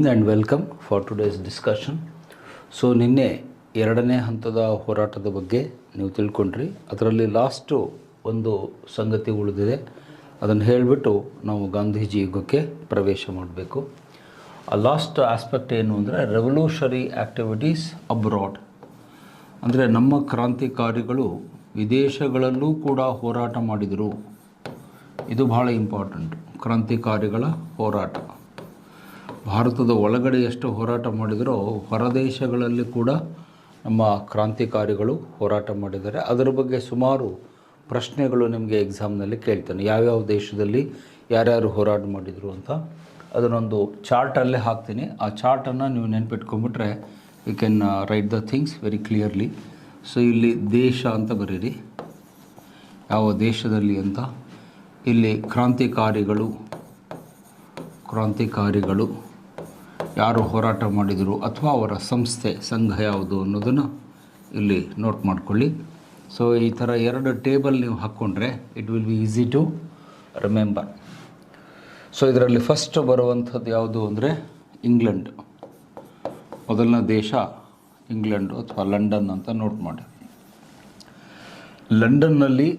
And welcome for today's discussion. So ನಿನ್ನೆ ಎರಡನೇ ಹಂತದ ಹೋರಾಟದ ಬಗ್ಗೆ ನೀವು ತಿಳ್ಕೊಂಡ್ರಿ. ಅದರಲ್ಲಿ ಲಾಸ್ಟು ಒಂದು ಸಂಗತಿ ಉಳಿದಿದೆ, ಅದನ್ನು ಹೇಳಿಬಿಟ್ಟು ನಾವು ಗಾಂಧೀಜಿ ಯುಗಕ್ಕೆ ಪ್ರವೇಶ ಮಾಡಬೇಕು. ಆ ಲಾಸ್ಟ್ ಆಸ್ಪೆಕ್ಟ್ ಏನು ಅಂದರೆ ರೆವಲ್ಯೂಷನರಿ ಆ್ಯಕ್ಟಿವಿಟೀಸ್ ಅಬ್ರಾಡ್. ಅಂದರೆ ನಮ್ಮ ಕ್ರಾಂತಿಕಾರಿಗಳು ವಿದೇಶಗಳಲ್ಲೂ ಕೂಡ ಹೋರಾಟ ಮಾಡಿದರು. ಇದು ಭಾಳ ಇಂಪಾರ್ಟೆಂಟ್. ಕ್ರಾಂತಿಕಾರಿಗಳ ಹೋರಾಟ ಭಾರತದ ಒಳಗಡೆ ಎಷ್ಟು ಹೋರಾಟ ಮಾಡಿದರೋ ಹೊರದೇಶಗಳಲ್ಲಿ ಕೂಡ ನಮ್ಮ ಕ್ರಾಂತಿಕಾರಿಗಳು ಹೋರಾಟ ಮಾಡಿದ್ದಾರೆ. ಅದರ ಬಗ್ಗೆ ಸುಮಾರು ಪ್ರಶ್ನೆಗಳು ನಿಮಗೆ ಎಕ್ಸಾಮ್ನಲ್ಲಿ ಕೇಳ್ತಾನೆ. ಯಾವ್ಯಾವ ದೇಶದಲ್ಲಿ ಯಾರ್ಯಾರು ಹೋರಾಟ ಮಾಡಿದರು ಅಂತ ಅದನ್ನೊಂದು ಚಾರ್ಟಲ್ಲೇ ಹಾಕ್ತೀನಿ. ಆ ಚಾರ್ಟನ್ನು ನೀವು ನೆನ್ಪಿಟ್ಕೊಂಡ್ಬಿಟ್ರೆ you can write the things very clearly. So ಇಲ್ಲಿ ದೇಶ ಅಂತ ಬರೀರಿ, ಯಾವ ದೇಶದಲ್ಲಿ ಅಂತ. ಇಲ್ಲಿ ಕ್ರಾಂತಿಕಾರಿಗಳು ಯಾರು ಹೋರಾಟ ಮಾಡಿದರು ಅಥವಾ ಅವರ ಸಂಸ್ಥೆ ಸಂಘ ಯಾವುದು ಅನ್ನೋದನ್ನು ಇಲ್ಲಿ ನೋಟ್ ಮಾಡ್ಕೊಳ್ಳಿ. ಸೊ ಈ ಥರ ಎರಡು ಟೇಬಲ್ ನೀವು ಹಾಕ್ಕೊಂಡ್ರೆ it will be easy to remember. So ಇದರಲ್ಲಿ ಫಸ್ಟ್ ಬರುವಂಥದ್ದು ಯಾವುದು ಅಂದರೆ ಇಂಗ್ಲೆಂಡ್. ಮೊದಲನೇ ದೇಶ ಇಂಗ್ಲೆಂಡು ಅಥವಾ ಲಂಡನ್ ಅಂತ ನೋಟ್ ಮಾಡಿ. ಲಂಡನ್ನಲ್ಲಿ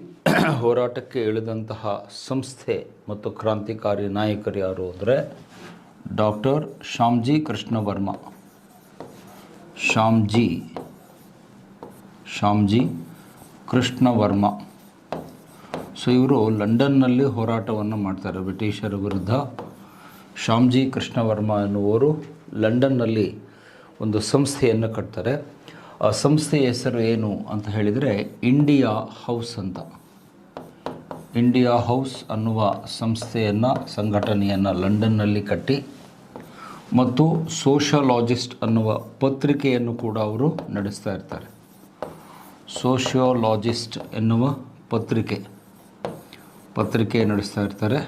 ಹೋರಾಟಕ್ಕೆ ಇಳಿದಂತಹ ಸಂಸ್ಥೆ ಮತ್ತು ಕ್ರಾಂತಿಕಾರಿ ನಾಯಕರು ಯಾರು ಅಂದರೆ ಡಾಕ್ಟರ್ ಶ್ಯಾಮ್ಜಿ ಕೃಷ್ಣ ವರ್ಮ. ಶ್ಯಾಮ್ಜಿ ಕೃಷ್ಣ ವರ್ಮ. ಸೊ ಇವರು ಲಂಡನ್ನಲ್ಲಿ ಹೋರಾಟವನ್ನು ಮಾಡ್ತಾರೆ ಬ್ರಿಟಿಷರ ವಿರುದ್ಧ. ಶ್ಯಾಮ್ಜಿ ಕೃಷ್ಣ ವರ್ಮ ಎನ್ನುವರು ಲಂಡನ್ನಲ್ಲಿ ಒಂದು ಸಂಸ್ಥೆಯನ್ನು ಕಟ್ತಾರೆ. ಆ ಸಂಸ್ಥೆಯ ಹೆಸರು ಏನು ಅಂತ ಹೇಳಿದರೆ ಇಂಡಿಯಾ ಹೌಸ್ ಅಂತ. ಇಂಡಿಯಾ ಹೌಸ್ ಅನ್ನುವ ಸಂಘಟನೆಯನ್ನು ಲಂಡನ್ನಲ್ಲಿ ಕಟ್ಟಿ ಮತ್ತು ಸೋಷಿಯಾಲಜಿಸ್ಟ್ ಅನ್ನುವ ಪತ್ರಿಕೆಯನ್ನು ಕೂಡ ಅವರು ನಡೆಸ್ತಾ ಇರ್ತಾರೆ. ಸೋಷಿಯಾಲಜಿಸ್ಟ್ ಎನ್ನುವ ಪತ್ರಿಕೆ ನಡೆಸ್ತಾ ಇರ್ತಾರೆ.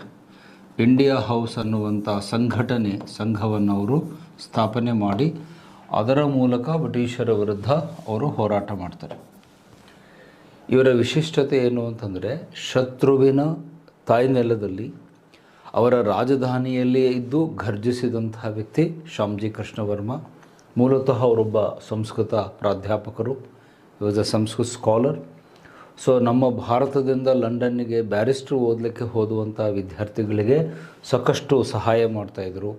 ಇಂಡಿಯಾ ಹೌಸ್ ಅನ್ನುವಂಥ ಸಂಘವನ್ನು ಅವರು ಸ್ಥಾಪನೆ ಮಾಡಿ ಅದರ ಮೂಲಕ ಬ್ರಿಟಿಷರ ವಿರುದ್ಧ ಅವರು ಹೋರಾಟ ಮಾಡ್ತಾರೆ. ಇವರ ವಿಶಿಷ್ಟತೆ ಏನು ಅಂತಂದರೆ ಶತ್ರುವಿನ ತಾಯ್ನೆಲದಲ್ಲಿ ಅವರ ರಾಜಧಾನಿಯಲ್ಲಿಯೇ ಇದ್ದು ಘರ್ಜಿಸಿದಂತಹ ವ್ಯಕ್ತಿ ಶ್ಯಾಮ್ಜಿ ಕೃಷ್ಣ ವರ್ಮ. ಮೂಲತಃ ಅವರೊಬ್ಬ ಸಂಸ್ಕೃತ ಪ್ರಾಧ್ಯಾಪಕರು. ಈ was a Sanskrit scholar. So ನಮ್ಮ ಭಾರತದಿಂದ ಲಂಡನ್ನಿಗೆ ಬ್ಯಾರಿಸ್ಟ್ರು ಓದಲಿಕ್ಕೆ ಹೋದುವಂಥ ವಿದ್ಯಾರ್ಥಿಗಳಿಗೆ ಸಾಕಷ್ಟು ಸಹಾಯ ಮಾಡ್ತಾಯಿದ್ರು.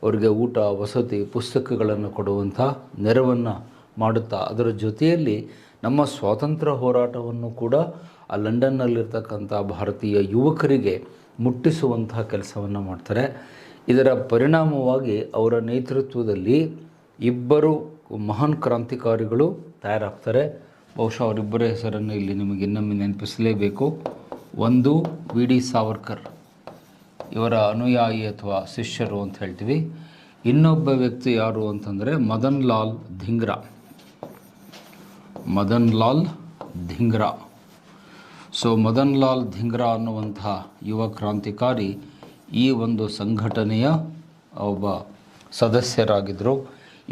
ಅವರಿಗೆ ಊಟ, ವಸತಿ, ಪುಸ್ತಕಗಳನ್ನು ಕೊಡುವಂಥ ನೆರವನ್ನು ಮಾಡುತ್ತಾ ಅದರ ಜೊತೆಯಲ್ಲಿ ನಮ್ಮ ಸ್ವಾತಂತ್ರ್ಯ ಹೋರಾಟವನ್ನು ಕೂಡ ಆ ಲಂಡನ್ನಲ್ಲಿರ್ತಕ್ಕಂಥ ಭಾರತೀಯ ಯುವಕರಿಗೆ ಮುಟ್ಟಿಸುವಂತಹ ಕೆಲಸವನ್ನು ಮಾಡ್ತಾರೆ. ಇದರ ಪರಿಣಾಮವಾಗಿ ಅವರ ನೇತೃತ್ವದಲ್ಲಿ ಇಬ್ಬರು ಮಹಾನ್ ಕ್ರಾಂತಿಕಾರಿಗಳು ತಯಾರಾಗ್ತಾರೆ. ಬಹುಶಃ ಅವರಿಬ್ಬರ ಹೆಸರನ್ನು ಇಲ್ಲಿ ನಿಮಗೆ ಇನ್ನೊಮ್ಮೆ ನೆನಪಿಸಲೇಬೇಕು. ಒಂದು ವಿ ಡಿ ಸಾವರ್ಕರ್, ಇವರ ಅನುಯಾಯಿ ಅಥವಾ ಶಿಷ್ಯರು ಅಂತ ಹೇಳ್ತೀವಿ. ಇನ್ನೊಬ್ಬ ವ್ಯಕ್ತಿ ಯಾರು ಅಂತಂದರೆ ಮದನ್ ಲಾಲ್ ಧಿಂಗ್ರಾ. ಸೊ ಮದನ್ ಲಾಲ್ ಧಿಂಗ್ರಾ ಅನ್ನುವಂತಹ ಯುವ ಕ್ರಾಂತಿಕಾರಿ ಈ ಒಂದು ಸಂಘಟನೆಯ ಒಬ್ಬ ಸದಸ್ಯರಾಗಿದ್ದರು.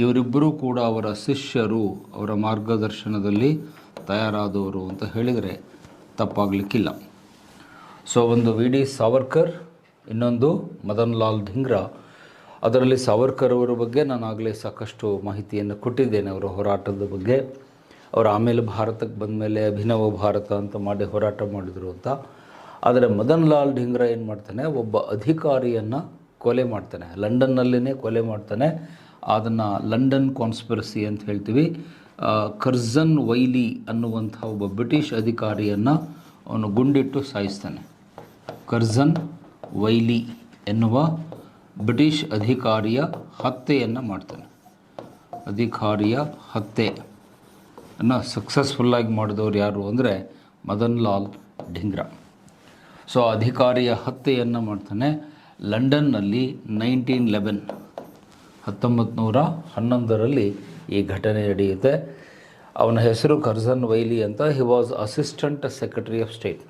ಇವರಿಬ್ಬರೂ ಕೂಡ ಅವರ ಶಿಷ್ಯರು, ಅವರ ಮಾರ್ಗದರ್ಶನದಲ್ಲಿ ತಯಾರಾದವರು ಅಂತ ಹೇಳಿದರೆ ತಪ್ಪಾಗಲಿಕ್ಕಿಲ್ಲ. ಸೊ ಒಂದು ವಿ ಡಿ ಸಾವರ್ಕರ್, ಇನ್ನೊಂದು ಮದನ್ ಲಾಲ್ ಧಿಂಗ್ರಾ. ಅದರಲ್ಲಿ ಸಾವರ್ಕರ್ ಅವರ ಬಗ್ಗೆ ನಾನು ಆಗಲೇ ಸಾಕಷ್ಟು ಮಾಹಿತಿಯನ್ನು ಕೊಟ್ಟಿದ್ದೇನೆ, ಅವರ ಹೋರಾಟದ ಬಗ್ಗೆ. ಅವರು ಆಮೇಲೆ ಭಾರತಕ್ಕೆ ಬಂದ ಮೇಲೆ ಅಭಿನವ ಭಾರತ ಅಂತ ಮಾಡಿ ಹೋರಾಟ ಮಾಡಿದರು ಅಂತ. ಆದರೆ ಮದನ್ ಲಾಲ್ ಧಿಂಗ್ರಾ ಏನು ಮಾಡ್ತಾನೆ, ಒಬ್ಬ ಅಧಿಕಾರಿಯನ್ನು ಕೊಲೆ ಮಾಡ್ತಾನೆ, ಲಂಡನ್ನಲ್ಲೇ ಕೊಲೆ ಮಾಡ್ತಾನೆ. ಅದನ್ನು ಲಂಡನ್ ಕಾನ್ಸ್ಪಿರಸಿ ಅಂತ ಹೇಳ್ತೀವಿ. ಕರ್ಜನ್ ವೈಲಿ ಅನ್ನುವಂಥ ಒಬ್ಬ ಬ್ರಿಟಿಷ್ ಅಧಿಕಾರಿಯನ್ನು ಅವನು ಗುಂಡಿಟ್ಟು ಸಾಯಿಸ್ತಾನೆ. ಕರ್ಜನ್ ವೈಲಿ ಎನ್ನುವ ಬ್ರಿಟಿಷ್ ಅಧಿಕಾರಿಯ ಹತ್ಯೆಯನ್ನು ಮಾಡ್ತಾನೆ. ಅಧಿಕಾರಿಯ ಹತ್ಯೆಯನ್ನು ಸಕ್ಸಸ್ಫುಲ್ಲಾಗಿ ಮಾಡಿದವರು ಯಾರು ಅಂದರೆ ಮದನ್ ಲಾಲ್ ಧಿಂಗ್ರಾ. ಸೊ ಅಧಿಕಾರಿಯ ಹತ್ಯೆಯನ್ನು ಮಾಡ್ತಾನೆ. ಲಂಡನ್ನಲ್ಲಿ 1911 ಈ ಘಟನೆ ನಡೆಯುತ್ತೆ. ಅವನ ಹೆಸರು ಕರ್ಜನ್ ವೈಲಿ ಅಂತ. He was assistant secretary of state.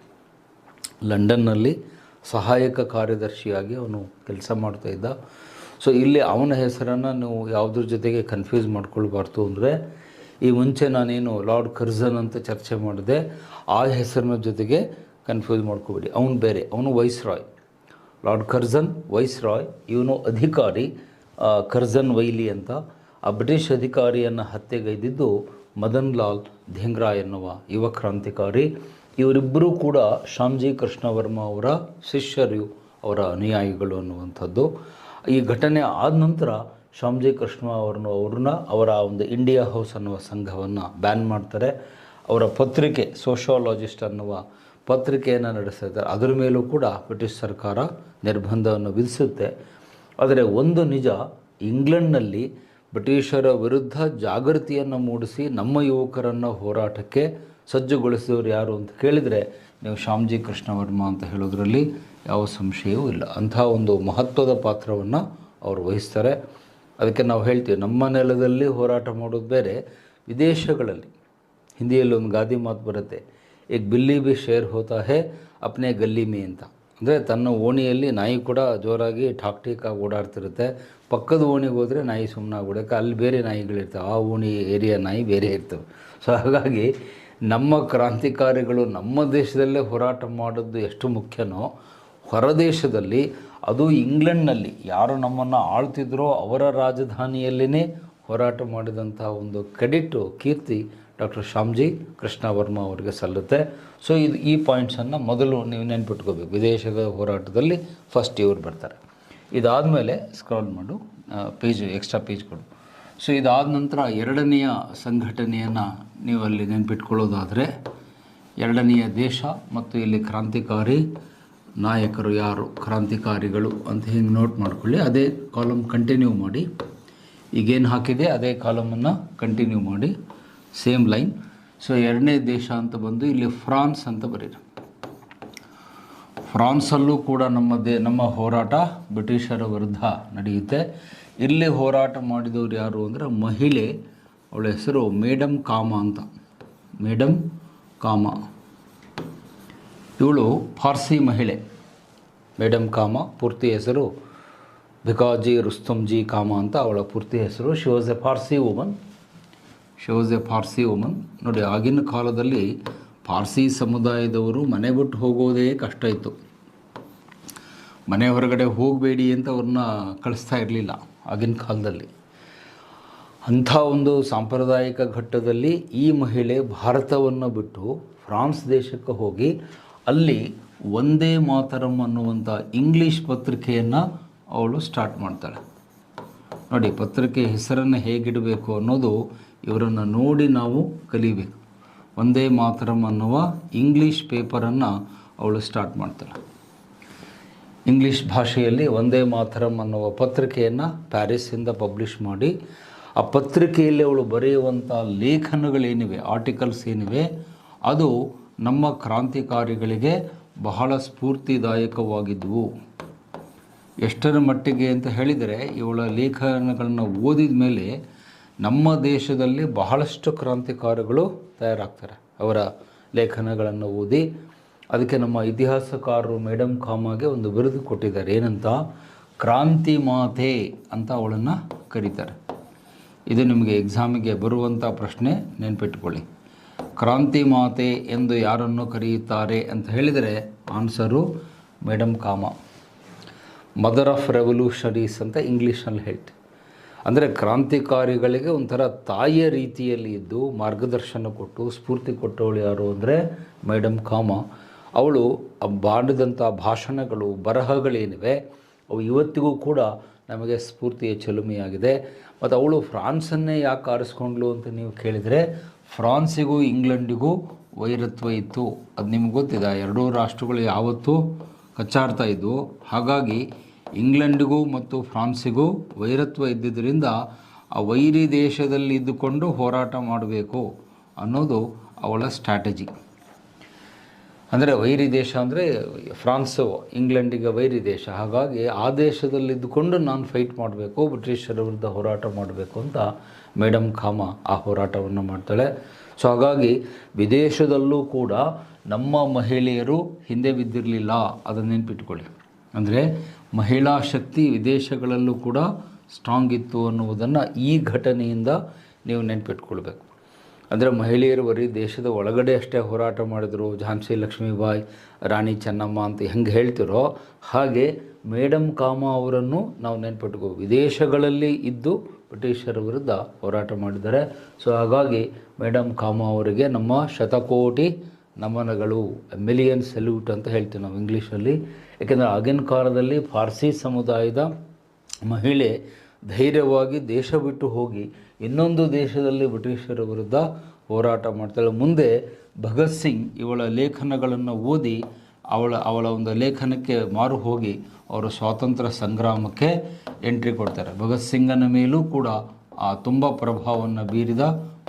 ಲಂಡನ್ನಲ್ಲಿ ಸಹಾಯಕ ಕಾರ್ಯದರ್ಶಿಯಾಗಿ ಅವನು ಕೆಲಸ ಮಾಡ್ತಾಯಿದ್ದ. ಸೊ ಇಲ್ಲಿ ಅವನ ಹೆಸರನ್ನು ನೀವು ಯಾವುದ್ರ ಜೊತೆಗೆ ಕನ್ಫ್ಯೂಸ್ ಮಾಡ್ಕೊಳ್ಬಾರ್ದು ಅಂದರೆ, ಈ ಮುಂಚೆ ನಾನೇನು ಲಾರ್ಡ್ ಕರ್ಜನ್ ಅಂತ ಚರ್ಚೆ ಮಾಡಿದೆ, ಆ ಹೆಸರಿನ ಜೊತೆಗೆ ಕನ್ಫ್ಯೂಸ್ ಮಾಡ್ಕೋಬೇಡಿ. ಅವನು ಬೇರೆ, ಅವನು ವೈಸ್ರಾಯ್. ಲಾರ್ಡ್ ಕರ್ಜನ್ ವೈಸ್ರಾಯ್, ಇವನು ಅಧಿಕಾರಿ. ಕರ್ಜನ್ ವೈಲಿ ಅಂತ. ಆ ಬ್ರಿಟಿಷ್ ಅಧಿಕಾರಿಯನ್ನು ಹತ್ಯೆಗೈದಿದ್ದು ಮದನ್ ಲಾಲ್ ಧೀಂಗ್ರಾ ಎನ್ನುವ ಯುವ ಕ್ರಾಂತಿಕಾರಿ. ಇವರಿಬ್ಬರೂ ಕೂಡ ಶ್ಯಾಮ್ಜಿ ಕೃಷ್ಣ ವರ್ಮ ಅವರ ಶಿಷ್ಯರು, ಅವರ ಅನುಯಾಯಿಗಳು ಅನ್ನುವಂಥದ್ದು. ಈ ಘಟನೆ ಆದ ನಂತರ ಶ್ಯಾಮ್ಜಿ ಕೃಷ್ಣ ಅವ್ರನ್ನ ಅವರ ಒಂದು ಇಂಡಿಯಾ ಹೌಸ್ ಅನ್ನುವ ಸಂಘವನ್ನು ಬ್ಯಾನ್ ಮಾಡ್ತಾರೆ. ಅವರ ಪತ್ರಿಕೆ ಸೋಷಿಯಾಲಜಿಸ್ಟ್ ಅನ್ನುವ ಪತ್ರಿಕೆಯನ್ನು ನಡೆಸ್ತಾರೆ. ಅದರ ಮೇಲೂ ಕೂಡ ಬ್ರಿಟಿಷ್ ಸರ್ಕಾರ ನಿರ್ಬಂಧವನ್ನು ವಿಧಿಸುತ್ತೆ. ಆದರೆ ಒಂದು ನಿಜ, ಇಂಗ್ಲೆಂಡ್ನಲ್ಲಿ ಬ್ರಿಟಿಷರ ವಿರುದ್ಧ ಜಾಗೃತಿಯನ್ನು ಮೂಡಿಸಿ ನಮ್ಮ ಯುವಕರನ್ನು ಹೋರಾಟಕ್ಕೆ ಸಜ್ಜುಗೊಳಿಸಿದವರು ಯಾರು ಅಂತ ಕೇಳಿದರೆ ನೀವು ಶ್ಯಾಮ್ಜಿ ಕೃಷ್ಣ ವರ್ಮ ಅಂತ ಹೇಳೋದ್ರಲ್ಲಿ ಯಾವ ಸಂಶಯವೂ ಇಲ್ಲ. ಅಂಥ ಒಂದು ಮಹತ್ವದ ಪಾತ್ರವನ್ನು ಅವರು ವಹಿಸ್ತಾರೆ. ಅದಕ್ಕೆ ನಾವು ಹೇಳ್ತೀವಿ, ನಮ್ಮ ನೆಲದಲ್ಲಿ ಹೋರಾಟ ಮಾಡೋದು ಬೇರೆ, ವಿದೇಶಗಳಲ್ಲಿ ಹಿಂದಿಯಲ್ಲಿ ಒಂದು ಗಾದಿ ಮಾತು ಬರುತ್ತೆ, ಈಗ ಬಿಲ್ಲಿ ಬಿ ಶೇರ್ ಹೋತಾ ಹೇ ಅಪ್ನೆ ಗಲ್ಲಿ ಮೇ ಅಂತ. ಅಂದರೆ ತನ್ನ ಓಣಿಯಲ್ಲಿ ನಾಯಿ ಕೂಡ ಜೋರಾಗಿ ಠಾಕ್ಠೀಕಾಗಿ ಓಡಾಡ್ತಿರುತ್ತೆ, ಪಕ್ಕದ ಓಣಿಗೆ ಹೋದರೆ ನಾಯಿ ಸುಮ್ಮನೆ ಆಗ್ಬಿಡೋಕೆ, ಅಲ್ಲಿ ಬೇರೆ ನಾಯಿಗಳಿರ್ತವೆ, ಆ ಓಣಿ ಏರಿಯಾ ನಾಯಿ ಬೇರೆ ಇರ್ತವೆ. ಸೊ ಹಾಗಾಗಿ ನಮ್ಮ ಕ್ರಾಂತಿಕಾರಿಗಳು ನಮ್ಮ ದೇಶದಲ್ಲೇ ಹೋರಾಟ ಮಾಡೋದು ಎಷ್ಟು ಮುಖ್ಯನೋ, ಹೊರದೇಶದಲ್ಲಿ ಅದು ಇಂಗ್ಲೆಂಡ್ನಲ್ಲಿ ಯಾರು ನಮ್ಮನ್ನು ಆಳ್ತಿದ್ರೋ ಅವರ ರಾಜಧಾನಿಯಲ್ಲಿಯೇ ಹೋರಾಟ ಮಾಡಿದಂಥ ಒಂದು ಕ್ರೆಡಿಟು, ಕೀರ್ತಿ ಡಾಕ್ಟರ್ ಶ್ಯಾಮ್ಜಿ ಕೃಷ್ಣ ವರ್ಮ ಅವರಿಗೆ ಸಲ್ಲುತ್ತೆ. ಸೊ ಈ ಪಾಯಿಂಟ್ಸನ್ನು ಮೊದಲು ನೀವು ನೆನ್ಪಿಟ್ಕೋಬೇಕು. ವಿದೇಶದ ಹೋರಾಟದಲ್ಲಿ ಫಸ್ಟ್ ಇವ್ರು ಬರ್ತಾರೆ. ಇದಾದಮೇಲೆ ಸ್ಕ್ರಾಲ್ ಮಾಡು, ಪೇಜ್ ಎಕ್ಸ್ಟ್ರಾ ಪೇಜ್ ಕೊಡು. ಸೊ ಇದಾದ ನಂತರ ಎರಡನೆಯ ಸಂಘಟನೆಯನ್ನು ನೀವು ಅಲ್ಲಿ ನೆನ್ಪಿಟ್ಕೊಳ್ಳೋದಾದರೆ, ಎರಡನೆಯ ದೇಶ ಮತ್ತು ಇಲ್ಲಿ ಕ್ರಾಂತಿಕಾರಿ ನಾಯಕರು ಯಾರು, ಕ್ರಾಂತಿಕಾರಿಗಳು ಅಂತ ಹಿಂಗೆ ನೋಟ್ ಮಾಡ್ಕೊಳ್ಳಿ. ಅದೇ ಕಾಲಮ್ ಕಂಟಿನ್ಯೂ ಮಾಡಿ, ಈಗೇನು ಹಾಕಿದೆ ಅದೇ ಕಾಲಮನ್ನು ಕಂಟಿನ್ಯೂ ಮಾಡಿ, ಸೇಮ್ ಲೈನ್. ಸೊ ಎರಡನೇ ದೇಶ ಅಂತ ಬಂದು ಇಲ್ಲಿ ಫ್ರಾನ್ಸ್ ಅಂತ ಬರೀರಿ. ಫ್ರಾನ್ಸಲ್ಲೂ ಕೂಡ ನಮ್ಮ ಹೋರಾಟ ಬ್ರಿಟಿಷರ ವಿರುದ್ಧ ನಡೆಯುತ್ತೆ. ಇಲ್ಲಿ ಹೋರಾಟ ಮಾಡಿದವರು ಯಾರು ಅಂದರೆ ಮಹಿಳೆ, ಅವಳ ಹೆಸರು ಮೇಡಮ್ ಕಾಮ ಅಂತ. ಮೇಡಮ್ ಕಾಮ, ಇವಳು ಫಾರ್ಸಿ ಮಹಿಳೆ. ಮೇಡಮ್ ಕಾಮ ಪೂರ್ತಿ ಹೆಸರು ಭಿಕಾಜಿ ರುಸ್ತಮ್ಜಿ ಕಾಮ ಅಂತ ಅವಳ ಪೂರ್ತಿ ಹೆಸರು. She was A Farsi woman. ನೋಡಿ, ಆಗಿನ ಕಾಲದಲ್ಲಿ ಪಾರ್ಸಿ ಸಮುದಾಯದವರು ಮನೆ ಬಿಟ್ಟು ಹೋಗೋದೇ ಕಷ್ಟ ಇತ್ತು. ಮನೆ ಹೊರಗಡೆ ಹೋಗಬೇಡಿ ಅಂತ ಅವ್ರನ್ನ ಕಳಿಸ್ತಾ ಇರಲಿಲ್ಲ ಆಗಿನ ಕಾಲದಲ್ಲಿ. ಅಂಥ ಒಂದು ಸಾಂಪ್ರದಾಯಿಕ ಘಟ್ಟದಲ್ಲಿ ಈ ಮಹಿಳೆ ಭಾರತವನ್ನು ಬಿಟ್ಟು ಫ್ರಾನ್ಸ್ ದೇಶಕ್ಕೆ ಹೋಗಿ ಅಲ್ಲಿ ಒಂದೇ ಮಾತರಂ ಅನ್ನುವಂಥ ಇಂಗ್ಲೀಷ್ ಪತ್ರಿಕೆಯನ್ನು ಅವಳು ಸ್ಟಾರ್ಟ್ ಮಾಡ್ತಾಳೆ. ನೋಡಿ, ಪತ್ರಿಕೆ ಹೆಸರನ್ನು ಹೇಗಿಡಬೇಕು ಅನ್ನೋದು ಇವರನ್ನು ನೋಡಿ ನಾವು ಕಲಿಬೇಕು. ಒಂದೇ ಮಾತರಂ ಅನ್ನುವ ಇಂಗ್ಲೀಷ್ ಪೇಪರನ್ನು ಅವಳು ಸ್ಟಾರ್ಟ್ ಮಾಡ್ತಾಳೆ. ಇಂಗ್ಲೀಷ್ ಭಾಷೆಯಲ್ಲಿ ಒಂದೇ ಮಾತರಂ ಅನ್ನುವ ಪತ್ರಿಕೆಯನ್ನು ಪ್ಯಾರಿಸ್ಸಿಂದ ಪಬ್ಲಿಷ್ ಮಾಡಿ, ಆ ಪತ್ರಿಕೆಯಲ್ಲಿ ಅವಳು ಬರೆಯುವಂಥ ಲೇಖನಗಳೇನಿವೆ, ಆರ್ಟಿಕಲ್ಸ್ ಏನಿವೆ, ಅದು ನಮ್ಮ ಕ್ರಾಂತಿಕಾರಿಗಳಿಗೆ ಬಹಳ ಸ್ಫೂರ್ತಿದಾಯಕವಾಗಿದ್ದವು. ಎಷ್ಟರ ಮಟ್ಟಿಗೆ ಅಂತ ಹೇಳಿದರೆ, ಇವಳ ಲೇಖನಗಳನ್ನು ಓದಿದ ಮೇಲೆ ನಮ್ಮ ದೇಶದಲ್ಲಿ ಬಹಳಷ್ಟು ಕ್ರಾಂತಿಕಾರಿಗಳು ತಯಾರಾಗ್ತಾರೆ ಅವರ ಲೇಖನಗಳನ್ನು ಓದಿ. ಅದಕ್ಕೆ ನಮ್ಮ ಇತಿಹಾಸಕಾರರು ಮೇಡಮ್ ಕಾಮಾಗೆ ಒಂದು ಬಿರುದು ಕೊಟ್ಟಿದ್ದಾರೆ, ಏನಂತ, ಕ್ರಾಂತಿ ಮಾತೆ ಅಂತ ಅವಳನ್ನು ಕರೀತಾರೆ. ಇದು ನಿಮಗೆ ಎಕ್ಸಾಮಿಗೆ ಬರುವಂಥ ಪ್ರಶ್ನೆ, ನೆನ್ಪಿಟ್ಕೊಳ್ಳಿ. ಕ್ರಾಂತಿ ಮಾತೆ ಎಂದು ಯಾರನ್ನು ಕರೆಯುತ್ತಾರೆ ಅಂತ ಹೇಳಿದರೆ ಆನ್ಸರು ಮೇಡಮ್ ಕಾಮ. ಮದರ್ ಆಫ್ ರೆವಲ್ಯೂಷನರೀಸ್ ಅಂತ ಇಂಗ್ಲೀಷ್ನಲ್ಲಿ ಹೇಳ್ತೀವಿ. ಅಂದರೆ ಕ್ರಾಂತಿಕಾರಿಗಳಿಗೆ ಒಂಥರ ತಾಯಿಯ ರೀತಿಯಲ್ಲಿ ಇದ್ದು ಮಾರ್ಗದರ್ಶನ ಕೊಟ್ಟು ಸ್ಫೂರ್ತಿ ಕೊಟ್ಟವಳು ಯಾರು ಅಂದರೆ ಮೇಡಮ್ ಕಾಮ. ಅವಳು ಮಾಡಿದಂಥ ಭಾಷಣಗಳು, ಬರಹಗಳೇನಿವೆ ಅವು ಇವತ್ತಿಗೂ ಕೂಡ ನಮಗೆ ಸ್ಫೂರ್ತಿಯ ಚೆಲುಮೆಯಾಗಿದೆ. ಮತ್ತು ಅವಳು ಫ್ರಾನ್ಸನ್ನೇ ಯಾಕೆ ಆರಿಸ್ಕೊಂಡ್ಲು ಅಂತ ನೀವು ಕೇಳಿದರೆ, ಫ್ರಾನ್ಸಿಗೂ ಇಂಗ್ಲೆಂಡಿಗೂ ವೈರತ್ವ ಇತ್ತು. ಅದು ನಿಮ್ಗೆ ಗೊತ್ತಿದೆ, ಎರಡೂ ರಾಷ್ಟ್ರಗಳು ಯಾವತ್ತೂ ಕಚ್ಚಾಡ್ತಾ ಇದ್ವು. ಹಾಗಾಗಿ ಇಂಗ್ಲೆಂಡಿಗೂ ಮತ್ತು ಫ್ರಾನ್ಸಿಗೂ ವೈರತ್ವ ಇದ್ದಿದ್ದರಿಂದ ಆ ವೈರಿ ದೇಶದಲ್ಲಿ ಇದ್ದುಕೊಂಡು ಹೋರಾಟ ಮಾಡಬೇಕು ಅನ್ನೋದು ಅವಳ ಸ್ಟ್ರಾಟಜಿ. ಅಂದರೆ ವೈರಿ ದೇಶ ಅಂದರೆ ಫ್ರಾನ್ಸು ಇಂಗ್ಲೆಂಡಿಗೆ ವೈರಿ ದೇಶ. ಹಾಗಾಗಿ ಆ ದೇಶದಲ್ಲಿದ್ದುಕೊಂಡು ನಾನು ಫೈಟ್ ಮಾಡಬೇಕು, ಬ್ರಿಟಿಷರ ವಿರುದ್ಧ ಹೋರಾಟ ಮಾಡಬೇಕು ಅಂತ ಮೇಡಮ್ ಕಾಮ ಆ ಹೋರಾಟವನ್ನು ಮಾಡ್ತಾಳೆ. ಸೊ ಹಾಗಾಗಿ ವಿದೇಶದಲ್ಲೂ ಕೂಡ ನಮ್ಮ ಮಹಿಳೆಯರು ಹಿಂದೆ ಬಿದ್ದಿರಲಿಲ್ಲ, ಅದನ್ನು ನೆನ್ಪಿಟ್ಕೊಳ್ಳಿ. ಅಂದರೆ ಮಹಿಳಾ ಶಕ್ತಿ ವಿದೇಶಗಳಲ್ಲೂ ಕೂಡ ಸ್ಟ್ರಾಂಗ್ ಇತ್ತು ಅನ್ನುವುದನ್ನು ಈ ಘಟನೆಯಿಂದ ನೀವು ನೆನ್ಪಿಟ್ಕೊಳ್ಬೇಕು. ಅಂದರೆ ಮಹಿಳೆಯರು ಬರೀ ದೇಶದ ಒಳಗಡೆ ಅಷ್ಟೇ ಹೋರಾಟ ಮಾಡಿದರು, ಝಾನ್ಸಿ ಲಕ್ಷ್ಮೀಬಾಯಿ, ರಾಣಿ ಚೆನ್ನಮ್ಮ ಅಂತ ಹೆಂಗೆ ಹೇಳ್ತಿರೋ ಹಾಗೆ ಮೇಡಮ್ ಕಾಮಾ ಅವರನ್ನು ನಾವು ನೆನ್ಪಿಟ್ಕೋ, ವಿದೇಶಗಳಲ್ಲಿ ಇದ್ದು ಬ್ರಿಟಿಷರ ವಿರುದ್ಧ ಹೋರಾಟ ಮಾಡಿದ್ದಾರೆ. ಸೊ ಹಾಗಾಗಿ ಮೇಡಮ್ ಕಾಮಾ ಅವರಿಗೆ ನಮ್ಮ ಶತಕೋಟಿ ನಮನಗಳು, ಮಿಲಿಯನ್ ಸಲ್ಯೂಟ್ ಅಂತ ಹೇಳ್ತೀವಿ ನಾವು ಇಂಗ್ಲೀಷಲ್ಲಿ. ಏಕೆಂದರೆ ಆಗಿನ ಕಾಲದಲ್ಲಿ ಪಾರ್ಸಿ ಸಮುದಾಯದ ಮಹಿಳೆ ಧೈರ್ಯವಾಗಿ ದೇಶ ಬಿಟ್ಟು ಹೋಗಿ ಇನ್ನೊಂದು ದೇಶದಲ್ಲಿ ಬ್ರಿಟಿಷರ ವಿರುದ್ಧ ಹೋರಾಟ ಮಾಡ್ತಾಳೆ. ಮುಂದೆ ಭಗತ್ ಸಿಂಗ್ ಇವಳ ಲೇಖನಗಳನ್ನು ಓದಿ ಅವಳ ಒಂದು ಲೇಖನಕ್ಕೆ ಮಾರು ಹೋಗಿ ಅವರು ಸ್ವಾತಂತ್ರ್ಯ ಸಂಗ್ರಾಮಕ್ಕೆ ಎಂಟ್ರಿ ಕೊಡ್ತಾರೆ. ಭಗತ್ ಸಿಂಗನ ಮೇಲೂ ಕೂಡ ತುಂಬ ಪ್ರಭಾವವನ್ನು ಬೀರಿದ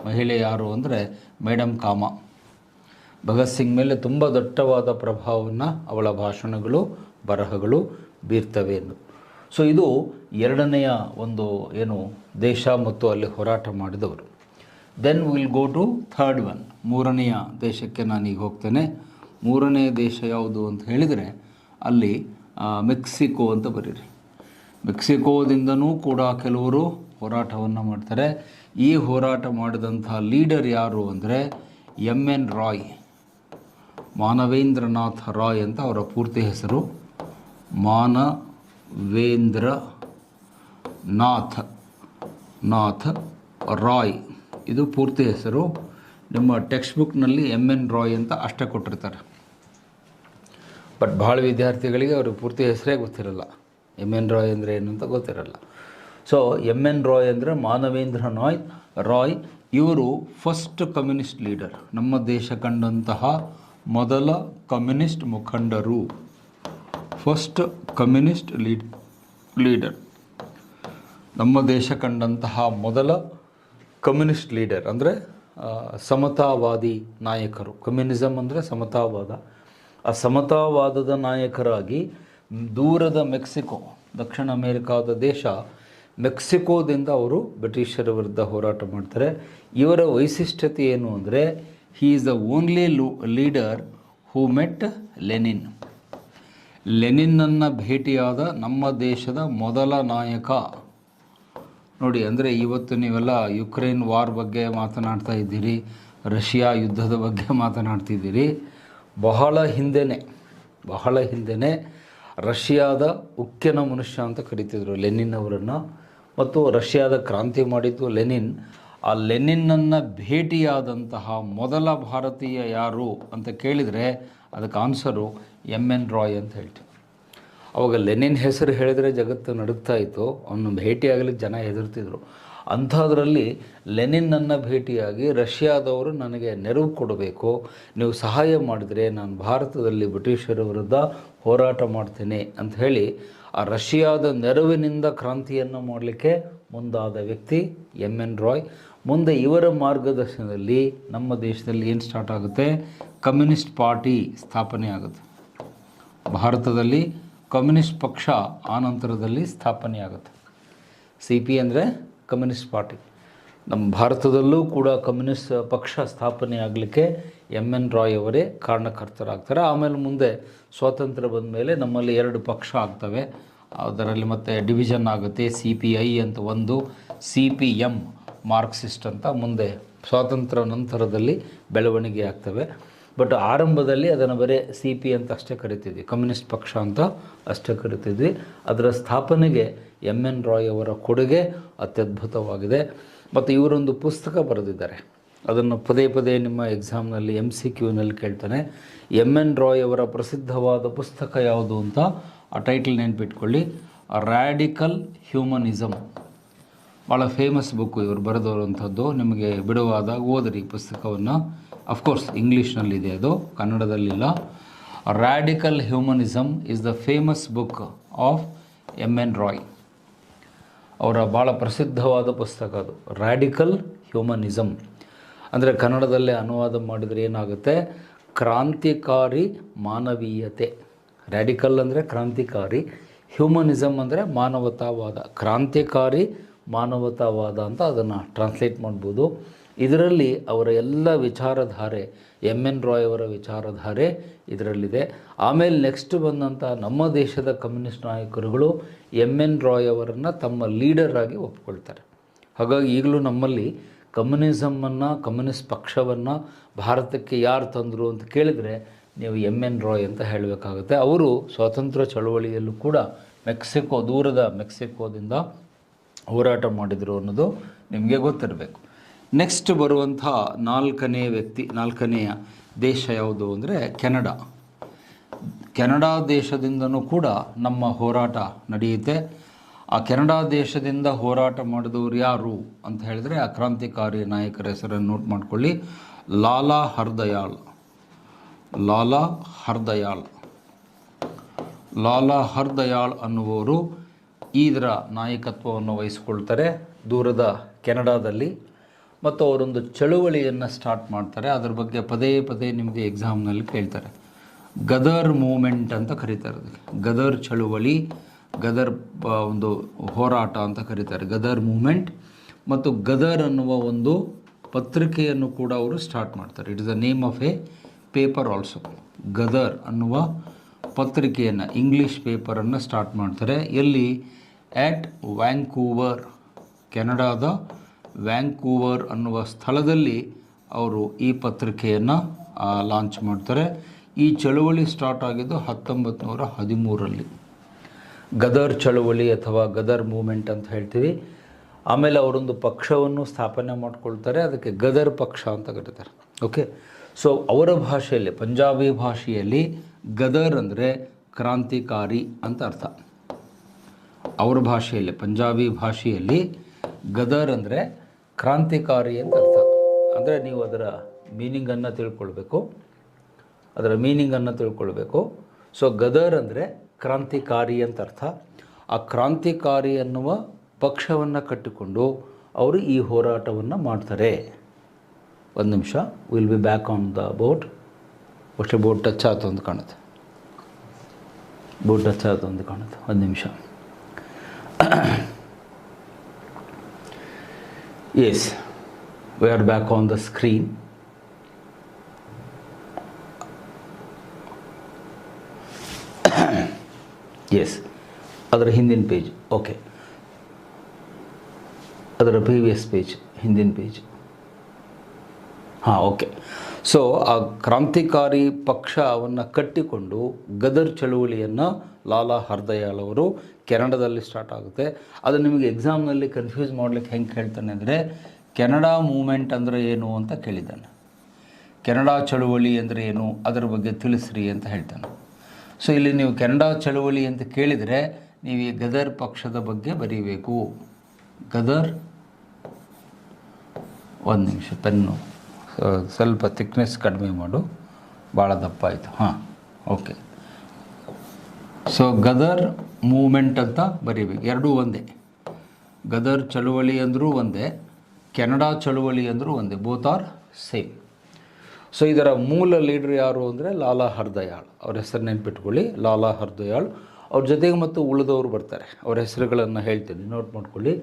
ಮಹಿಳೆ ಯಾರು ಅಂದರೆ ಮೇಡಮ್ ಕಾಮಾ. ಭಗತ್ ಸಿಂಗ್ ಮೇಲೆ ತುಂಬ ದಟ್ಟವಾದ ಪ್ರಭಾವವನ್ನು ಅವಳ ಭಾಷಣಗಳು, ಬರಹಗಳು ಬೀರ್ತವೆ ಎಂದು. ಸೊ ಇದು ಎರಡನೆಯ ಒಂದು ಏನು ದೇಶ ಮತ್ತು ಅಲ್ಲಿ ಹೋರಾಟ ಮಾಡಿದವರು. Then will go to third one, ಮೂರನೆಯ ದೇಶಕ್ಕೆ ನಾನೀಗ ಹೋಗ್ತೇನೆ. ಮೂರನೆಯ ದೇಶ ಯಾವುದು ಅಂತ ಹೇಳಿದರೆ ಅಲ್ಲಿ ಮೆಕ್ಸಿಕೋ ಅಂತ ಬರೀರಿ. ಮೆಕ್ಸಿಕೋದಿಂದನೂ ಕೂಡ ಕೆಲವರು ಹೋರಾಟವನ್ನು ಮಾಡ್ತಾರೆ. ಈ ಹೋರಾಟ ಮಾಡಿದಂಥ ಲೀಡರ್ ಯಾರು ಅಂದರೆ ಎನ್ ರಾಯ್, ಮಾನವೇಂದ್ರನಾಥ್ ರಾಯ್ ಅಂತ ಅವರ ಪೂರ್ತಿ ಹೆಸರು. ನಾಥ ರಾಯ್ ಇದು ಪೂರ್ತಿ ಹೆಸರು. ನಿಮ್ಮ ಟೆಕ್ಸ್ಟ್ ಬುಕ್ನಲ್ಲಿ ಎನ್ ರಾಯ್ ಅಂತ ಅಷ್ಟೇ ಕೊಟ್ಟಿರ್ತಾರೆ. ಬಟ್ ಭಾಳ ವಿದ್ಯಾರ್ಥಿಗಳಿಗೆ ಅವ್ರಿಗೆ ಪೂರ್ತಿ ಹೆಸರೇ ಗೊತ್ತಿರಲ್ಲ, ಎನ್ ರಾಯ್ ಅಂದರೆ ಏನು ಅಂತ ಗೊತ್ತಿರಲ್ಲ. ಸೊ ಎನ್ ರಾಯ್ ಅಂದರೆ ಮಾನವೇಂದ್ರನಾಥ್ ರಾಯ್. ಇವರು ಫಸ್ಟ್ ಕಮ್ಯುನಿಸ್ಟ್ ಲೀಡರ್, ನಮ್ಮ ದೇಶ ಕಂಡಂತಹ ಮೊದಲ ಕಮ್ಯುನಿಸ್ಟ್ ಮುಖಂಡರು, ಫಸ್ಟ್ ಕಮ್ಯುನಿಸ್ಟ್ ಲೀಡರ್, ನಮ್ಮ ದೇಶ ಕಂಡಂತಹ ಮೊದಲ ಕಮ್ಯುನಿಸ್ಟ್ ಲೀಡರ್ ಅಂದರೆ ಸಮತಾವಾದಿ ನಾಯಕರು. ಕಮ್ಯುನಿಸಮ್ ಅಂದರೆ ಸಮತಾವಾದ. ಆ ಸಮತಾವಾದದ ನಾಯಕರಾಗಿ ದೂರದ ಮೆಕ್ಸಿಕೋ, ದಕ್ಷಿಣ ಅಮೇರಿಕಾದ ದೇಶ ಮೆಕ್ಸಿಕೋದಿಂದ ಅವರು ಬ್ರಿಟಿಷರ ವಿರುದ್ಧ ಹೋರಾಟ ಮಾಡ್ತಾರೆ. ಇವರ ವೈಶಿಷ್ಟ್ಯತೆ ಏನು ಅಂದರೆ he is the only leader who met Lenin. ಲೆನಿನ್ನನ್ನು ಭೇಟಿಯಾದ ನಮ್ಮ ದೇಶದ ಮೊದಲ ನಾಯಕ. ನೋಡಿ, ಅಂದರೆ ಇವತ್ತು ನೀವೆಲ್ಲ ಯುಕ್ರೇನ್ ವಾರ್ ಬಗ್ಗೆ ಮಾತನಾಡ್ತಾ ಇದ್ದೀರಿ, ರಷ್ಯಾ ಯುದ್ಧದ ಬಗ್ಗೆ ಮಾತನಾಡ್ತಿದ್ದೀರಿ. ಬಹಳ ಹಿಂದೆನೇ ರಷ್ಯಾದ ಉಕ್ಕಿನ ಮನುಷ್ಯ ಅಂತ ಕರಿತಿದ್ರು ಲೆನಿನ್ ಅವರನ್ನು. ಮತ್ತು ರಷ್ಯಾದ ಕ್ರಾಂತಿ ಮಾಡಿದ್ದು ಲೆನಿನ್. ಆ ಲೆನಿನ್ನನ್ನು ಭೇಟಿಯಾದಂತಹ ಮೊದಲ ಭಾರತೀಯ ಯಾರು ಅಂತ ಕೇಳಿದರೆ ಅದಕ್ಕೆ ಆನ್ಸರು ಎನ್ ರಾಯ್ ಅಂತ ಹೇಳ್ತೀವಿ. ಅವಾಗ ಲೆನಿನ್ ಹೆಸರು ಹೇಳಿದರೆ ಜಗತ್ತು ನಡುಗ್ತಾ ಇತ್ತು, ಅವನು ಭೇಟಿಯಾಗಲಿಕ್ಕೆ ಜನ ಹೆದರ್ತಿದ್ರು. ಅಂಥದ್ರಲ್ಲಿ ಲೆನಿನ್ನನ್ನು ಭೇಟಿಯಾಗಿ ರಷ್ಯಾದವರು ನನಗೆ ನೆರವು ಕೊಡಬೇಕು, ನೀವು ಸಹಾಯ ಮಾಡಿದರೆ ನಾನು ಭಾರತದಲ್ಲಿ ಬ್ರಿಟಿಷರ ವಿರುದ್ಧ ಹೋರಾಟ ಮಾಡ್ತೇನೆ ಅಂತ ಹೇಳಿ ಆ ರಷ್ಯಾದ ನೆರವಿನಿಂದ ಕ್ರಾಂತಿಯನ್ನು ಮಾಡಲಿಕ್ಕೆ ಮುಂದಾದ ವ್ಯಕ್ತಿ ಎನ್ ರಾಯ್. ಮುಂದೆ ಇವರ ಮಾರ್ಗದರ್ಶನದಲ್ಲಿ ನಮ್ಮ ದೇಶದಲ್ಲಿ ಏನು ಸ್ಟಾರ್ಟ್ ಆಗುತ್ತೆ, ಕಮ್ಯುನಿಸ್ಟ್ ಪಾರ್ಟಿ ಸ್ಥಾಪನೆ ಆಗುತ್ತೆ. ಭಾರತದಲ್ಲಿ ಕಮ್ಯುನಿಸ್ಟ್ ಪಕ್ಷ ಆನಂತರದಲ್ಲಿ ಸ್ಥಾಪನೆ ಆಗುತ್ತೆ. CP ಅಂದರೆ ಕಮ್ಯುನಿಸ್ಟ್ ಪಾರ್ಟಿ. ನಮ್ಮ ಭಾರತದಲ್ಲೂ ಕೂಡ ಕಮ್ಯುನಿಸ್ಟ್ ಪಕ್ಷ ಸ್ಥಾಪನೆ ಆಗಲಿಕ್ಕೆ ಎನ್ ರಾಯ್ ಅವರೇ ಕಾರಣಕರ್ತರಾಗ್ತಾರೆ. ಆಮೇಲೆ ಮುಂದೆ ಸ್ವಾತಂತ್ರ್ಯ ಬಂದ ಮೇಲೆ ನಮ್ಮಲ್ಲಿ 2 ಪಕ್ಷ ಆಗ್ತವೆ. ಅದರಲ್ಲಿ ಮತ್ತೆ ಡಿವಿಷನ್ ಆಗುತ್ತೆ. CPI ಅಂತ ಒಂದು, CPM ಮಾರ್ಕ್ಸಿಸ್ಟ್ ಅಂತ ಮುಂದೆ ಸ್ವಾತಂತ್ರ್ಯ ನಂತರದಲ್ಲಿ ಬೆಳವಣಿಗೆ ಆಗ್ತವೆ. ಬಟ್ ಆರಂಭದಲ್ಲಿ ಅದನ್ನು ಬರೀ CP ಅಂತ ಅಷ್ಟೇ ಕರಿತಿದ್ವಿ, ಕಮ್ಯುನಿಸ್ಟ್ ಪಕ್ಷ ಅಂತ ಅಷ್ಟೇ ಕರಿತಿದ್ವಿ. ಅದರ ಸ್ಥಾಪನೆಗೆ ಎನ್ ರಾಯ್ ಅವರ ಕೊಡುಗೆ ಅತ್ಯದ್ಭುತವಾಗಿದೆ. ಮತ್ತು ಇವರೊಂದು ಪುಸ್ತಕ ಬರೆದಿದ್ದಾರೆ, ಅದನ್ನು ಪದೇ ಪದೇ ನಿಮ್ಮ ಎಕ್ಸಾಮ್ನಲ್ಲಿ MCQನಲ್ಲಿ ಕೇಳ್ತಾನೆ. ಎನ್ ರಾಯ್ ಅವರ ಪ್ರಸಿದ್ಧವಾದ ಪುಸ್ತಕ ಯಾವುದು ಅಂತ ಆ ಟೈಟಲ್ ನೆನ್ಪಿಟ್ಕೊಳ್ಳಿ, ರ್ಯಾಡಿಕಲ್ ಹ್ಯೂಮನಿಸಮ್. ಭಾಳ ಫೇಮಸ್ ಬುಕ್ಕು ಇವರು ಬರೆದವರಂಥದ್ದು. ನಿಮಗೆ ಬಿಡುವಾದಾಗ ಓದಿರಿ ಪುಸ್ತಕವನ್ನು. ಅಫ್ಕೋರ್ಸ್ ಇಂಗ್ಲೀಷ್ನಲ್ಲಿದೆ, ಅದು ಕನ್ನಡದಲ್ಲಿಲ್ಲ. Radical humanism is the famous book of N Roy. ಅವರ ಭಾಳ ಪ್ರಸಿದ್ಧವಾದ ಪುಸ್ತಕ ಅದು, ರ್ಯಾಡಿಕಲ್ ಹ್ಯೂಮನಿಸಮ್. ಅಂದರೆ ಕನ್ನಡದಲ್ಲೇ ಅನುವಾದ ಮಾಡಿದರೆ ಏನಾಗುತ್ತೆ, ಕ್ರಾಂತಿಕಾರಿ ಮಾನವೀಯತೆ. ರ್ಯಾಡಿಕಲ್ ಅಂದರೆ ಕ್ರಾಂತಿಕಾರಿ, ಹ್ಯೂಮನಿಸಮ್ ಅಂದರೆ ಮಾನವತಾವಾದ. ಕ್ರಾಂತಿಕಾರಿ ಮಾನವತಾವಾದ ಅಂತ ಅದನ್ನು ಟ್ರಾನ್ಸ್ಲೇಟ್ ಮಾಡ್ಬೋದು. ಇದರಲ್ಲಿ ಅವರ ಎಲ್ಲ ವಿಚಾರಧಾರೆ, ಎನ್ ರಾಯ್ ಅವರ ವಿಚಾರಧಾರೆ ಇದರಲ್ಲಿದೆ. ಆಮೇಲೆ ನೆಕ್ಸ್ಟ್ ಬಂದಂಥ ನಮ್ಮ ದೇಶದ ಕಮ್ಯುನಿಸ್ಟ್ ನಾಯಕರುಗಳು ಎನ್ ರಾಯ್ ಅವರನ್ನು ತಮ್ಮ ಲೀಡರ್ ಆಗಿ ಒಪ್ಕೊಳ್ತಾರೆ. ಹಾಗಾಗಿ ಈಗಲೂ ನಮ್ಮಲ್ಲಿ ಕಮ್ಯುನಿಸಮನ್ನು, ಕಮ್ಯುನಿಸ್ಟ್ ಪಕ್ಷವನ್ನು ಭಾರತಕ್ಕೆ ಯಾರು ತಂದರು ಅಂತ ಕೇಳಿದರೆ ನೀವು ಎಮ್.ಎನ್. ರಾಯ್ ಅಂತ ಹೇಳಬೇಕಾಗುತ್ತೆ. ಅವರು ಸ್ವಾತಂತ್ರ್ಯ ಚಳವಳಿಯಲ್ಲೂ ಕೂಡ ದೂರದ ಮೆಕ್ಸಿಕೋದಿಂದ ಹೋರಾಟ ಮಾಡಿದರು ಅನ್ನೋದು ನಿಮಗೆ ಗೊತ್ತಿರಬೇಕು. ನೆಕ್ಸ್ಟ್ ಬರುವಂಥ ನಾಲ್ಕನೆಯ ದೇಶ ಯಾವುದು ಅಂದರೆ ಕೆನಡಾ. ಕೆನಡಾ ದೇಶದಿಂದನೂ ಕೂಡ ನಮ್ಮ ಹೋರಾಟ ನಡೆಯುತ್ತೆ. ಆ ಕೆನಡಾ ದೇಶದಿಂದ ಹೋರಾಟ ಮಾಡಿದವರು ಯಾರು ಅಂತ ಹೇಳಿದ್ರೆ ಆ ಕ್ರಾಂತಿಕಾರಿ ನಾಯಕರ ಹೆಸರನ್ನು ನೋಟ್ ಮಾಡಿಕೊಳ್ಳಿ. ಲಾಲಾ ಹರ್ದಯಾಳ್ ಅನ್ನುವರು ಇದರ ನಾಯಕತ್ವವನ್ನು ವಹಿಸಿಕೊಳ್ತಾರೆ ದೂರದ ಕೆನಡಾದಲ್ಲಿ. ಮತ್ತು ಅವರೊಂದು ಚಳುವಳಿಯನ್ನು ಸ್ಟಾರ್ಟ್ ಮಾಡ್ತಾರೆ. ಅದರ ಬಗ್ಗೆ ಪದೇ ಪದೇ ನಿಮಗೆ ಎಕ್ಸಾಮ್ನಲ್ಲಿ ಕೇಳ್ತಾರೆ. ಗದರ್ ಮೂಮೆಂಟ್ ಅಂತ ಕರೀತಾರೆ. ಅದಕ್ಕೆ ಗದರ್ ಚಳುವಳಿ, ಗದರ್ ಒಂದು ಹೋರಾಟ ಅಂತ ಕರೀತಾರೆ, ಗದರ್ ಮೂಮೆಂಟ್. ಮತ್ತು ಗದರ್ ಅನ್ನುವ ಒಂದು ಪತ್ರಿಕೆಯನ್ನು ಕೂಡ ಅವರು ಸ್ಟಾರ್ಟ್ ಮಾಡ್ತಾರೆ. It is the name of A paper also. Ghadar ಅನ್ನುವ ಪತ್ರಿಕೆಯನ್ನು, ಇಂಗ್ಲೀಷ್ ಪೇಪರನ್ನು ಸ್ಟಾರ್ಟ್ ಮಾಡ್ತಾರೆ. ಎಲ್ಲಿ? ಆ್ಯಟ್ ವ್ಯಾಂಕೂವರ್, ಕೆನಡಾದ ವ್ಯಾಂಕೂವರ್ ಅನ್ನುವ ಸ್ಥಳದಲ್ಲಿ ಅವರು ಈ ಪತ್ರಿಕೆಯನ್ನು ಲಾಂಚ್ ಮಾಡ್ತಾರೆ. ಈ ಚಳುವಳಿ ಸ್ಟಾರ್ಟ್ ಆಗಿದ್ದು 1913ರಲ್ಲಿ. ಗದರ್ ಚಳುವಳಿ ಅಥವಾ ಗದರ್ ಮೂಮೆಂಟ್ ಅಂತ ಹೇಳ್ತೀವಿ. ಆಮೇಲೆ ಅವರೊಂದು ಪಕ್ಷವನ್ನು ಸ್ಥಾಪನೆ ಮಾಡ್ಕೊಳ್ತಾರೆ. ಅದಕ್ಕೆ ಗದರ್ ಪಕ್ಷ ಅಂತ ಕರೀತಾರೆ. ಓಕೆ, ಸೊ ಅವರ ಭಾಷೆಯಲ್ಲಿ, ಪಂಜಾಬಿ ಭಾಷೆಯಲ್ಲಿ ಗದರ್ ಅಂದರೆ ಕ್ರಾಂತಿಕಾರಿ ಅಂತ ಅರ್ಥ. ಅವರ ಭಾಷೆಯಲ್ಲಿ, ಪಂಜಾಬಿ ಭಾಷೆಯಲ್ಲಿ ಗದರ್ ಅಂದರೆ ಕ್ರಾಂತಿಕಾರಿ ಅಂತ ಅರ್ಥ. ಅಂದರೆ ನೀವು ಅದರ ಮೀನಿಂಗನ್ನು ತಿಳ್ಕೊಳ್ಬೇಕು. ಸೊ ಗದರ್ ಅಂದರೆ ಕ್ರಾಂತಿಕಾರಿ ಅಂತ ಅರ್ಥ. ಆ ಕ್ರಾಂತಿಕಾರಿ ಅನ್ನುವ ಪಕ್ಷವನ್ನು ಕಟ್ಟಿಕೊಂಡು ಅವರು ಈ ಹೋರಾಟವನ್ನು ಮಾಡ್ತಾರೆ. ಒಂದು ನಿಮಿಷ, will be back on the boat. ಅಷ್ಟೇ ಬೋಟ್ ಟಚ್ ಆಯ್ತು ಅಂತ ಕಾಣುತ್ತೆ. ಒಂದು ನಿಮಿಷ. Yes, we are back on the screen. Yes, ಅದರ ಹಿಂದಿನ ಪೇಜ್. ಓಕೆ, ಅದರ ಪ್ರೀವಿಯಸ್ ಪೇಜ್, ಹಿಂದಿನ ಪೇಜ್. ಓಕೆ. ಸೊ ಆ ಕ್ರಾಂತಿಕಾರಿ ಪಕ್ಷವನ್ನು ಕಟ್ಟಿಕೊಂಡು ಗದರ್ ಚಳುವಳಿಯನ್ನು ಲಾಲಾ ಹರ್ದಯಾಳ್ ಅವರು ಕೆನಡಾದಲ್ಲಿ ಸ್ಟಾರ್ಟ್ ಆಗುತ್ತೆ. ಅದು ನಿಮಗೆ ಎಕ್ಸಾಮ್ನಲ್ಲಿ ಕನ್ಫ್ಯೂಸ್ ಮಾಡಲಿಕ್ಕೆ ಹೆಂಗೆ ಕೇಳ್ತಾನೆ ಅಂದರೆ, ಕೆನಡಾ ಮೂಮೆಂಟ್ ಅಂದರೆ ಏನು ಅಂತ ಕೇಳಿದ್ದಾನೆ. ಕೆನಡಾ ಚಳುವಳಿ ಅಂದರೆ ಏನು, ಅದರ ಬಗ್ಗೆ ತಿಳಿಸ್ರಿ ಅಂತ ಹೇಳ್ತಾನೆ. ಸೊ ಇಲ್ಲಿ ನೀವು ಕೆನಡಾ ಚಳುವಳಿ ಅಂತ ಕೇಳಿದರೆ ನೀವು ಈ ಗದರ್ ಪಕ್ಷದ ಬಗ್ಗೆ ಬರೀಬೇಕು. ಗದರ್, ಒಂದು ನಿಮಿಷ, ಪೆನ್ನು ಸ್ವಲ್ಪ ಥಿಕ್ನೆಸ್ ಕಡಿಮೆ ಮಾಡು, ಭಾಳ ದಪ್ಪ ಆಯಿತು. ಓಕೆ. ಸೊ ಗದರ್ ಮೂಮೆಂಟ್ ಅಂತ ಬರೀಬೇಕು. ಎರಡೂ ಒಂದೇ. ಗದರ್ ಚಳುವಳಿ ಅಂದರೂ ಒಂದೇ, ಕೆನಡಾ ಚಳುವಳಿ ಅಂದರೂ ಒಂದೇ. Both are same. ಸೊ ಇದರ ಮೂಲ ಲೀಡ್ರ್ ಯಾರು ಅಂದರೆ ಲಾಲಾ ಹರ್ದಯಾಳ್. ಅವ್ರ ಹೆಸರು ನೆನ್ಪಿಟ್ಕೊಳ್ಳಿ, ಲಾಲಾ ಹರ್ದಯಾಳ್. ಅವ್ರ ಜೊತೆಗೆ ಮತ್ತು ಉಳಿದವರು ಬರ್ತಾರೆ. ಅವರ ಹೆಸರುಗಳನ್ನು ಹೇಳ್ತೀನಿ, ನೋಟ್ ಮಾಡ್ಕೊಳ್ಳಿ.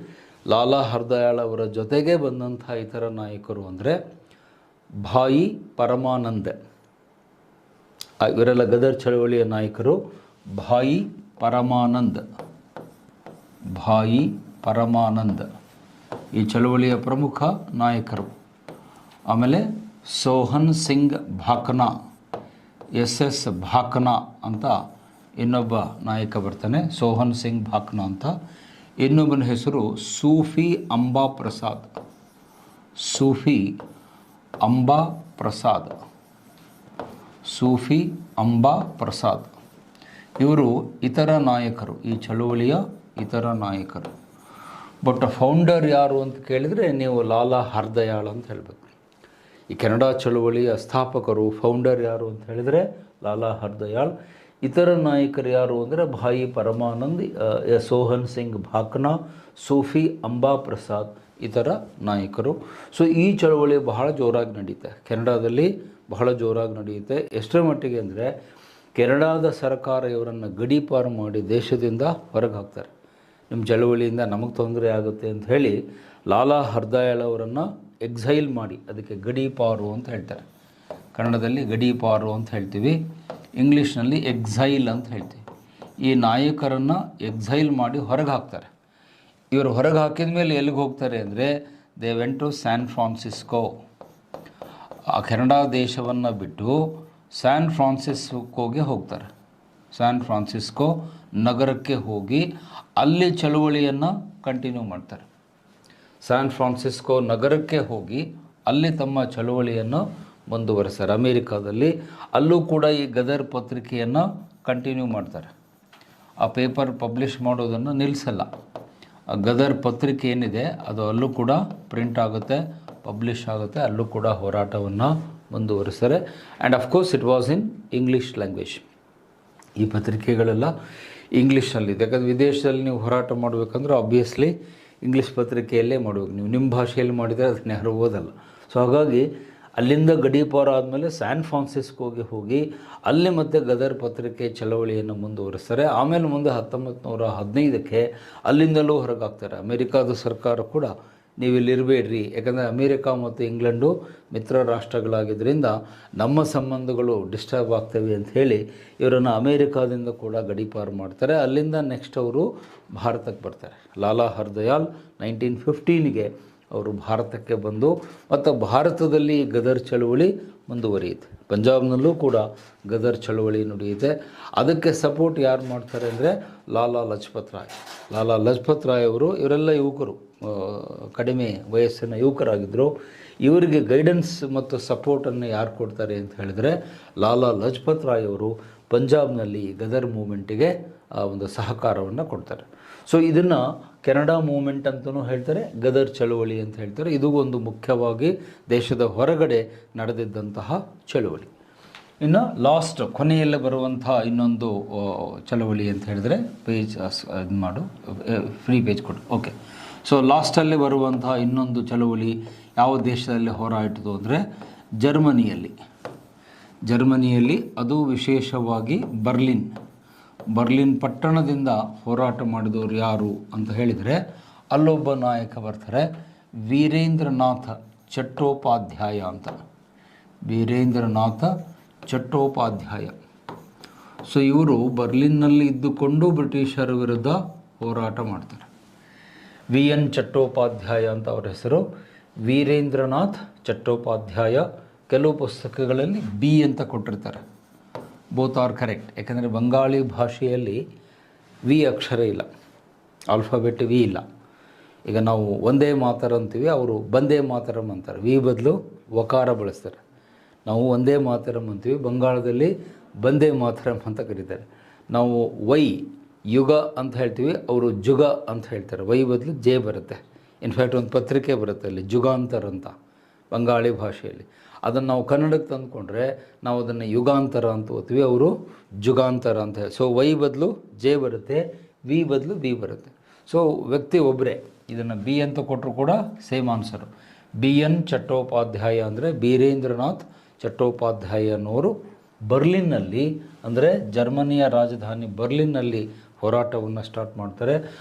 ಲಾಲಾ ಹರ್ದಯಾಳ್ ಅವರ ಜೊತೆಗೆ ಬಂದಂಥ ಇತರ ನಾಯಕರು ಅಂದರೆ ಭಾಯಿ ಪರಮಾನಂದ್. ಇವರೆಲ್ಲ ಗದರ್ ಚಳವಳಿಯ ನಾಯಕರು. ಭಾಯಿ ಪರಮಾನಂದ್ ಈ ಚಳವಳಿಯ ಪ್ರಮುಖ ನಾಯಕರು. ಆಮೇಲೆ ಸೋಹನ್ ಸಿಂಗ್ ಭಾಕ್ನಾ, SS ಭಾಕ್ನಾ ಅಂತ ಇನ್ನೊಬ್ಬ ನಾಯಕ ಬರ್ತಾನೆ, ಸೋಹನ್ ಸಿಂಗ್ ಭಾಕ್ನಾ ಅಂತ. ಇನ್ನೊಬ್ಬನ ಹೆಸರು ಸೂಫಿ ಅಂಬಾ ಪ್ರಸಾದ್. ಇವರು ಇತರ ನಾಯಕರು, ಈ ಚಳುವಳಿಯ ಇತರ ನಾಯಕರು. ಬಟ್ ಫೌಂಡರ್ ಯಾರು ಅಂತ ಕೇಳಿದರೆ ನೀವು ಲಾಲಾ ಹರ್ದಯಾಳ್ ಅಂತ ಹೇಳಬೇಕು. ಈ ಕೆನಡಾ ಚಳುವಳಿಯ ಸ್ಥಾಪಕರು, ಫೌಂಡರ್ ಯಾರು ಅಂತ ಹೇಳಿದರೆ ಲಾಲಾ ಹರ್ದಯಾಳ್. ಇತರ ನಾಯಕರು ಯಾರು ಅಂದರೆ ಭಾಯಿ ಪರಮಾನಂದ್, ಸೋಹನ್ ಸಿಂಗ್ ಭಾಕ್ನಾ, ಸೂಫಿ ಅಂಬಾ ಪ್ರಸಾದ್ ಇತರ ನಾಯಕರು. ಸೊ ಈ ಚಳವಳಿ ಬಹಳ ಜೋರಾಗಿ ನಡೆಯುತ್ತೆ, ಕೆನಡಾದಲ್ಲಿ ಬಹಳ ಜೋರಾಗಿ ನಡೆಯುತ್ತೆ. ಎಷ್ಟರ ಮಟ್ಟಿಗೆ ಅಂದರೆ ಕೆನಡಾದ ಸರ್ಕಾರ ಇವರನ್ನು ಗಡೀಪಾರು ಮಾಡಿ ದೇಶದಿಂದ ಹೊರಗೆ ಹಾಕ್ತಾರೆ. ನಿಮ್ಮ ಚಳವಳಿಯಿಂದ ನಮಗೆ ತೊಂದರೆ ಆಗುತ್ತೆ ಅಂತ ಹೇಳಿ ಲಾಲಾ ಹರ್ದಯಾಳ್ ಅವರನ್ನು ಎಕ್ಸೈಲ್ ಮಾಡಿ, ಅದಕ್ಕೆ ಗಡೀಪಾರು ಅಂತ ಹೇಳ್ತಾರೆ. ಕನ್ನಡದಲ್ಲಿ ಗಡೀಪಾರು ಅಂತ ಹೇಳ್ತೀವಿ, ಇಂಗ್ಲೀಷ್ನಲ್ಲಿ ಎಕ್ಸೈಲ್ ಅಂತ ಹೇಳ್ತೀವಿ. ಈ ನಾಯಕರನ್ನು ಎಕ್ಸೈಲ್ ಮಾಡಿ ಹೊರಗೆ ಹಾಕ್ತಾರೆ. ಇವರು ಹೊರಗೆ ಹಾಕಿದ ಮೇಲೆ ಎಲ್ಲಿಗೆ ಹೋಗ್ತಾರೆ ಅಂದರೆ they went to San Francisco. ಆ ಕೆನಡಾ ದೇಶವನ್ನು ಬಿಟ್ಟು ಸ್ಯಾನ್ ಫ್ರಾನ್ಸಿಸ್ಕೋಗೆ ಹೋಗ್ತಾರೆ. ಸ್ಯಾನ್ ಫ್ರಾನ್ಸಿಸ್ಕೋ ನಗರಕ್ಕೆ ಹೋಗಿ ಅಲ್ಲಿ ಚಳುವಳಿಯನ್ನು ಕಂಟಿನ್ಯೂ ಮಾಡ್ತಾರೆ. ಸ್ಯಾನ್ ಫ್ರಾನ್ಸಿಸ್ಕೋ ನಗರಕ್ಕೆ ಹೋಗಿ ಅಲ್ಲಿ ತಮ್ಮ ಚಳುವಳಿಯನ್ನು ಮುಂದುವರೆಸ್ತಾರೆ. ಅಮೇರಿಕಾದಲ್ಲಿ ಅಲ್ಲೂ ಕೂಡ ಈ ಗದರ್ ಪತ್ರಿಕೆಯನ್ನು ಕಂಟಿನ್ಯೂ ಮಾಡ್ತಾರೆ. ಆ ಪೇಪರ್ ಪಬ್ಲಿಷ್ ಮಾಡೋದನ್ನು ನಿಲ್ಲಿಸಲ್ಲ. ಆ ಗದರ್ ಪತ್ರಿಕೆ ಏನಿದೆ ಅದು ಅಲ್ಲೂ ಕೂಡ ಪ್ರಿಂಟ್ ಆಗುತ್ತೆ, ಪಬ್ಲಿಷ್ ಆಗುತ್ತೆ, ಅಲ್ಲೂ ಕೂಡ ಹೋರಾಟವನ್ನು ಮುಂದುವರಿಸ್ತಾರೆ. And of course it was in English language. ಈ ಪತ್ರಿಕೆಗಳೆಲ್ಲ ಇಂಗ್ಲೀಷಲ್ಲಿದೆ. ಯಾಕಂದರೆ ವಿದೇಶದಲ್ಲಿ ನೀವು ಹೋರಾಟ ಮಾಡಬೇಕಂದ್ರೆ ಆಬ್ವಿಯಸ್ಲಿ ಇಂಗ್ಲೀಷ್ ಪತ್ರಿಕೆಯಲ್ಲೇ ಮಾಡಬೇಕು. ನೀವು ನಿಮ್ಮ ಭಾಷೆಯಲ್ಲಿ ಮಾಡಿದರೆ ಅದನ್ನ ಯಾರೂ ಓದಲ್ಲ. ಸೊ ಹಾಗಾಗಿ ಅಲ್ಲಿಂದ ಗಡೀಪಾರ ಆದಮೇಲೆ ಸ್ಯಾನ್ ಫ್ರಾನ್ಸಿಸ್ಕೋಗೆ ಹೋಗಿ ಅಲ್ಲಿ ಮತ್ತೆ ಗದರ್ ಪತ್ರಿಕೆ ಚಳವಳಿಯನ್ನು ಮುಂದುವರಿಸ್ತಾರೆ. ಆಮೇಲೆ ಮುಂದೆ 1915ಕ್ಕೆ ಅಲ್ಲಿಂದಲೂ ಹೊರಗಾಗ್ತಾರೆ. ಅಮೇರಿಕಾದ ಸರ್ಕಾರ ಕೂಡ ನೀವು ಇಲ್ಲಿರಬೇಡ್ರಿ, ಯಾಕಂದರೆ ಅಮೇರಿಕಾ ಮತ್ತು ಇಂಗ್ಲೆಂಡು ಮಿತ್ರ ರಾಷ್ಟ್ರಗಳಾಗಿದ್ದರಿಂದ ನಮ್ಮ ಸಂಬಂಧಗಳು ಡಿಸ್ಟರ್ಬ್ ಆಗ್ತವೆ ಅಂತ ಹೇಳಿ ಇವರನ್ನು ಅಮೇರಿಕಾದಿಂದ ಕೂಡ ಗಡೀಪಾರು ಮಾಡ್ತಾರೆ. ಅಲ್ಲಿಂದ ನೆಕ್ಸ್ಟ್ ಅವರು ಭಾರತಕ್ಕೆ ಬರ್ತಾರೆ. ಲಾಲಾ ಹರ್ದಯಾಲ್ 1915ಗೆ ಅವರು ಭಾರತಕ್ಕೆ ಬಂದು ಮತ್ತು ಭಾರತದಲ್ಲಿ ಗದರ್ ಚಳುವಳಿ ಮುಂದುವರಿಯುತ್ತೆ. ಪಂಜಾಬ್ನಲ್ಲೂ ಕೂಡ ಗದರ್ ಚಳುವಳಿ ನಡೆಯುತ್ತೆ. ಅದಕ್ಕೆ ಸಪೋರ್ಟ್ ಯಾರು ಮಾಡ್ತಾರೆ ಅಂದರೆ ಲಾಲಾ ಲಜಪತ್ ರಾಯ್. ಲಾಲಾ ಲಜಪತ್ ರಾಯ್ ಅವರು ಇವರೆಲ್ಲ ಯುವಕರು, ಕಡಿಮೆ ವಯಸ್ಸಿನ ಯುವಕರಾಗಿದ್ದರು. ಇವರಿಗೆ ಗೈಡೆನ್ಸ್ ಮತ್ತು ಸಪೋರ್ಟನ್ನು ಯಾರು ಕೊಡ್ತಾರೆ ಅಂತ ಹೇಳಿದರೆ ಲಾಲಾ ಲಜಪತ್ ರಾಯ್ ಅವರು ಪಂಜಾಬ್ನಲ್ಲಿ ಗದರ್ ಮೂಮೆಂಟಿಗೆ ಒಂದು ಸಹಕಾರವನ್ನು ಕೊಡ್ತಾರೆ. ಸೊ ಇದನ್ನು ಕೆನಡಾ ಮೂಮೆಂಟ್ ಅಂತಲೂ ಹೇಳ್ತಾರೆ, ಗದರ್ ಚಳುವಳಿ ಅಂತ ಹೇಳ್ತಾರೆ. ಇದು ಒಂದು ಮುಖ್ಯವಾಗಿ ದೇಶದ ಹೊರಗಡೆ ನಡೆದಿದ್ದಂತಹ ಚಳುವಳಿ. ಇನ್ನು ಲಾಸ್ಟ್ ಕೊನೆಯಲ್ಲಿ ಬರುವಂಥ ಇನ್ನೊಂದು ಚಳುವಳಿ ಅಂತ ಹೇಳಿದರೆ ಪೇಜ್ ಇದು ಮಾಡು, ಫ್ರೀ ಪೇಜ್ ಕೊಡು. ಓಕೆ. ಸೊ ಲಾಸ್ಟಲ್ಲಿ ಬರುವಂತಹ ಇನ್ನೊಂದು ಚಳುವಳಿ ಯಾವ ದೇಶದಲ್ಲಿ ಹೋರಾಯಿತು ಅಂದರೆ ಜರ್ಮನಿಯಲ್ಲಿ ಅದು ವಿಶೇಷವಾಗಿ ಬರ್ಲಿನ್ ಪಟ್ಟಣದಿಂದ ಹೋರಾಟ ಮಾಡಿದವರು ಯಾರು ಅಂತ ಹೇಳಿದರೆ ಅಲ್ಲೊಬ್ಬ ನಾಯಕ ಬರ್ತಾರೆ, ವೀರೇಂದ್ರನಾಥ ಚಟ್ಟೋಪಾಧ್ಯಾಯ ಅಂತ. ವೀರೇಂದ್ರನಾಥ ಚಟ್ಟೋಪಾಧ್ಯಾಯ. ಸೊ ಇವರು ಬರ್ಲಿನ್ನಲ್ಲಿ ಇದ್ದುಕೊಂಡು ಬ್ರಿಟಿಷರ ವಿರುದ್ಧ ಹೋರಾಟ ಮಾಡ್ತಾರೆ. VN ಚಟ್ಟೋಪಾಧ್ಯಾಯ ಅಂತ ಅವರ ಹೆಸರು. ವೀರೇಂದ್ರನಾಥ್ ಚಟ್ಟೋಪಾಧ್ಯಾಯ. ಕೆಲವು ಪುಸ್ತಕಗಳಲ್ಲಿ ಬಿ ಅಂತ ಕೊಟ್ಟಿರ್ತಾರೆ. Both are correct. ಯಾಕಂದರೆ ಬಂಗಾಳಿ ಭಾಷೆಯಲ್ಲಿ ವಿ ಅಕ್ಷರ ಇಲ್ಲ, ಆಲ್ಫಾಬೆಟ್ ವಿ ಇಲ್ಲ. ಈಗ ನಾವು ಒಂದೇ ಮಾತರ ಅಂತೀವಿ, ಅವರು ಬಂದೇ ಮಾತರಂ ಅಂತಾರೆ. ವಿ ಬದಲು ವಕಾರ ಬಳಸ್ತಾರೆ. ನಾವು ಒಂದೇ ಮಾತರಂ ಅಂತೀವಿ, ಬಂಗಾಳದಲ್ಲಿ ಬಂದೇ ಮಾತರಂ ಅಂತ ಕರೀತಾರೆ. ನಾವು ವೈ ಯುಗ ಅಂತ ಹೇಳ್ತೀವಿ, ಅವರು ಜುಗ ಅಂತ ಹೇಳ್ತಾರೆ. ವೈ ಬದಲು ಜೆ ಬರುತ್ತೆ. ಇನ್ಫ್ಯಾಕ್ಟ್ ಒಂದು ಪತ್ರಿಕೆ ಬರುತ್ತೆ ಅಲ್ಲಿ ಜುಗಾಂತರ ಅಂತ ಬಂಗಾಳಿ ಭಾಷೆಯಲ್ಲಿ. ಅದನ್ನು ನಾವು ಕನ್ನಡಕ್ಕೆ ತಂದುಕೊಂಡ್ರೆ ನಾವು ಅದನ್ನು ಯುಗಾಂತರ ಅಂತ ಓದ್ತೀವಿ, ಅವರು ಜುಗಾಂತರ ಅಂತ ಹೇಳಿ. ಸೊ ವೈ ಬದಲು ಜೆ ಬರುತ್ತೆ, ವಿ ಬದಲು ಬಿ ಬರುತ್ತೆ. ಸೊ ವ್ಯಕ್ತಿ ಒಬ್ಬರೇ. ಇದನ್ನು ಬಿ ಅಂತ ಕೊಟ್ಟರು ಕೂಡ ಸೇಮ್ ಆನ್ಸರು. BN ಚಟ್ಟೋಪಾಧ್ಯಾಯ ಅಂದರೆ ವೀರೇಂದ್ರನಾಥ್ ಚಟ್ಟೋಪಾಧ್ಯಾಯ ಅನ್ನೋರು ಬರ್ಲಿನ್ನಲ್ಲಿ, ಅಂದರೆ ಜರ್ಮನಿಯ ರಾಜಧಾನಿ ಬರ್ಲಿನ್ನಲ್ಲಿ ಹೋರಾಟವನ್ನು ಸ್ಟಾರ್ಟ್ ಮಾಡ್ತಾರೆ.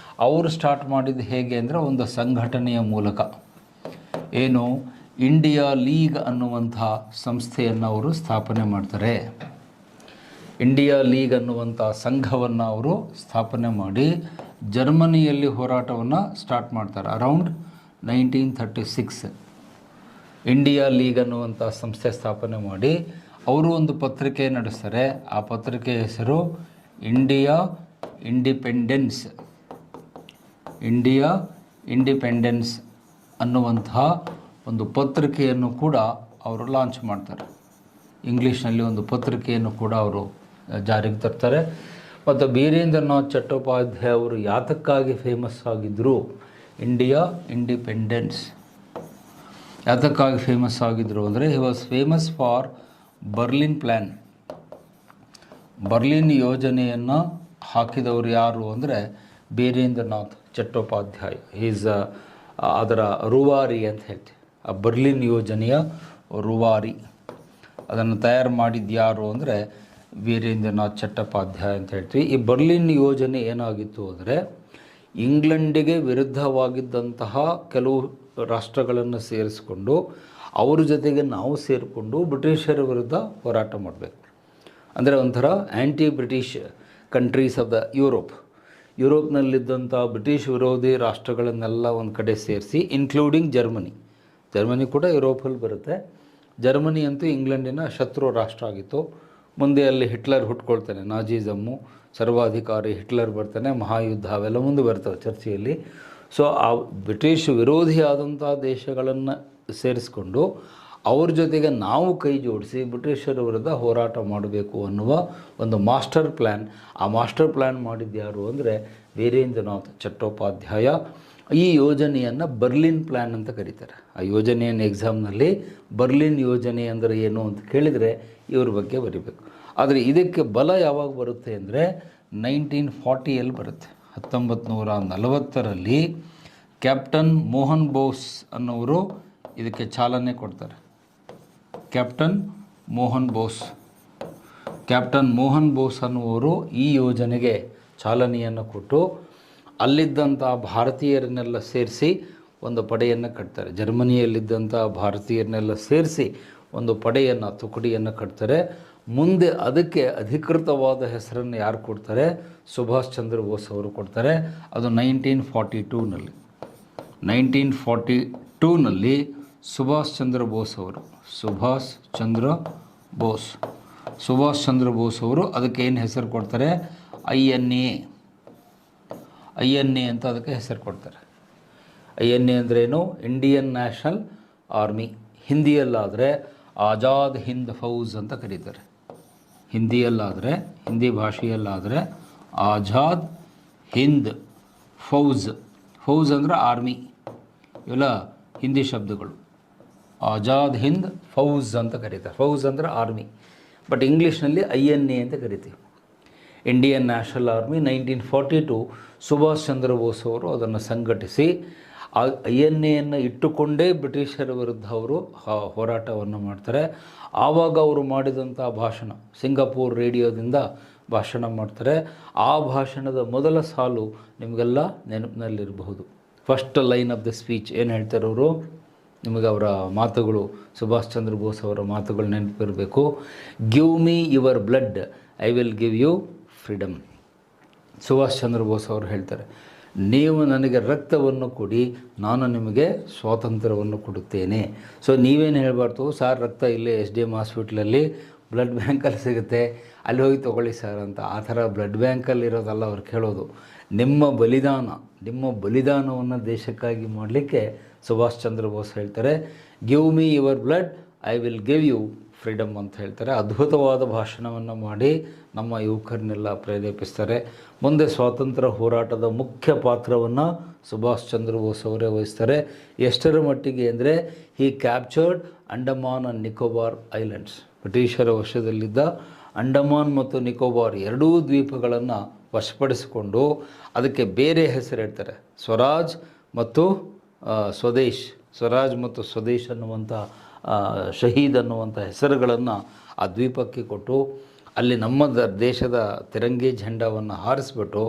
ಅವರು ಸ್ಟಾರ್ಟ್ ಮಾಡಿದ್ದು ಹೇಗೆ ಅಂದರೆ ಒಂದು ಸಂಘಟನೆಯ ಮೂಲಕ. ಏನು, ಇಂಡಿಯಾ ಲೀಗ್ ಅನ್ನುವಂಥ ಸಂಸ್ಥೆಯನ್ನು ಅವರು ಸ್ಥಾಪನೆ ಮಾಡ್ತಾರೆ. ಇಂಡಿಯಾ ಲೀಗ್ ಅನ್ನುವಂಥ ಸಂಘವನ್ನು ಅವರು ಸ್ಥಾಪನೆ ಮಾಡಿ ಜರ್ಮನಿಯಲ್ಲಿ ಹೋರಾಟವನ್ನು ಸ್ಟಾರ್ಟ್ ಮಾಡ್ತಾರೆ. ಅರೌಂಡ್ 1936 ಇಂಡಿಯಾ ಲೀಗ್ ಅನ್ನುವಂಥ ಸಂಸ್ಥೆ ಸ್ಥಾಪನೆ ಮಾಡಿ ಅವರು ಒಂದು ಪತ್ರಿಕೆ ನಡೆಸ್ತಾರೆ. ಆ ಪತ್ರಿಕೆ ಹೆಸರು ಇಂಡಿಯಾ ಇಂಡಿಪೆಂಡೆನ್ಸ್ ಅನ್ನುವಂತಹ ಒಂದು ಪತ್ರಿಕೆಯನ್ನು ಕೂಡ ಅವರು ಲಾಂಚ್ ಮಾಡ್ತಾರೆ. ಇಂಗ್ಲೀಷ್ನಲ್ಲಿ ಒಂದು ಪತ್ರಿಕೆಯನ್ನು ಕೂಡ ಅವರು ಜಾರಿಗೆ ತರ್ತಾರೆ. ಮತ್ತು ವೀರೇಂದ್ರನಾಥ್ ಚಟ್ಟೋಪಾಧ್ಯಾಯ ಅವರು ಯಾತಕ್ಕಾಗಿ ಫೇಮಸ್ ಆಗಿದ್ದರು, ಇಂಡಿಯಾ ಇಂಡಿಪೆಂಡೆನ್ಸ್ ಯಾತಕ್ಕಾಗಿ ಫೇಮಸ್ ಆಗಿದ್ದರು ಅಂದರೆ he was famous for Berlin plan. Berlin ಯೋಜನೆಯನ್ನು ಹಾಕಿದವರು ಯಾರು ಅಂದರೆ ವೀರೇಂದ್ರನಾಥ್ ಚಟ್ಟೋಪಾಧ್ಯಾಯ. ಈಸ್ ಅದರ ರೂವಾರಿ ಅಂತ ಹೇಳ್ತೀವಿ. ಆ ಬರ್ಲಿನ್ ಯೋಜನೆಯ ರೂವಾರಿ. ಅದನ್ನು ತಯಾರು ಮಾಡಿದ್ದು ಯಾರು ಅಂದರೆ ವೀರೇಂದ್ರನಾಥ್ ಚಟ್ಟೋಪಾಧ್ಯಾಯ ಅಂತ ಹೇಳ್ತೀವಿ. ಈ ಬರ್ಲಿನ್ ಯೋಜನೆ ಏನಾಗಿತ್ತು ಅಂದರೆ ಇಂಗ್ಲೆಂಡಿಗೆ ವಿರುದ್ಧವಾಗಿದ್ದಂತಹ ಕೆಲವು ರಾಷ್ಟ್ರಗಳನ್ನು ಸೇರಿಸಿಕೊಂಡು ಅವ್ರ ಜೊತೆಗೆ ನಾವು ಸೇರಿಕೊಂಡು ಬ್ರಿಟಿಷರ ವಿರುದ್ಧ ಹೋರಾಟ ಮಾಡಬೇಕು. ಅಂದರೆ ಒಂಥರ anti British countries of the Europe. ಯುರೋಪ್ನಲ್ಲಿದ್ದಂಥ ಬ್ರಿಟಿಷ್ ವಿರೋಧಿ ರಾಷ್ಟ್ರಗಳನ್ನೆಲ್ಲ ಒಂದು ಕಡೆ ಸೇರಿಸಿ, ಇನ್ಕ್ಲೂಡಿಂಗ್ ಜರ್ಮನಿ ಕೂಡ ಯುರೋಪಲ್ಲಿ ಬರುತ್ತೆ. ಜರ್ಮನಿ ಅಂತೂ ಇಂಗ್ಲೆಂಡಿನ ಶತ್ರು ರಾಷ್ಟ್ರ ಆಗಿತ್ತು. ಮುಂದೆ ಅಲ್ಲಿ ಹಿಟ್ಲರ್ ಹುಟ್ಕೊಳ್ತಾನೆ, ನಾಜಿಸಮ್ಮು, ಸರ್ವಾಧಿಕಾರಿ ಹಿಟ್ಲರ್ ಬರ್ತಾನೆ, ಮಹಾಯುದ್ಧ ಅವೆಲ್ಲ ಮುಂದೆ ಬರ್ತವೆ ಚರ್ಚೆಯಲ್ಲಿ. ಸೊ ಆ ಬ್ರಿಟಿಷ್ ವಿರೋಧಿಯಾದಂಥ ದೇಶಗಳನ್ನು ಸೇರಿಸ್ಕೊಂಡು ಅವ್ರ ಜೊತೆಗೆ ನಾವು ಕೈ ಜೋಡಿಸಿ ಬ್ರಿಟಿಷರ ವಿರುದ್ಧ ಹೋರಾಟ ಮಾಡಬೇಕು ಅನ್ನುವ ಒಂದು ಮಾಸ್ಟರ್ ಪ್ಲ್ಯಾನ್. ಆ ಮಾಸ್ಟರ್ ಪ್ಲ್ಯಾನ್ ಮಾಡಿದ್ದು ಯಾರು ಅಂದರೆ ವೀರೇಂದ್ರನಾಥ್ ಚಟ್ಟೋಪಾಧ್ಯಾಯ. ಈ ಯೋಜನೆಯನ್ನು ಬರ್ಲಿನ್ ಪ್ಲ್ಯಾನ್ ಅಂತ ಕರೀತಾರೆ. ಆ ಯೋಜನೆಯನ್ನು ಎಕ್ಸಾಮ್ನಲ್ಲಿ ಬರ್ಲಿನ್ ಯೋಜನೆ ಅಂದರೆ ಏನು ಅಂತ ಕೇಳಿದರೆ ಇವ್ರ ಬಗ್ಗೆ ಬರಿಬೇಕು. ಆದರೆ ಇದಕ್ಕೆ ಬಲ ಯಾವಾಗ ಬರುತ್ತೆ ಅಂದರೆ 1940ಯಲ್ಲಿ ಬರುತ್ತೆ. 1940ರಲ್ಲಿ ಕ್ಯಾಪ್ಟನ್ ಮೋಹನ್ ಬೋಸ್ ಅನ್ನೋರು ಇದಕ್ಕೆ ಚಾಲನೆ ಕೊಡ್ತಾರೆ. ಕ್ಯಾಪ್ಟನ್ ಮೋಹನ್ ಬೋಸ್ ಅನ್ನುವರು ಈ ಯೋಜನೆಗೆ ಚಾಲನೆಯನ್ನು ಕೊಟ್ಟು ಅಲ್ಲಿದ್ದಂಥ ಭಾರತೀಯರನ್ನೆಲ್ಲ ಸೇರಿಸಿ ಒಂದು ಪಡೆಯನ್ನು ಕಟ್ತಾರೆ. ಜರ್ಮನಿಯಲ್ಲಿದ್ದಂಥ ಭಾರತೀಯರನ್ನೆಲ್ಲ ಸೇರಿಸಿ ಒಂದು ತುಕಡಿಯನ್ನು ಕಟ್ತಾರೆ. ಮುಂದೆ ಅದಕ್ಕೆ ಅಧಿಕೃತವಾದ ಹೆಸರನ್ನು ಯಾರು ಕೊಡ್ತಾರೆ? ಸುಭಾಷ್ ಚಂದ್ರ ಬೋಸ್ ಅವರು ಕೊಡ್ತಾರೆ. ಅದು 1942ನಲ್ಲಿ ಸುಭಾಷ್ ಚಂದ್ರ ಬೋಸ್ ಅವರು ಅದಕ್ಕೆ ಏನು ಹೆಸರು ಕೊಡ್ತಾರೆ? INA ಅಂತ ಅದಕ್ಕೆ ಹೆಸರು ಕೊಡ್ತಾರೆ. INA ಅಂದ್ರೇನು? Indian National Army. ಹಿಂದಿಯಲ್ಲಾದರೆ ಆಜಾದ್ ಹಿಂದ್ ಫೌಜ್ ಅಂತ ಕರೀತಾರೆ. ಹಿಂದಿ ಭಾಷೆಯಲ್ಲಾದರೆ ಆಜಾದ್ ಹಿಂದ್ ಫೌಜ್ ಅಂದರೆ ಆರ್ಮಿ. ಇವೆಲ್ಲ ಹಿಂದಿ ಶಬ್ದಗಳು. ಆಜಾದ್ ಹಿಂದ್ ಫೌಜ್ ಅಂತ ಕರೀತಾರೆ. ಫೌಜ್ ಅಂದರೆ ಆರ್ಮಿ. ಬಟ್ ಇಂಗ್ಲೀಷ್ನಲ್ಲಿ INA ಅಂತ ಕರಿತೀವಿ, Indian National army. 1942 Subhash Chandra Bose ಅವರು ಅದನ್ನು ಸಂಘಟಿಸಿ ಆ INAಯನ್ನು ಇಟ್ಟುಕೊಂಡೇ ಬ್ರಿಟಿಷರ ವಿರುದ್ಧ ಅವರು ಹೋರಾಟವನ್ನು ಮಾಡ್ತಾರೆ. ಆವಾಗ ಅವರು ಮಾಡಿದಂಥ ಭಾಷಣ, ಸಿಂಗಾಪುರ್ ರೇಡಿಯೋದಿಂದ ಭಾಷಣ ಮಾಡ್ತಾರೆ. ಆ ಭಾಷಣದ ಮೊದಲ ಸಾಲು ನಿಮಗೆಲ್ಲ ನೆನಪಿನಲ್ಲಿರಬಹುದು. First line of the speech ಏನು ಹೇಳ್ತಾರೆ ಅವರು? ನಿಮಗೆ ಅವರ ಮಾತುಗಳು, ಸುಭಾಷ್ ಚಂದ್ರ ಬೋಸ್ ಅವರ ಮಾತುಗಳು ನೆನಪಿರಬೇಕು. Give me your blood, I will give you freedom. Subhash Chandra Bose ಅವರು ಹೇಳ್ತಾರೆ, ನೀವು ನನಗೆ ರಕ್ತವನ್ನು ಕೊಡಿ, ನಾನು ನಿಮಗೆ ಸ್ವಾತಂತ್ರ್ಯವನ್ನು ಕೊಡುತ್ತೇನೆ. ಸೊ ನೀವೇನು ಹೇಳಬಾರ್ದು, ಸಾರ್ ರಕ್ತ ಇಲ್ಲೇ SDM ಹಾಸ್ಪಿಟ್ಲಲ್ಲಿ ಬ್ಲಡ್ ಬ್ಯಾಂಕಲ್ಲಿ ಸಿಗುತ್ತೆ, ಅಲ್ಲಿ ಹೋಗಿ ತೊಗೊಳ್ಳಿ ಸರ್ ಅಂತ. ಆ ಥರ ಬ್ಲಡ್ ಬ್ಯಾಂಕಲ್ಲಿರೋದಲ್ಲ ಅವ್ರು ಕೇಳೋದು. ನಿಮ್ಮ ಬಲಿದಾನವನ್ನು ದೇಶಕ್ಕಾಗಿ ಮಾಡಲಿಕ್ಕೆ ಸುಭಾಷ್ ಚಂದ್ರ ಬೋಸ್ ಹೇಳ್ತಾರೆ, give me your blood, I will give you freedom ಅಂತ ಹೇಳ್ತಾರೆ. ಅದ್ಭುತವಾದ ಭಾಷಣವನ್ನು ಮಾಡಿ ನಮ್ಮ ಯುವಕರನ್ನೆಲ್ಲ ಪ್ರೇರೇಪಿಸ್ತಾರೆ. ಮುಂದೆ ಸ್ವಾತಂತ್ರ್ಯ ಹೋರಾಟದ ಮುಖ್ಯ ಪಾತ್ರವನ್ನು ಸುಭಾಷ್ ಚಂದ್ರ ಬೋಸ್ ಅವರೇ ವಹಿಸ್ತಾರೆ. ಎಷ್ಟರ ಮಟ್ಟಿಗೆ ಅಂದರೆ he captured Andaman and Nicobar islands. ಬ್ರಿಟಿಷರ ವಶದಲ್ಲಿದ್ದ ಅಂಡಮಾನ್ ಮತ್ತು ನಿಕೋಬಾರ್ ಎರಡೂ ದ್ವೀಪಗಳನ್ನು ವಶಪಡಿಸಿಕೊಂಡು ಅದಕ್ಕೆ ಬೇರೆ ಹೆಸರು ಹೇಳ್ತಾರೆ, ಸ್ವರಾಜ್ ಮತ್ತು ಸ್ವದೇಶ್ ಅನ್ನುವಂಥ ಶಹೀದ್ ಅನ್ನುವಂಥ ಹೆಸರುಗಳನ್ನು ಆ ದ್ವೀಪಕ್ಕೆ ಕೊಟ್ಟು ಅಲ್ಲಿ ನಮ್ಮ ದೇಶದ ತಿರಂಗಿ ಝಂಡವನ್ನು ಹಾರಿಸ್ಬಿಟ್ಟು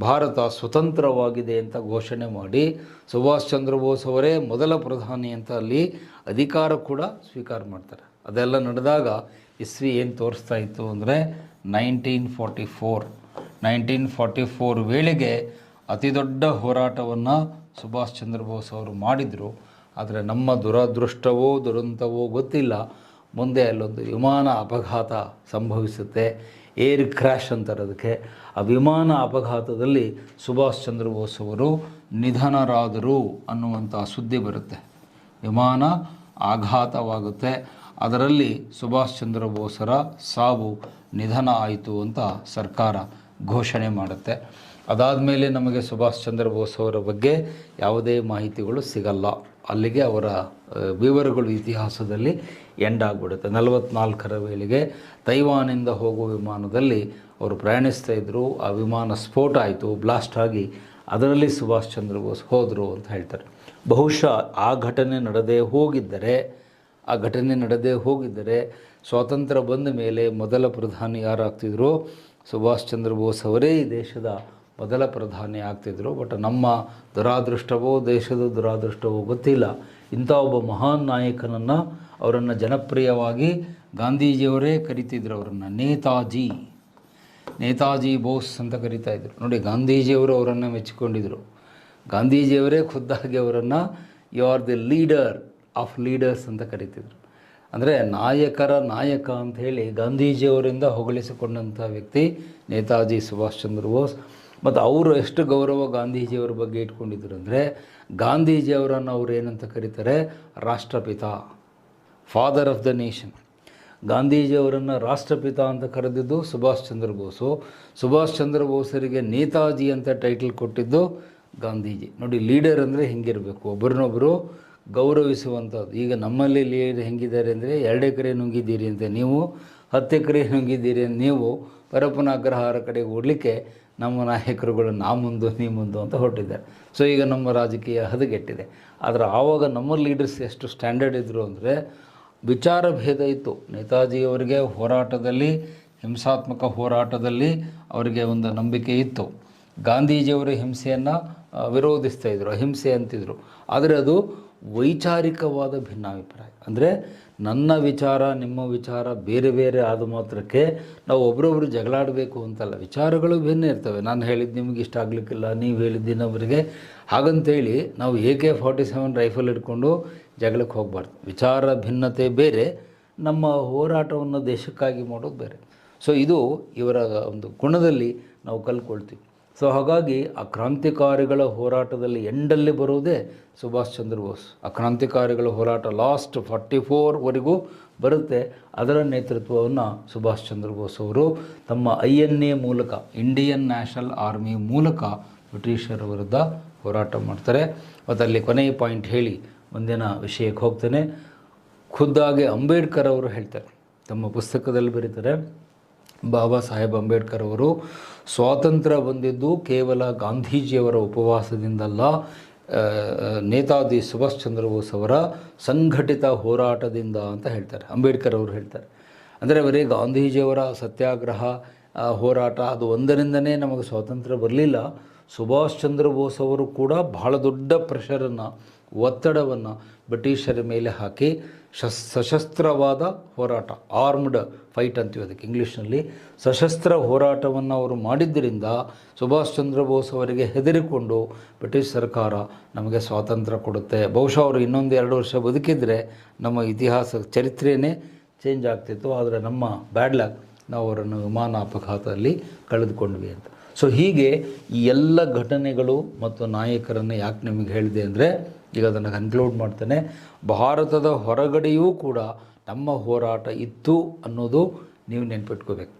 ಭಾರತ ಸ್ವತಂತ್ರವಾಗಿದೆ ಅಂತ ಘೋಷಣೆ ಮಾಡಿ ಸುಭಾಷ್ ಚಂದ್ರ ಬೋಸ್ ಅವರೇ ಮೊದಲ ಪ್ರಧಾನಿ ಅಂತ ಅಲ್ಲಿ ಅಧಿಕಾರ ಕೂಡ ಸ್ವೀಕಾರ ಮಾಡ್ತಾರೆ. ಅದೆಲ್ಲ ನಡೆದಾಗ ಇಸ್ವಿ ಏನು ತೋರಿಸ್ತಾ ಇತ್ತು ಅಂದರೆ 1944 ವೇಳೆಗೆ ಅತಿ ದೊಡ್ಡ ಹೋರಾಟವನ್ನು ಸುಭಾಷ್ ಚಂದ್ರ ಬೋಸ್ ಅವರು ಮಾಡಿದರು. ಆದರೆ ನಮ್ಮ ದುರದೃಷ್ಟವೋ ದುರಂತವೋ ಗೊತ್ತಿಲ್ಲ, ಮುಂದೆ ಅಲ್ಲೊಂದು ವಿಮಾನ ಅಪಘಾತ ಸಂಭವಿಸುತ್ತೆ. ಏರ್ ಕ್ರ್ಯಾಶ್ ಅಂತಾರೆ ಅದಕ್ಕೆ. ಆ ವಿಮಾನ ಅಪಘಾತದಲ್ಲಿ ಸುಭಾಷ್ ಚಂದ್ರ ಬೋಸ್ ಅವರು ನಿಧನರಾದರು ಅನ್ನುವಂಥ ಸುದ್ದಿ ಬರುತ್ತೆ. ವಿಮಾನ ಆಘಾತವಾಗುತ್ತೆ, ಅದರಲ್ಲಿ ಸುಭಾಷ್ ಚಂದ್ರ ಬೋಸರ ನಿಧನ ಆಯಿತು ಅಂತ ಸರ್ಕಾರ ಘೋಷಣೆ ಮಾಡುತ್ತೆ. ಅದಾದಮೇಲೆ ನಮಗೆ ಸುಭಾಷ್ ಚಂದ್ರ ಬೋಸ್ ಅವರ ಬಗ್ಗೆ ಯಾವುದೇ ಮಾಹಿತಿಗಳು ಸಿಗಲ್ಲ. ಅಲ್ಲಿಗೆ ಅವರ ವಿವರಗಳು ಇತಿಹಾಸದಲ್ಲಿ ಎಂಡ್ ಆಗಿಬಿಡುತ್ತೆ. 44ರ ವೇಳೆಗೆ ತೈವಾನಿಂದ ಹೋಗುವ ವಿಮಾನದಲ್ಲಿ ಅವರು ಪ್ರಯಾಣಿಸ್ತಾ ಇದ್ದರು. ಆ ವಿಮಾನ ಸ್ಫೋಟ ಆಯಿತು, ಬ್ಲಾಸ್ಟ್ ಆಗಿ ಅದರಲ್ಲಿ ಸುಭಾಷ್ ಚಂದ್ರ ಬೋಸ್ ಹೋದರು ಅಂತ ಹೇಳ್ತಾರೆ. ಬಹುಶಃ ಆ ಘಟನೆ ನಡೆದೇ ಹೋಗಿದ್ದರೆ ಸ್ವಾತಂತ್ರ್ಯ ಬಂದ ಮೇಲೆ ಮೊದಲ ಪ್ರಧಾನಿ ಯಾರಾಗ್ತಿದ್ರು? ಸುಭಾಷ್ ಚಂದ್ರ ಬೋಸ್ ಅವರೇ ಈ ದೇಶದ ಮೊದಲ ಪ್ರಧಾನಿ ಆಗ್ತಿದ್ರು. ಬಟ್ ನಮ್ಮ ದುರಾದೃಷ್ಟವೋ ದೇಶದ ದುರಾದೃಷ್ಟವೋ ಗೊತ್ತಿಲ್ಲ, ಇಂಥ ಒಬ್ಬ ಮಹಾನ್ ನಾಯಕನನ್ನು, ಅವರನ್ನು ಜನಪ್ರಿಯವಾಗಿ ಗಾಂಧೀಜಿಯವರೇ ಕರಿತಿದ್ರು. ಅವರನ್ನು ನೇತಾಜಿ ಬೋಸ್ ಅಂತ ಕರೀತಾ ಇದ್ರು. ನೋಡಿ, ಗಾಂಧೀಜಿಯವರು ಅವರನ್ನು ಮೆಚ್ಚಿಕೊಂಡಿದ್ದರು. ಗಾಂಧೀಜಿಯವರೇ ಖುದ್ದಾಗಿ ಅವರನ್ನು you are the leader of leaders ಅಂತ ಕರೀತಿದ್ರು. ಅಂದರೆ ನಾಯಕರ ನಾಯಕ ಅಂತ ಹೇಳಿ ಗಾಂಧೀಜಿಯವರಿಂದ ಹೊಗಳಿಸಿಕೊಂಡಂಥ ವ್ಯಕ್ತಿ ನೇತಾಜಿ ಸುಭಾಷ್ ಚಂದ್ರ ಬೋಸ್. ಮತ್ತು ಅವರು ಎಷ್ಟು ಗೌರವ ಗಾಂಧೀಜಿಯವರ ಬಗ್ಗೆ ಇಟ್ಕೊಂಡಿದ್ರು ಅಂದರೆ, ಗಾಂಧೀಜಿಯವರನ್ನು ಅವರು ಏನಂತ ಕರೀತಾರೆ, ರಾಷ್ಟ್ರಪಿತ, ಫಾದರ್ ಆಫ್ ದ ನೇಷನ್. ಗಾಂಧೀಜಿಯವರನ್ನು ರಾಷ್ಟ್ರಪಿತ ಅಂತ ಕರೆದಿದ್ದು ಸುಭಾಷ್ ಚಂದ್ರ ಬೋಸು. ಸುಭಾಷ್ ಚಂದ್ರ ಬೋಸರಿಗೆ ನೇತಾಜಿ ಅಂತ ಟೈಟಲ್ ಕೊಟ್ಟಿದ್ದು ಗಾಂಧೀಜಿ. ನೋಡಿ, ಲೀಡರ್ ಅಂದರೆ ಹೆಂಗಿರಬೇಕು, ಒಬ್ಬರನ್ನೊಬ್ಬರು ಗೌರವಿಸುವಂಥದ್ದು. ಈಗ ನಮ್ಮಲ್ಲಿ ಲೀಡರ್ ಹೆಂಗಿದ್ದಾರೆ ಅಂದರೆ, 2 ಎಕರೆ ನುಂಗಿದ್ದೀರಿ ಅಂತ ನೀವು, 10 ಎಕರೆ ನುಂಗಿದ್ದೀರಿ ಅಂತ ನೀವು, ಪರಪ್ಪನ ಅಗ್ರಹಾರ ಕಡೆಗೆ ಓಡಲಿಕ್ಕೆ ನಮ್ಮ ನಾಯಕರುಗಳು ನಾ ಮುಂದು ನೀ ಮುಂದು ಅಂತ ಹೊರಟಿದ್ದಾರೆ. ಸೊ ಈಗ ನಮ್ಮ ರಾಜಕೀಯ ಹದಗೆಟ್ಟಿದೆ. ಆದರೆ ಆವಾಗ ನಮ್ಮ ಲೀಡರ್ಸ್ ಎಷ್ಟು ಸ್ಟ್ಯಾಂಡರ್ಡ್ ಇದ್ದರು ಅಂದರೆ, ವಿಚಾರ ಭೇದ ಇತ್ತು. ನೇತಾಜಿಯವರಿಗೆ ಹೋರಾಟದಲ್ಲಿ, ಹಿಂಸಾತ್ಮಕ ಹೋರಾಟದಲ್ಲಿ ಅವರಿಗೆ ಒಂದು ನಂಬಿಕೆ ಇತ್ತು. ಗಾಂಧೀಜಿಯವರ ಹಿಂಸೆಯನ್ನು ವಿರೋಧಿಸ್ತಾಯಿದ್ರು, ಅಹಿಂಸೆ ಅಂತಿದ್ರು. ಆದರೆ ಅದು ವೈಚಾರಿಕವಾದ ಭಿನ್ನಾಭಿಪ್ರಾಯ. ಅಂದರೆ ನನ್ನ ವಿಚಾರ ನಿಮ್ಮ ವಿಚಾರ ಬೇರೆ ಬೇರೆ ಆದ ಮಾತ್ರಕ್ಕೆ ನಾವು ಒಬ್ಬರೊಬ್ಬರು ಜಗಳಾಡಬೇಕು ಅಂತಲ್ಲ. ವಿಚಾರಗಳು ಭಿನ್ನ ಇರ್ತವೆ. ನಾನು ಹೇಳಿದ್ದು ನಿಮಗೆ ಇಷ್ಟ ಆಗಲಿಕ್ಕಿಲ್ಲ, ನೀವು ಹೇಳಿದ್ದು ಇನ್ನೊಬ್ಬರಿಗೆ. ಹಾಗಂತೇಳಿ ನಾವು AK-47 ರೈಫಲ್ ಹಿಡ್ಕೊಂಡು ಜಗಳಕ್ಕೆ ಹೋಗಬಾರ್ದು. ವಿಚಾರ ಭಿನ್ನತೆ ಬೇರೆ, ನಮ್ಮ ಹೋರಾಟವನ್ನು ದೇಶಕ್ಕಾಗಿ ಮಾಡೋದು ಬೇರೆ. ಸೊ ಇದು ಇವರ ಒಂದು ಗುಣದಲ್ಲಿ ನಾವು ಕಲ್ತ್ಕೊಳ್ತೀವಿ. ಸೊ ಹಾಗಾಗಿ ಆ ಕ್ರಾಂತಿಕಾರಿಗಳ ಹೋರಾಟದಲ್ಲಿ ಎಂಡಲ್ಲಿ ಬರುವುದೇ ಸುಭಾಷ್ ಚಂದ್ರ ಬೋಸ್. ಆ ಕ್ರಾಂತಿಕಾರಿಗಳ ಹೋರಾಟ ಲಾಸ್ಟ್ 44ವರೆಗೂ ಬರುತ್ತೆ. ಅದರ ನೇತೃತ್ವವನ್ನು ಸುಭಾಷ್ ಚಂದ್ರ ಬೋಸ್ ಅವರು ತಮ್ಮ INA ಮೂಲಕ, ಇಂಡಿಯನ್ ನ್ಯಾಷನಲ್ ಆರ್ಮಿ ಮೂಲಕ ಬ್ರಿಟಿಷರ ವಿರುದ್ಧ ಹೋರಾಟ ಮಾಡ್ತಾರೆ. ಮತ್ತು ಅಲ್ಲಿ ಕೊನೆಯ ಪಾಯಿಂಟ್ ಹೇಳಿ ಮುಂದಿನ ವಿಷಯಕ್ಕೆ ಹೋಗ್ತೇನೆ. ಖುದ್ದಾಗಿ ಅಂಬೇಡ್ಕರ್ ಅವರು ಹೇಳ್ತಾರೆ, ತಮ್ಮ ಪುಸ್ತಕದಲ್ಲಿ ಬರೀತಾರೆ, ಬಾಬಾ ಸಾಹೇಬ್ ಅಂಬೇಡ್ಕರ್ ಅವರು ಸ್ವಾತಂತ್ರ್ಯ ಬಂದಿದ್ದು ಕೇವಲ ಗಾಂಧೀಜಿಯವರ ಉಪವಾಸದಿಂದಲ್ಲ, ನೇತಾಜಿ ಸುಭಾಷ್ ಚಂದ್ರ ಬೋಸ್ ಅವರ ಸಂಘಟಿತ ಹೋರಾಟದಿಂದ ಅಂತ ಹೇಳ್ತಾರೆ. ಅಂಬೇಡ್ಕರ್ ಅವರು ಹೇಳ್ತಾರೆ. ಅಂದರೆ ಬರೀ ಗಾಂಧೀಜಿಯವರ ಸತ್ಯಾಗ್ರಹ ಹೋರಾಟ ಅದು ಒಂದರಿಂದನೇ ನಮಗೆ ಸ್ವಾತಂತ್ರ್ಯ ಬರಲಿಲ್ಲ. ಸುಭಾಷ್ ಚಂದ್ರ ಬೋಸ್ ಅವರು ಕೂಡ ಬಹಳ ದೊಡ್ಡ ಪ್ರೆಷರನ್ನು, ಒತ್ತಡವನ್ನು ಬ್ರಿಟಿಷರ ಮೇಲೆ ಹಾಕಿ ಸಶಸ್ತ್ರವಾದ ಹೋರಾಟ, ಆರ್ಮ್ಡ್ ಫೈಟ್ ಅಂತೀವಿ ಅದಕ್ಕೆ ಇಂಗ್ಲೀಷ್ನಲ್ಲಿ, ಸಶಸ್ತ್ರ ಹೋರಾಟವನ್ನು ಅವರು ಮಾಡಿದ್ದರಿಂದ ಸುಭಾಷ್ ಚಂದ್ರ ಬೋಸ್ ಅವರಿಗೆ ಹೆದರಿಕೊಂಡು ಬ್ರಿಟಿಷ್ ಸರ್ಕಾರ ನಮಗೆ ಸ್ವಾತಂತ್ರ್ಯ ಕೊಡುತ್ತೆ. ಬಹುಶಃ ಅವರು ಇನ್ನೊಂದು 2 ವರ್ಷ ಬದುಕಿದರೆ ನಮ್ಮ ಇತಿಹಾಸ ಚರಿತ್ರೆಯೇ ಚೇಂಜ್ ಆಗ್ತಿತ್ತು. ಆದರೆ ನಮ್ಮ ಬ್ಯಾಡ್ ಲಕ್, ನಾವು ಅವರನ್ನು ವಿಮಾನ ಅಪಘಾತದಲ್ಲಿ ಕಳೆದುಕೊಂಡ್ವಿ ಅಂತ. ಸೊ ಹೀಗೆ ಈ ಎಲ್ಲ ಘಟನೆಗಳು ಮತ್ತು ನಾಯಕರನ್ನು ಯಾಕೆ ನಿಮಗೆ ಹೇಳಿದೆ ಅಂದರೆ, ಈಗ ಅದನ್ನು ಕನ್ಕ್ಲೂಡ್ ಮಾಡ್ತೇನೆ. ಭಾರತದ ಹೊರಗಡೆಯೂ ಕೂಡ ನಮ್ಮ ಹೋರಾಟ ಇತ್ತು ಅನ್ನೋದು ನೀವು ನೆನ್ಪಿಟ್ಕೋಬೇಕು.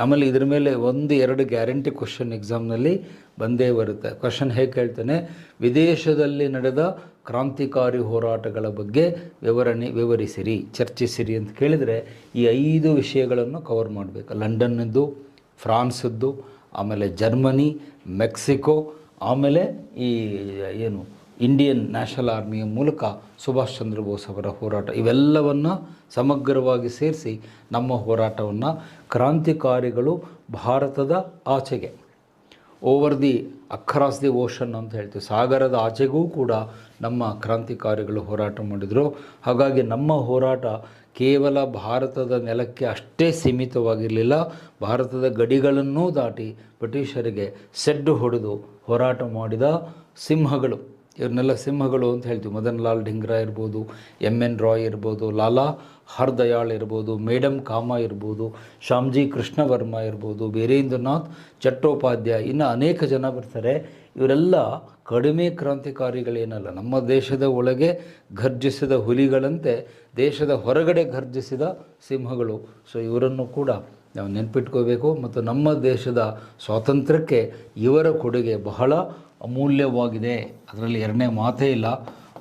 ಆಮೇಲೆ ಇದ್ರ ಮೇಲೆ 1-2 ಗ್ಯಾರಂಟಿ ಕ್ವಶನ್ ಎಕ್ಸಾಮ್ನಲ್ಲಿ ಬಂದೇ ಬರುತ್ತೆ. ಕ್ವಶನ್ ಹೇಗೆ ಕೇಳ್ತಾನೆ, ವಿದೇಶದಲ್ಲಿ ನಡೆದ ಕ್ರಾಂತಿಕಾರಿ ಹೋರಾಟಗಳ ಬಗ್ಗೆ ವಿವರಿಸಿರಿ, ಚರ್ಚಿಸಿರಿ ಅಂತ ಕೇಳಿದರೆ ಈ 5 ವಿಷಯಗಳನ್ನು ಕವರ್ ಮಾಡಬೇಕು. ಲಂಡನ್ನದ್ದು, ಫ್ರಾನ್ಸದ್ದು, ಆಮೇಲೆ ಜರ್ಮನಿ, ಮೆಕ್ಸಿಕೋ, ಆಮೇಲೆ ಈ ಏನು ಇಂಡಿಯನ್ ನ್ಯಾಷನಲ್ ಆರ್ಮಿಯ ಮೂಲಕ ಸುಭಾಷ್ ಚಂದ್ರ ಬೋಸ್ ಅವರ ಹೋರಾಟ, ಇವೆಲ್ಲವನ್ನು ಸಮಗ್ರವಾಗಿ ಸೇರಿಸಿ ನಮ್ಮ ಹೋರಾಟವನ್ನು ಕ್ರಾಂತಿಕಾರಿಗಳು ಭಾರತದ ಆಚೆಗೆ, over the across the ocean ಅಂತ ಹೇಳ್ತೀವಿ, ಸಾಗರದ ಆಚೆಗೂ ಕೂಡ ನಮ್ಮ ಕ್ರಾಂತಿಕಾರಿಗಳು ಹೋರಾಟ ಮಾಡಿದರು. ಹಾಗಾಗಿ ನಮ್ಮ ಹೋರಾಟ ಕೇವಲ ಭಾರತದ ನೆಲಕ್ಕೆ ಅಷ್ಟೇ ಸೀಮಿತವಾಗಿರಲಿಲ್ಲ. ಭಾರತದ ಗಡಿಗಳನ್ನೂ ದಾಟಿ ಬ್ರಿಟಿಷರಿಗೆ ಸೆಡ್ಡು ಹೊಡೆದು ಹೋರಾಟ ಮಾಡಿದ ಸಿಂಹಗಳು, ಇವ್ರನ್ನೆಲ್ಲ ಸಿಂಹಗಳು ಅಂತ ಹೇಳ್ತೀವಿ. ಮದನ್ ಲಾಲ್ ಢಿಂಗ್ರಾ ಇರ್ಬೋದು, MN ರಾಯ್ ಇರ್ಬೋದು, ಲಾಲಾ ಹರ್ದಯಾಳ್ ಇರ್ಬೋದು, ಮೇಡಮ್ ಕಾಮಾ ಇರ್ಬೋದು, ಶ್ಯಾಮ್ಜಿ ಕೃಷ್ಣ ವರ್ಮಾ ಇರ್ಬೋದು, ವೀರೇಂದ್ರನಾಥ್ ಚಟ್ಟೋಪಾಧ್ಯಾಯ, ಇನ್ನು ಅನೇಕ ಜನ ಬರ್ತಾರೆ. ಇವರೆಲ್ಲ ಕಡಿಮೆ ಕ್ರಾಂತಿಕಾರಿಗಳೇನಲ್ಲ. ನಮ್ಮ ದೇಶದ ಒಳಗೆ ಘರ್ಜಿಸಿದ ಹುಲಿಗಳಂತೆ ದೇಶದ ಹೊರಗಡೆ ಘರ್ಜಿಸಿದ ಸಿಂಹಗಳು. ಸೊ ಇವರನ್ನು ಕೂಡ ನಾವು ನೆನಪಿಟ್ಕೋಬೇಕು. ಮತ್ತು ನಮ್ಮ ದೇಶದ ಸ್ವಾತಂತ್ರ್ಯಕ್ಕೆ ಇವರ ಕೊಡುಗೆ ಬಹಳ ಅಮೂಲ್ಯವಾಗಿದೆ, ಅದರಲ್ಲಿ 2ನೇ ಮಾತೇ ಇಲ್ಲ.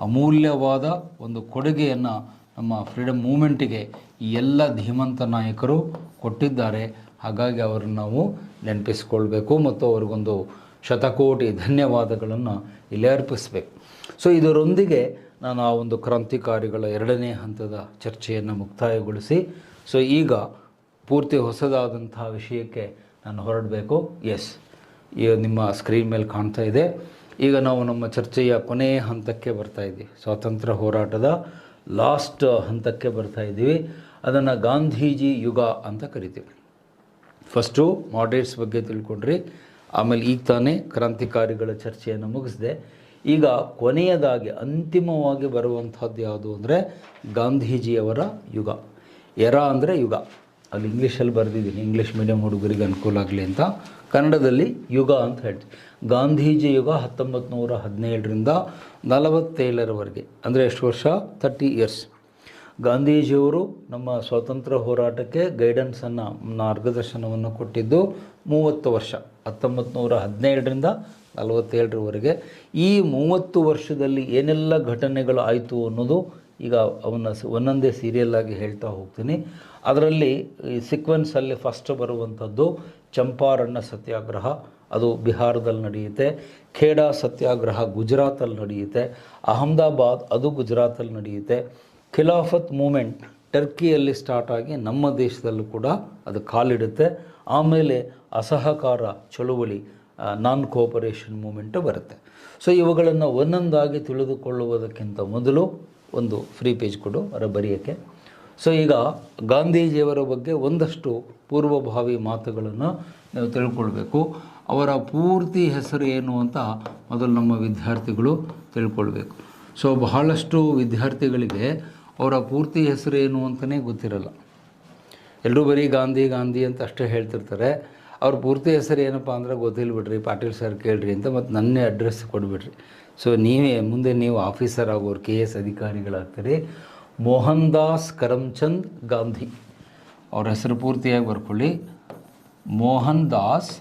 ಅಮೂಲ್ಯವಾದ ಒಂದು ಕೊಡುಗೆಯನ್ನು ನಮ್ಮ ಫ್ರೀಡಮ್ ಮೂಮೆಂಟಿಗೆ ಈ ಎಲ್ಲ ಧೀಮಂತ ನಾಯಕರು ಕೊಟ್ಟಿದ್ದಾರೆ. ಹಾಗಾಗಿ ಅವರನ್ನು ನಾವು ನೆನಪಿಸ್ಕೊಳ್ಬೇಕು ಮತ್ತು ಅವ್ರಿಗೊಂದು ಶತಕೋಟಿ ಧನ್ಯವಾದಗಳನ್ನು ಇಲ್ಲಿ ಅರ್ಪಿಸಬೇಕು. ಸೊ ಇದರೊಂದಿಗೆ ನಾನು ಆ ಒಂದು ಕ್ರಾಂತಿಕಾರಿಗಳ 2ನೇ ಹಂತದ ಚರ್ಚೆಯನ್ನು ಮುಕ್ತಾಯಗೊಳಿಸಿ, ಸೊ ಈಗ ಪೂರ್ತಿ ಹೊಸದಾದಂಥ ವಿಷಯಕ್ಕೆ ನಾನು ಹೊರಡಬೇಕು. ಎಸ್, ಈಗ ನಿಮ್ಮ ಸ್ಕ್ರೀನ್ ಮೇಲೆ ಕಾಣ್ತಾ ಇದೆ. ಈಗ ನಾವು ನಮ್ಮ ಚರ್ಚೆಯ ಕೊನೆಯ ಹಂತಕ್ಕೆ ಬರ್ತಾಯಿದ್ದೀವಿ. ಸ್ವಾತಂತ್ರ್ಯ ಹೋರಾಟದ ಲಾಸ್ಟ್ ಹಂತಕ್ಕೆ ಬರ್ತಾಯಿದ್ದೀವಿ. ಅದನ್ನು ಗಾಂಧೀಜಿ ಯುಗ ಅಂತ ಕರಿತೀವಿ. ಫಸ್ಟು ಮಾಡರೇಟ್ಸ್ ಬಗ್ಗೆ ತಿಳ್ಕೊಂಡ್ರಿ, ಆಮೇಲೆ ಈಗ ತಾನೇ ಕ್ರಾಂತಿಕಾರಿಗಳ ಚರ್ಚೆಯನ್ನು ಮುಗಿಸಿದೆ. ಈಗ ಕೊನೆಯದಾಗಿ ಅಂತಿಮವಾಗಿ ಬರುವಂಥದ್ದು ಯಾವುದು ಅಂದರೆ ಗಾಂಧೀಜಿಯವರ ಯುಗ. ಎರಾ ಅಂದರೆ ಯುಗ, ಅಲ್ಲಿ ಇಂಗ್ಲೀಷಲ್ಲಿ ಬರೆದಿದ್ದೀನಿ, ಇಂಗ್ಲೀಷ್ ಮೀಡಿಯಂ ಹುಡುಗರಿಗೆ ಅನುಕೂಲ ಆಗಲಿ ಅಂತ. ಕನ್ನಡದಲ್ಲಿ ಯುಗ ಅಂತ ಹೇಳ್ತೀವಿ. ಗಾಂಧೀಜಿ ಯುಗ 1917ರಿಂದ 47ರವರೆಗೆ, ಅಂದರೆ ಎಷ್ಟು ವರ್ಷ? 30 ಇಯರ್ಸ್. ಗಾಂಧೀಜಿಯವರು ನಮ್ಮ ಸ್ವಾತಂತ್ರ್ಯ ಹೋರಾಟಕ್ಕೆ ಗೈಡೆನ್ಸನ್ನು, ಮಾರ್ಗದರ್ಶನವನ್ನು ಕೊಟ್ಟಿದ್ದು 30 ವರ್ಷ, 1917ರಿಂದ 47ರವರೆಗೆ. ಈ 30 ವರ್ಷದಲ್ಲಿ ಏನೆಲ್ಲ ಘಟನೆಗಳು ಆಯಿತು ಅನ್ನೋದು ಈಗ ಅವನ್ನ ಒಂದೊಂದೇ ಸೀರಿಯಲ್ಲಾಗಿ ಹೇಳ್ತಾ ಹೋಗ್ತೀನಿ. ಅದರಲ್ಲಿ ಈ ಸೀಕ್ವೆನ್ಸಲ್ಲಿ ಫಸ್ಟ್ ಬರುವಂಥದ್ದು ಚಂಪಾರಣ್ಯ ಸತ್ಯಾಗ್ರಹ, ಅದು ಬಿಹಾರದಲ್ಲಿ ನಡೆಯುತ್ತೆ. ಖೇಡಾ ಸತ್ಯಾಗ್ರಹ ಗುಜರಾತಲ್ಲಿ ನಡೆಯುತ್ತೆ. ಅಹಮದಾಬಾದ್, ಅದು ಗುಜರಾತಲ್ಲಿ ನಡೆಯುತ್ತೆ. ಖಿಲಾಫತ್ ಮೂಮೆಂಟ್ ಟರ್ಕಿಯಲ್ಲಿ ಸ್ಟಾರ್ಟ್ ಆಗಿ ನಮ್ಮ ದೇಶದಲ್ಲೂ ಕೂಡ ಅದು ಕಾಲಿಡುತ್ತೆ. ಆಮೇಲೆ ಅಸಹಕಾರ ಚಳುವಳಿ, ನಾನ್ ಕೋಪರೇಷನ್ ಮೂಮೆಂಟು ಬರುತ್ತೆ. ಸೊ ಇವುಗಳನ್ನು ಒಂದೊಂದಾಗಿ ತಿಳಿದುಕೊಳ್ಳುವುದಕ್ಕಿಂತ ಮೊದಲು ಒಂದು ಫ್ರೀ ಪೇಜ್ ಕೊಡು ಅವರ ಬರೆಯೋಕ್ಕೆ. ಸೊ ಈಗ ಗಾಂಧೀಜಿಯವರ ಬಗ್ಗೆ ಒಂದಷ್ಟು ಪೂರ್ವಭಾವಿ ಮಾತುಗಳನ್ನು ನೀವು ತಿಳ್ಕೊಳ್ಬೇಕು. ಅವರ ಪೂರ್ತಿ ಹೆಸರು ಏನು ಅಂತ ಮೊದಲು ನಮ್ಮ ವಿದ್ಯಾರ್ಥಿಗಳು ತಿಳ್ಕೊಳ್ಬೇಕು. ಸೊ ಬಹಳಷ್ಟು ವಿದ್ಯಾರ್ಥಿಗಳಿಗೆ ಅವರ ಪೂರ್ತಿ ಹೆಸರು ಏನು ಅಂತಲೇ ಗೊತ್ತಿರಲ್ಲ. ಎಲ್ಲರೂ ಬರೀ ಗಾಂಧಿ ಗಾಂಧಿ ಅಂತ ಅಷ್ಟೇ ಹೇಳ್ತಿರ್ತಾರೆ. ಅವ್ರ ಪೂರ್ತಿ ಹೆಸರು ಏನಪ್ಪ ಅಂದರೆ ಗೊತ್ತಿಲ್ಲ ಬಿಡ್ರಿ, ಪಾಟೀಲ್ ಸರ್ ಕೇಳ್ರಿ ಅಂತ ಮತ್ತು ನನ್ನೇ ಅಡ್ರೆಸ್ ಕೊಡಿಬಿಡ್ರಿ. ಸೊ ನೀವೇ ಮುಂದೆ ನೀವು ಆಫೀಸರ್ ಆಗೋರು, KS ಅಧಿಕಾರಿಗಳಾಗ್ತೀರಿ. ಮೋಹನ್ ದಾಸ್ ಕರಮ್ಚಂದ್ ಗಾಂಧಿ, ಅವ್ರ ಹೆಸರು ಪೂರ್ತಿಯಾಗಿ ಬರ್ಕೊಳ್ಳಿ. ಮೋಹನ್ ದಾಸ್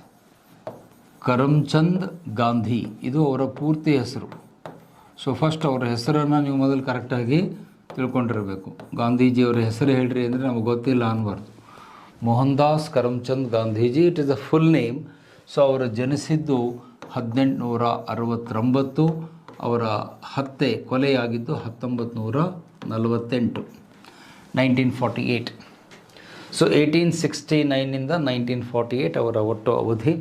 ಕರಮ್ಚಂದ್ ಗಾಂಧಿ, ಇದು ಅವರ ಪೂರ್ತಿ ಹೆಸರು. ಸೊ ಫಸ್ಟ್ ಅವರ ಹೆಸರನ್ನು ನೀವು ಮೊದಲು ಕರೆಕ್ಟಾಗಿ ತಿಳ್ಕೊಂಡಿರಬೇಕು. ಗಾಂಧೀಜಿಯವರ ಹೆಸರು ಹೇಳ್ರಿ ಅಂದರೆ ನಮಗೆ ಗೊತ್ತಿಲ್ಲ ಅನ್ನಬಾರ್ದು. Mohandas Karamchand Gandhiji, it is a full name. So ಅವರು ಜನಿಸಿದ್ದು 1869. ಅವರ ಹತ್ಯೆ ಕೊಲೆಯಾಗಿದ್ದು 1948, 1948. ಸೊ 1869ನಿಂದ 1948 ಅವರ ಒಟ್ಟು ಅವಧಿ.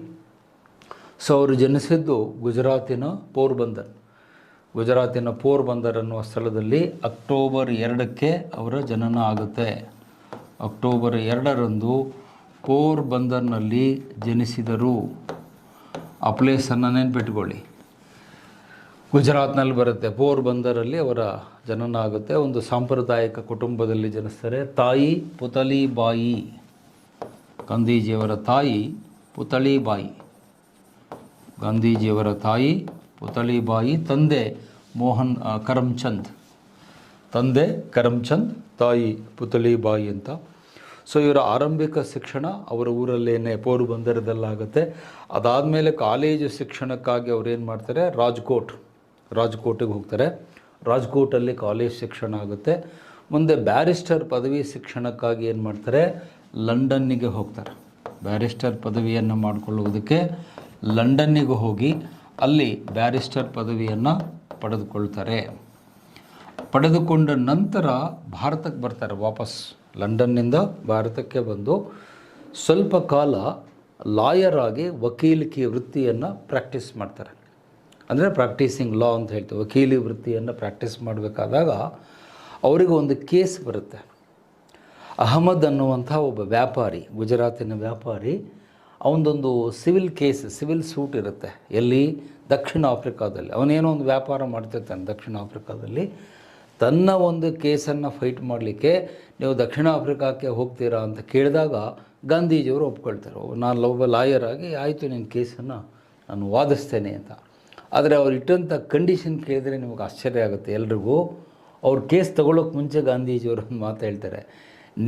ಸೊ ಅವರು ಜನಿಸಿದ್ದು ಗುಜರಾತಿನ ಪೋರ್ಬಂದರ್, ಗುಜರಾತಿನ ಪೋರ್ಬಂದರ್ ಅನ್ನುವ ಸ್ಥಳದಲ್ಲಿ ಅಕ್ಟೋಬರ್ 2ಕ್ಕೆ ಅವರ ಜನನ ಆಗುತ್ತೆ. ಅಕ್ಟೋಬರ್ 2ರಂದು ಪೋರ್ಬಂದರ್ನಲ್ಲಿ ಜನಿಸಿದರು. ಆ ಪ್ಲೇಸನ್ನು ನೆನ್ಪಿಟ್ಕೊಳ್ಳಿ, ಗುಜರಾತ್ನಲ್ಲಿ ಬರುತ್ತೆ. ಪೋರ್ಬಂದರಲ್ಲಿ ಅವರ ಜನನ ಆಗುತ್ತೆ. ಒಂದು ಸಾಂಪ್ರದಾಯಿಕ ಕುಟುಂಬದಲ್ಲಿ ಜನಿಸ್ತಾರೆ. ತಾಯಿ ಪುತಲಿಬಾಯಿ, ಗಾಂಧೀಜಿಯವರ ತಾಯಿ ಪುತಲಿಬಾಯಿ, ಗಾಂಧೀಜಿಯವರ ತಾಯಿ ಪುತಲಿಬಾಯಿ. ತಂದೆ ಮೋಹನ್ ಕರಮ್ಚಂದ್, ತಂದೆ ಕರಮ್ಚಂದ್, ತಾಯಿ ಪುತಲಿಬಾಯಿ ಅಂತ. ಸೊ ಇವರ ಆರಂಭಿಕ ಶಿಕ್ಷಣ ಅವರ ಊರಲ್ಲೇನೆ ಪೋರ್ಬಂದರದಲ್ಲಾಗುತ್ತೆ. ಅದಾದಮೇಲೆ ಕಾಲೇಜು ಶಿಕ್ಷಣಕ್ಕಾಗಿ ಅವ್ರೇನು ಮಾಡ್ತಾರೆ, ರಾಜ್ಕೋಟಿಗೆ ಹೋಗ್ತಾರೆ. ರಾಜ್ಕೋಟಲ್ಲಿ ಕಾಲೇಜ್ ಶಿಕ್ಷಣ ಆಗುತ್ತೆ. ಮುಂದೆ ಬ್ಯಾರಿಸ್ಟರ್ ಪದವಿ ಶಿಕ್ಷಣಕ್ಕಾಗಿ ಏನು ಮಾಡ್ತಾರೆ, ಲಂಡನ್ನಿಗೆ ಹೋಗ್ತಾರೆ. ಬ್ಯಾರಿಸ್ಟರ್ ಪದವಿಯನ್ನು ಮಾಡಿಕೊಳ್ಳುವುದಕ್ಕೆ ಲಂಡನ್ನಿಗೆ ಹೋಗಿ ಅಲ್ಲಿ ಬ್ಯಾರಿಸ್ಟರ್ ಪದವಿಯನ್ನು ಪಡೆದುಕೊಳ್ತಾರೆ. ಪಡೆದುಕೊಂಡ ನಂತರ ಭಾರತಕ್ಕೆ ಬರ್ತಾರೆ. ವಾಪಸ್ ಲಂಡನ್ನಿಂದ ಭಾರತಕ್ಕೆ ಬಂದು ಸ್ವಲ್ಪ ಕಾಲ ಲಾಯರ್ ಆಗಿ ವಕೀಲಿಕೆ ವೃತ್ತಿಯನ್ನು ಪ್ರಾಕ್ಟೀಸ್ ಮಾಡ್ತಾರೆ. ಅಂದರೆ ಪ್ರಾಕ್ಟೀಸಿಂಗ್ ಲಾ ಅಂತ ಹೇಳ್ತೀವಿ. ವಕೀಲಿ ವೃತ್ತಿಯನ್ನು ಪ್ರಾಕ್ಟೀಸ್ ಮಾಡಬೇಕಾದಾಗ ಅವರಿಗೆ ಒಂದು ಕೇಸ್ ಬರುತ್ತೆ. ಅಹಮದ್ ಅನ್ನುವಂಥ ಒಬ್ಬ ವ್ಯಾಪಾರಿ, ಗುಜರಾತಿನ ವ್ಯಾಪಾರಿ, ಅವನದೊಂದು ಸಿವಿಲ್ ಕೇಸ್, ಸಿವಿಲ್ ಸೂಟ್ ಇರುತ್ತೆ. ಎಲ್ಲಿ? ದಕ್ಷಿಣ ಆಫ್ರಿಕಾದಲ್ಲಿ. ಅವನೇನೋ ಒಂದು ವ್ಯಾಪಾರ ಮಾಡ್ತಿರ್ತಾನೆ ದಕ್ಷಿಣ ಆಫ್ರಿಕಾದಲ್ಲಿ. ತನ್ನ ಒಂದು ಕೇಸನ್ನು ಫೈಟ್ ಮಾಡಲಿಕ್ಕೆ ನೀವು ದಕ್ಷಿಣ ಆಫ್ರಿಕಾಕ್ಕೆ ಹೋಗ್ತೀರಾ ಅಂತ ಕೇಳಿದಾಗ ಗಾಂಧೀಜಿಯವರು ಒಪ್ಕೊಳ್ತಾರೆ. ನಾನು ಒಬ್ಬ ಲಾಯರ್ ಆಗಿ ಆಯಿತು ನಿನ್ನ ಕೇಸನ್ನು ನಾನು ವಾದಿಸ್ತೇನೆ ಅಂತ. ಆದರೆ ಅವ್ರು ಇಟ್ಟಂಥ ಕಂಡೀಷನ್ ಕೇಳಿದರೆ ನಿಮಗೆ ಆಶ್ಚರ್ಯ ಆಗುತ್ತೆ ಎಲ್ರಿಗೂ. ಅವ್ರ ಕೇಸ್ ತಗೊಳ್ಳೋಕೆ ಮುಂಚೆ ಗಾಂಧೀಜಿಯವರು ಒಂದು ಮಾತು ಹೇಳ್ತಾರೆ,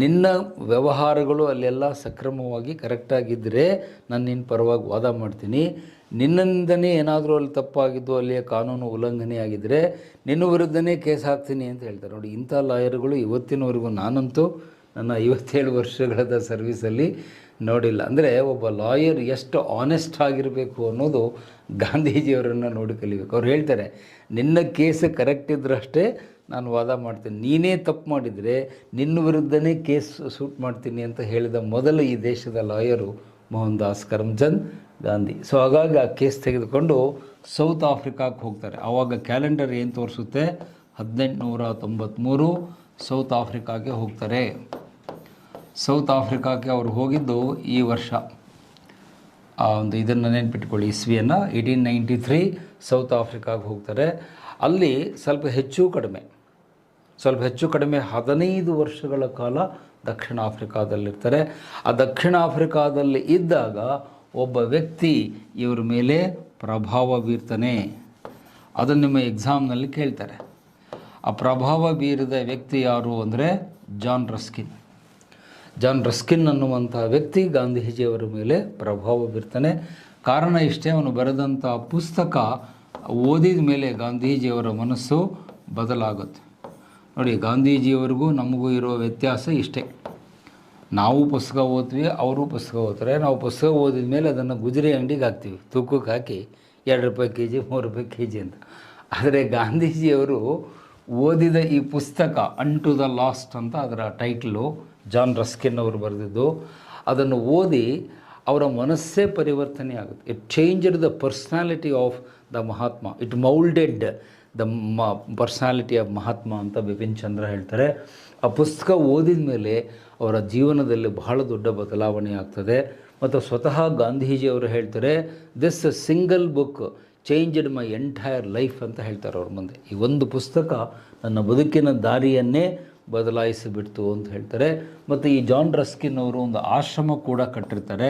ನಿನ್ನ ವ್ಯವಹಾರಗಳು ಅಲ್ಲೆಲ್ಲ ಸಕ್ರಮವಾಗಿ ಕರೆಕ್ಟಾಗಿದ್ದರೆ ನಾನು ನಿನ್ನ ಪರವಾಗಿ ವಾದ ಮಾಡ್ತೀನಿ. ನಿನ್ನಿಂದನೇ ಏನಾದರೂ ಅಲ್ಲಿ ತಪ್ಪಾಗಿದ್ದು, ಅಲ್ಲಿಯ ಕಾನೂನು ಉಲ್ಲಂಘನೆ ಆಗಿದ್ದರೆ ನಿನ್ನ ವಿರುದ್ಧನೇ ಕೇಸ್ ಹಾಕ್ತೀನಿ ಅಂತ ಹೇಳ್ತಾರೆ. ನೋಡಿ, ಇಂಥ ಲಾಯರ್ಗಳು ಇವತ್ತಿನವರೆಗೂ ನಾನಂತೂ ನನ್ನ 57 ವರ್ಷಗಳ ಸರ್ವೀಸಲ್ಲಿ ನೋಡಿಲ್ಲ. ಅಂದರೆ ಒಬ್ಬ ಲಾಯರ್ ಎಷ್ಟು ಆನೆಸ್ಟ್ ಆಗಿರಬೇಕು ಅನ್ನೋದು ಗಾಂಧೀಜಿಯವರನ್ನು ನೋಡಿ ಕಲಿಬೇಕು. ಅವ್ರು ಹೇಳ್ತಾರೆ, ನಿನ್ನ ಕೇಸ್ ಕರೆಕ್ಟ್ ಇದ್ರಷ್ಟೇ ನಾನು ವಾದ ಮಾಡ್ತೀನಿ, ನೀನೇ ತಪ್ಪು ಮಾಡಿದರೆ ನಿನ್ನ ವಿರುದ್ಧನೇ ಕೇಸ್ ಸೂಟ್ ಮಾಡ್ತೀನಿ ಅಂತ ಹೇಳಿದ ಮೊದಲು ಈ ದೇಶದ ಲಾಯರು ಮೋಹನ್ ದಾಸ್ ಕರಮ್ಚಂದ್ ಗಾಂಧಿ. ಸೊ ಹಾಗಾಗಿ ಆ ಕೇಸ್ ತೆಗೆದುಕೊಂಡು ಸೌತ್ ಆಫ್ರಿಕಾಕ್ಕೆ ಹೋಗ್ತಾರೆ. ಆವಾಗ ಕ್ಯಾಲೆಂಡರ್ ಏನು ತೋರಿಸುತ್ತೆ, 1893 ಸೌತ್ ಆಫ್ರಿಕಾಗೆ ಹೋಗ್ತಾರೆ. ಸೌತ್ ಆಫ್ರಿಕಾಕ್ಕೆ ಅವರು ಹೋಗಿದ್ದು ಈ ವರ್ಷ, ಒಂದು ಇದನ್ನು ನೆನ್ಪಿಟ್ಕೊಳ್ಳಿ, ಇಸ್ವಿಯನ್ನು 1893 ಸೌತ್ ಆಫ್ರಿಕಾಗೆ ಹೋಗ್ತಾರೆ. ಅಲ್ಲಿ ಸ್ವಲ್ಪ ಹೆಚ್ಚು ಕಡಿಮೆ 15 ವರ್ಷಗಳ ಕಾಲ ದಕ್ಷಿಣ ಆಫ್ರಿಕಾದಲ್ಲಿರ್ತಾರೆ. ಆ ದಕ್ಷಿಣ ಆಫ್ರಿಕಾದಲ್ಲಿ ಇದ್ದಾಗ ಒಬ್ಬ ವ್ಯಕ್ತಿ ಇವರ ಮೇಲೆ ಪ್ರಭಾವ ಬೀರ್ತಾನೆ. ಅದನ್ನು ನಿಮ್ಮ ಎಕ್ಸಾಮ್ನಲ್ಲಿ ಕೇಳ್ತಾರೆ. ಆ ಪ್ರಭಾವ ಬೀರಿದ ವ್ಯಕ್ತಿ ಯಾರು ಅಂದರೆ ಜಾನ್ ರಸ್ಕಿನ್ ಅನ್ನುವಂಥ ವ್ಯಕ್ತಿ ಗಾಂಧೀಜಿಯವರ ಮೇಲೆ ಪ್ರಭಾವ ಬೀರ್ತಾನೆ. ಕಾರಣ ಇಷ್ಟೇ, ಅವನು ಬರೆದಂಥ ಪುಸ್ತಕ ಓದಿದ ಮೇಲೆ ಗಾಂಧೀಜಿಯವರ ಮನಸ್ಸು ಬದಲಾಗುತ್ತೆ. ನೋಡಿ, ಗಾಂಧೀಜಿಯವರಿಗೂ ನಮಗೂ ಇರೋ ವ್ಯತ್ಯಾಸ ಇಷ್ಟೇ. ನಾವು ಪುಸ್ತಕ ಓದ್ತೀವಿ, ಅವರು ಪುಸ್ತಕ ಓದ್ತಾರೆ. ನಾವು ಪುಸ್ತಕ ಓದಿದ ಮೇಲೆ ಅದನ್ನು ಗುಜರಿ ಅಂಗಡಿಗೆ ಹಾಕ್ತೀವಿ, ತೂಕಕ್ಕೆ ಹಾಕಿ 2 ರೂಪಾಯಿ kg 3 ರೂಪಾಯಿ kg ಅಂತ. ಆದರೆ ಗಾಂಧೀಜಿಯವರು ಓದಿದ ಈ ಪುಸ್ತಕ ಅನ್ ಟು ದ ಲಾಸ್ಟ್ ಅಂತ ಅದರ ಟೈಟ್ಲು, ಜಾನ್ ರಸ್ಕಿನ್ ಅವರು ಬರೆದಿದ್ದು. ಅದನ್ನು ಓದಿ ಅವರ ಮನಸ್ಸೇ ಪರಿವರ್ತನೆ ಆಗುತ್ತೆ. It changed the personality of the Mahatma, it moulded the personality of Mahatma ಅಂತ ಬಿಪಿನ್ ಚಂದ್ರ ಹೇಳ್ತಾರೆ. ಆ ಪುಸ್ತಕ ಓದಿದ ಮೇಲೆ ಅವರ ಜೀವನದಲ್ಲಿ ಬಹಳ ದೊಡ್ಡ ಬದಲಾವಣೆ ಆಗ್ತದೆ. ಮತ್ತು ಸ್ವತಃ ಗಾಂಧೀಜಿಯವರು ಹೇಳ್ತಾರೆ, this single book changed my entire life ಅಂತ ಹೇಳ್ತಾರೆ ಅವ್ರ ಮುಂದೆ. ಈ ಒಂದು ಪುಸ್ತಕ ನನ್ನ ಬದುಕಿನ ದಾರಿಯನ್ನೇ ಬದಲಾಯಿಸಿಬಿಡ್ತು ಅಂತ ಹೇಳ್ತಾರೆ. ಮತ್ತು ಈ ಜಾನ್ ರಸ್ಕಿನ್ ಅವರು ಒಂದು ಆಶ್ರಮ ಕೂಡ ಕಟ್ಟಿರ್ತಾರೆ.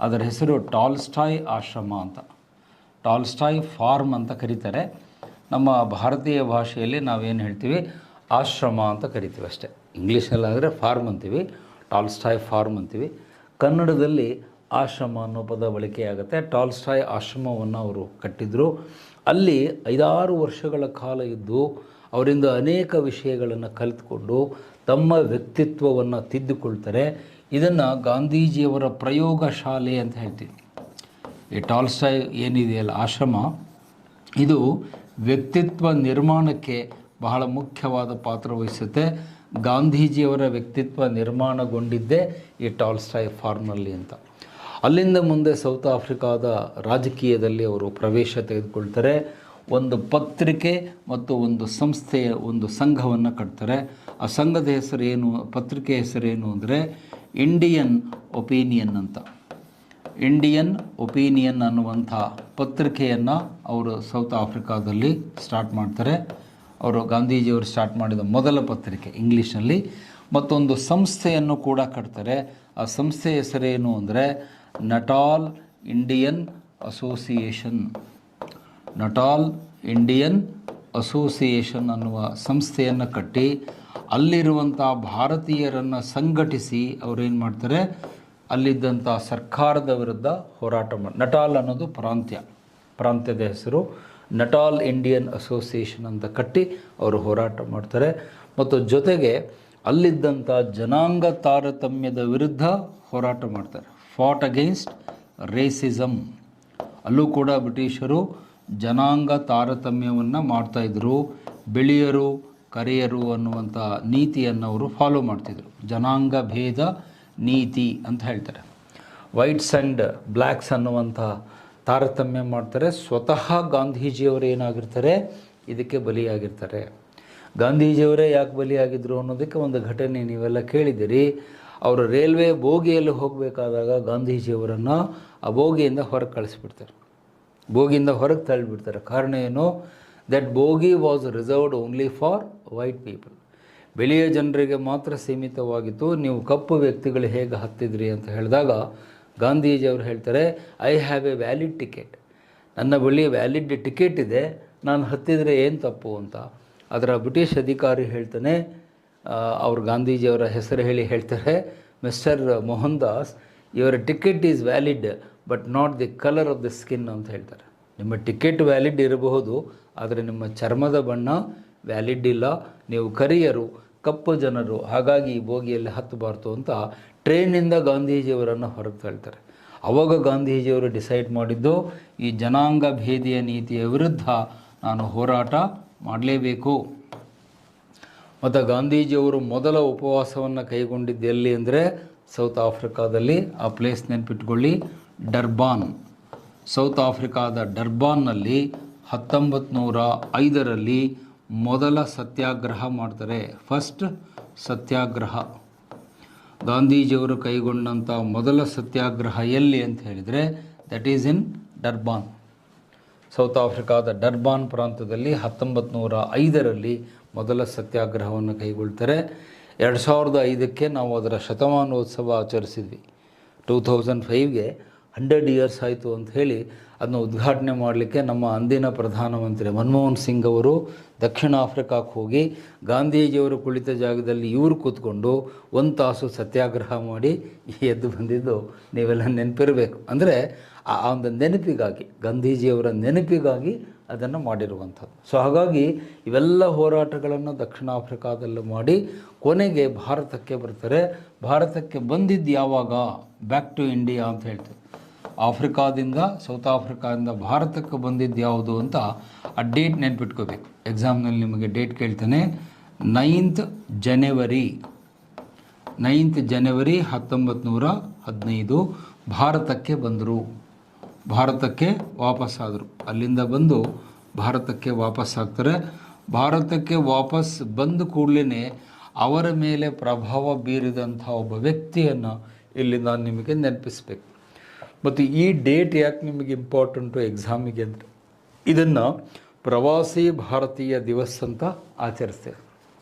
ಅದರ ಹೆಸರು ಟಾಲ್ಸ್ಟಾಯ್ ಆಶ್ರಮ ಅಂತ, ಟಾಲ್ಸ್ಟಾಯ್ ಫಾರ್ಮ್ ಅಂತ ಕರೀತಾರೆ. ನಮ್ಮ ಭಾರತೀಯ ಭಾಷೆಯಲ್ಲಿ ನಾವೇನು ಹೇಳ್ತೀವಿ, ಆಶ್ರಮ ಅಂತ ಕರಿತೀವಿ ಅಷ್ಟೇ. ಇಂಗ್ಲೀಷಲ್ಲಾದರೆ ಫಾರ್ಮ್ ಅಂತೀವಿ, ಟಾಲ್ಸ್ಟಾಯ್ ಫಾರ್ಮ್ ಅಂತೀವಿ. ಕನ್ನಡದಲ್ಲಿ ಆಶ್ರಮ ಅನ್ನೋ ಪದ ಬಳಕೆಯಾಗುತ್ತೆ. ಟಾಲ್ಸ್ಟಾಯ್ ಆಶ್ರಮವನ್ನು ಅವರು ಕಟ್ಟಿದ್ರು. ಅಲ್ಲಿ 5-6 ವರ್ಷಗಳ ಕಾಲ ಇದ್ದು ಅವರಿಂದ ಅನೇಕ ವಿಷಯಗಳನ್ನು ಕಲಿತುಕೊಂಡು ತಮ್ಮ ವ್ಯಕ್ತಿತ್ವವನ್ನು ತಿದ್ದುಕೊಳ್ತಾರೆ. ಇದನ್ನು ಗಾಂಧೀಜಿಯವರ ಪ್ರಯೋಗ ಶಾಲೆ ಅಂತ ಹೇಳ್ತೀವಿ. ಈ ಟಾಲ್ಸ್ಟಾಯ್ ಏನಿದೆಯಲ್ಲ ಆಶ್ರಮ, ಇದು ವ್ಯಕ್ತಿತ್ವ ನಿರ್ಮಾಣಕ್ಕೆ ಬಹಳ ಮುಖ್ಯವಾದ ಪಾತ್ರ ವಹಿಸುತ್ತೆ. ಗಾಂಧೀಜಿಯವರ ವ್ಯಕ್ತಿತ್ವ ನಿರ್ಮಾಣಗೊಂಡಿದ್ದೇ ಈ ಟಾಲ್ಸ್ಟಾಯ್ ಫಾರ್ಮ್ನಲ್ಲಿ ಅಂತ. ಅಲ್ಲಿಂದ ಮುಂದೆ ಸೌತ್ ಆಫ್ರಿಕಾದ ರಾಜಕೀಯದಲ್ಲಿ ಅವರು ಪ್ರವೇಶ ತೆಗೆದುಕೊಳ್ತಾರೆ. ಒಂದು ಪತ್ರಿಕೆ ಮತ್ತು ಒಂದು ಸಂಸ್ಥೆಯ ಒಂದು ಸಂಘವನ್ನು ಕಟ್ತಾರೆ. ಆ ಸಂಘದ ಹೆಸರೇನು, ಪತ್ರಿಕೆ ಹೆಸರೇನು ಅಂದರೆ ಇಂಡಿಯನ್ ಒಪಿನಿಯನ್ ಅಂತ. ಇಂಡಿಯನ್ ಒಪಿನಿಯನ್ ಅನ್ನುವಂಥ ಪತ್ರಿಕೆಯನ್ನು ಅವರು ಸೌತ್ ಆಫ್ರಿಕಾದಲ್ಲಿ ಸ್ಟಾರ್ಟ್ ಮಾಡ್ತಾರೆ. ಅವರು ಗಾಂಧೀಜಿಯವರು ಸ್ಟಾರ್ಟ್ ಮಾಡಿದ ಮೊದಲ ಪತ್ರಿಕೆ ಇಂಗ್ಲೀಷ್ನಲ್ಲಿ. ಮತ್ತೊಂದು ಸಂಸ್ಥೆಯನ್ನು ಕೂಡ ಕಟ್ತಾರೆ. ಆ ಸಂಸ್ಥೆ ಹೆಸರೇನು ಅಂದರೆ Natal Indian association. Natal Indian association ಅನ್ನುವ ಸಂಸ್ಥೆಯನ್ನು ಕಟ್ಟಿ ಅಲ್ಲಿರುವಂಥ ಭಾರತೀಯರನ್ನು ಸಂಘಟಿಸಿ ಅವರೇನು ಮಾಡ್ತಾರೆ, ಅಲ್ಲಿದ್ದಂಥ ಸರ್ಕಾರದ ವಿರುದ್ಧ ಹೋರಾಟ ಮಾಡಿ. ನಟಾಲ್ ಅನ್ನೋದು ಪ್ರಾಂತ್ಯದ ಹೆಸರು. ನಟಾಲ್ ಇಂಡಿಯನ್ ಅಸೋಸಿಯೇಷನ್ ಅಂತ ಕಟ್ಟಿ ಅವರು ಹೋರಾಟ ಮಾಡ್ತಾರೆ. ಮತ್ತು ಜೊತೆಗೆ ಅಲ್ಲಿದ್ದಂಥ ಜನಾಂಗ ತಾರತಮ್ಯದ ವಿರುದ್ಧ ಹೋರಾಟ ಮಾಡ್ತಾರೆ. ಫಾಟ್ ಅಗೇನ್ಸ್ಟ್ ರೇಸಿಸಮ್. ಅಲ್ಲೂ ಕೂಡ ಬ್ರಿಟಿಷರು ಜನಾಂಗ ತಾರತಮ್ಯವನ್ನು ಮಾಡ್ತಾಯಿದ್ರು. ಬಿಳಿಯರು ಕರಿಯರು ಅನ್ನುವಂಥ ನೀತಿಯನ್ನು ಅವರು ಫಾಲೋ ಮಾಡ್ತಿದ್ರು. ಜನಾಂಗ ಭೇದ ನೀತಿ ಅಂತ ಹೇಳ್ತಾರೆ. ವೈಟ್ಸ್ ಆ್ಯಂಡ್ ಬ್ಲ್ಯಾಕ್ಸ್ ಅನ್ನುವಂಥ ತಾರತಮ್ಯ ಮಾಡ್ತಾರೆ. ಸ್ವತಃ ಗಾಂಧೀಜಿಯವರು ಏನಾಗಿರ್ತಾರೆ, ಇದಕ್ಕೆ ಬಲಿಯಾಗಿರ್ತಾರೆ. ಗಾಂಧೀಜಿಯವರೇ ಯಾಕೆ ಬಲಿಯಾಗಿದ್ದರು ಅನ್ನೋದಕ್ಕೆ ಒಂದು ಘಟನೆ ನೀವೆಲ್ಲ ಕೇಳಿದ್ದೀರಿ. ಅವರು ರೈಲ್ವೆ ಬೋಗಿಯಲ್ಲಿ ಹೋಗಬೇಕಾದಾಗ ಗಾಂಧೀಜಿಯವರನ್ನು ಆ ಬೋಗಿಯಿಂದ ಹೊರಗೆ ಕಳಿಸ್ಬಿಡ್ತಾರೆ, ಬೋಗಿಯಿಂದ ಹೊರಗೆ ತಳ್ಳಿಬಿಡ್ತಾರೆ. ಕಾರಣ ಏನು, that bogie was reserved only for white people. ಬಿಳಿಯ ಜನರಿಗೆ ಮಾತ್ರ ಸೀಮಿತವಾಗಿತ್ತು. ನೀವು ಕಪ್ಪು ವ್ಯಕ್ತಿಗಳು ಹೇಗೆ ಹತ್ತಿದ್ರಿ ಅಂತ ಹೇಳಿದಾಗ ಗಾಂಧೀಜಿಯವರು ಹೇಳ್ತಾರೆ, I have A valid ticket. ನನ್ನ ಬಳಿ ವ್ಯಾಲಿಡ್ ಟಿಕೆಟ್ ಇದೆ, ನಾನು ಹತ್ತಿದರೆ ಏನು ತಪ್ಪು ಅಂತ. ಅದರ ಬ್ರಿಟಿಷ್ ಅಧಿಕಾರಿ ಹೇಳ್ತಾನೆ, ಅವರು ಗಾಂಧೀಜಿಯವರ ಹೆಸರು ಹೇಳಿ ಹೇಳ್ತಾರೆ, mister Mohan Das, your ticket is valid but not the colour of the skin ಅಂತ ಹೇಳ್ತಾರೆ. ನಿಮ್ಮ ಟಿಕೆಟ್ ವ್ಯಾಲಿಡ್ ಇರಬಹುದು, ಆದರೆ ನಿಮ್ಮ ಚರ್ಮದ ಬಣ್ಣ ವ್ಯಾಲಿಡ್ ಇಲ್ಲ. ನೀವು ಕರಿಯರು, ಕಪ್ಪು ಜನರು, ಹಾಗಾಗಿ ಈ ಬೋಗಿಯಲ್ಲಿ ಹತ್ತಬಾರ್ದು ಅಂತ ಟ್ರೈನಿಂದ ಗಾಂಧೀಜಿಯವರನ್ನು ಹೊರಗೆ ತಳ್ತಾರೆ. ಆವಾಗ ಗಾಂಧೀಜಿಯವರು ಡಿಸೈಡ್ ಮಾಡಿದ್ದು, ಈ ಜನಾಂಗ ಭೇದಿಯ ನೀತಿಯ ವಿರುದ್ಧ ನಾನು ಹೋರಾಟ ಮಾಡಲೇಬೇಕು. ಮತ್ತು ಗಾಂಧೀಜಿಯವರು ಮೊದಲ ಉಪವಾಸವನ್ನು ಕೈಗೊಂಡಿದ್ದು ಎಲ್ಲಿ ಅಂದರೆ ಸೌತ್ ಆಫ್ರಿಕಾದಲ್ಲಿ. ಆ ಪ್ಲೇಸ್ ನೆನಪಿಟ್ಕೊಳ್ಳಿ, ಡರ್ಬಾನ್. ಸೌತ್ ಆಫ್ರಿಕಾದ ಡರ್ಬಾನ್ನಲ್ಲಿ 1905ರಲ್ಲಿ ಮೊದಲ ಸತ್ಯಾಗ್ರಹ ಮಾಡ್ತಾರೆ. ಫಸ್ಟ್ ಸತ್ಯಾಗ್ರಹ. ಗಾಂಧೀಜಿಯವರು ಕೈಗೊಂಡಂಥ ಮೊದಲ ಸತ್ಯಾಗ್ರಹ ಎಲ್ಲಿ ಅಂತ ಹೇಳಿದರೆ ದಟ್ ಈಸ್ ಇನ್ ಡರ್ಬಾನ್, ಸೌತ್ ಆಫ್ರಿಕಾದ ಡರ್ಬಾನ್ ಪ್ರಾಂತದಲ್ಲಿ 1905ರಲ್ಲಿ ಮೊದಲ ಸತ್ಯಾಗ್ರಹವನ್ನು ಕೈಗೊಳ್ತಾರೆ. 2005ಕ್ಕೆ ನಾವು ಅದರ ಶತಮಾನೋತ್ಸವ ಆಚರಿಸಿದ್ವಿ. 2005ಗೆ 100 ಇಯರ್ಸ್ ಆಯಿತು ಅಂತ ಹೇಳಿ ಅದನ್ನು ಉದ್ಘಾಟನೆ ಮಾಡಲಿಕ್ಕೆ ನಮ್ಮ ಅಂದಿನ ಪ್ರಧಾನಮಂತ್ರಿ ಮನಮೋಹನ್ ಸಿಂಗ್ ಅವರು ದಕ್ಷಿಣ ಆಫ್ರಿಕಾಕ್ಕೆ ಹೋಗಿ ಗಾಂಧೀಜಿಯವರು ಕುಳಿತ ಜಾಗದಲ್ಲಿ ಇವರು ಕೂತ್ಕೊಂಡು 1 ತಾಸು ಸತ್ಯಾಗ್ರಹ ಮಾಡಿ ಎದ್ದು ಬಂದಿದ್ದು ನೀವೆಲ್ಲ ನೆನಪಿರಬೇಕು. ಅಂದರೆ ಆ ಒಂದು ನೆನಪಿಗಾಗಿ, ಗಾಂಧೀಜಿಯವರ ನೆನಪಿಗಾಗಿ ಅದನ್ನು ಮಾಡಿರುವಂಥದ್ದು. ಸೊ ಹಾಗಾಗಿ ಇವೆಲ್ಲ ಹೋರಾಟಗಳನ್ನು ದಕ್ಷಿಣ ಆಫ್ರಿಕಾದಲ್ಲೂ ಮಾಡಿ ಕೊನೆಗೆ ಭಾರತಕ್ಕೆ ಬರ್ತಾರೆ. ಭಾರತಕ್ಕೆ ಬಂದಿದ್ದು ಯಾವಾಗ? ಬ್ಯಾಕ್ ಟು ಇಂಡಿಯಾ ಅಂತ ಹೇಳ್ತಾರೆ. ಆಫ್ರಿಕಾದಿಂದ, ಸೌತ್ ಆಫ್ರಿಕಾದಿಂದ ಭಾರತಕ್ಕೆ ಬಂದಿದ್ದು ಯಾವುದು ಅಂತ ಆ ಡೇಟ್ ನೆನ್ಪಿಟ್ಕೋಬೇಕು. ಎಕ್ಸಾಮ್ನಲ್ಲಿ ನಿಮಗೆ ಡೇಟ್ ಕೇಳ್ತಾನೆ. 9th ಜನವರಿ 1915 ಭಾರತಕ್ಕೆ ಬಂದರು. ಭಾರತಕ್ಕೆ ವಾಪಸ್ಸಾದರು. ಅಲ್ಲಿಂದ ಬಂದು ಭಾರತಕ್ಕೆ ವಾಪಸ್ಸಾಗ್ತಾರೆ. ಭಾರತಕ್ಕೆ ವಾಪಸ್ ಬಂದ ಕೂಡಲೇ ಅವರ ಮೇಲೆ ಪ್ರಭಾವ ಬೀರಿದಂಥ ಒಬ್ಬ ವ್ಯಕ್ತಿಯನ್ನು ಇಲ್ಲಿ ನಾನು ನಿಮಗೆ ನೆನಪಿಸ್ಬೇಕು. ಮತ್ತು ಈ ಡೇಟ್ ಯಾಕೆ ನಿಮಗೆ ಇಂಪಾರ್ಟೆಂಟು ಎಕ್ಸಾಮಿಗೆ ಅಂದರೆ, ಇದನ್ನು ಪ್ರವಾಸಿ ಭಾರತೀಯ ದಿವಸ್ ಅಂತ ಆಚರಿಸ್ತೇವೆ.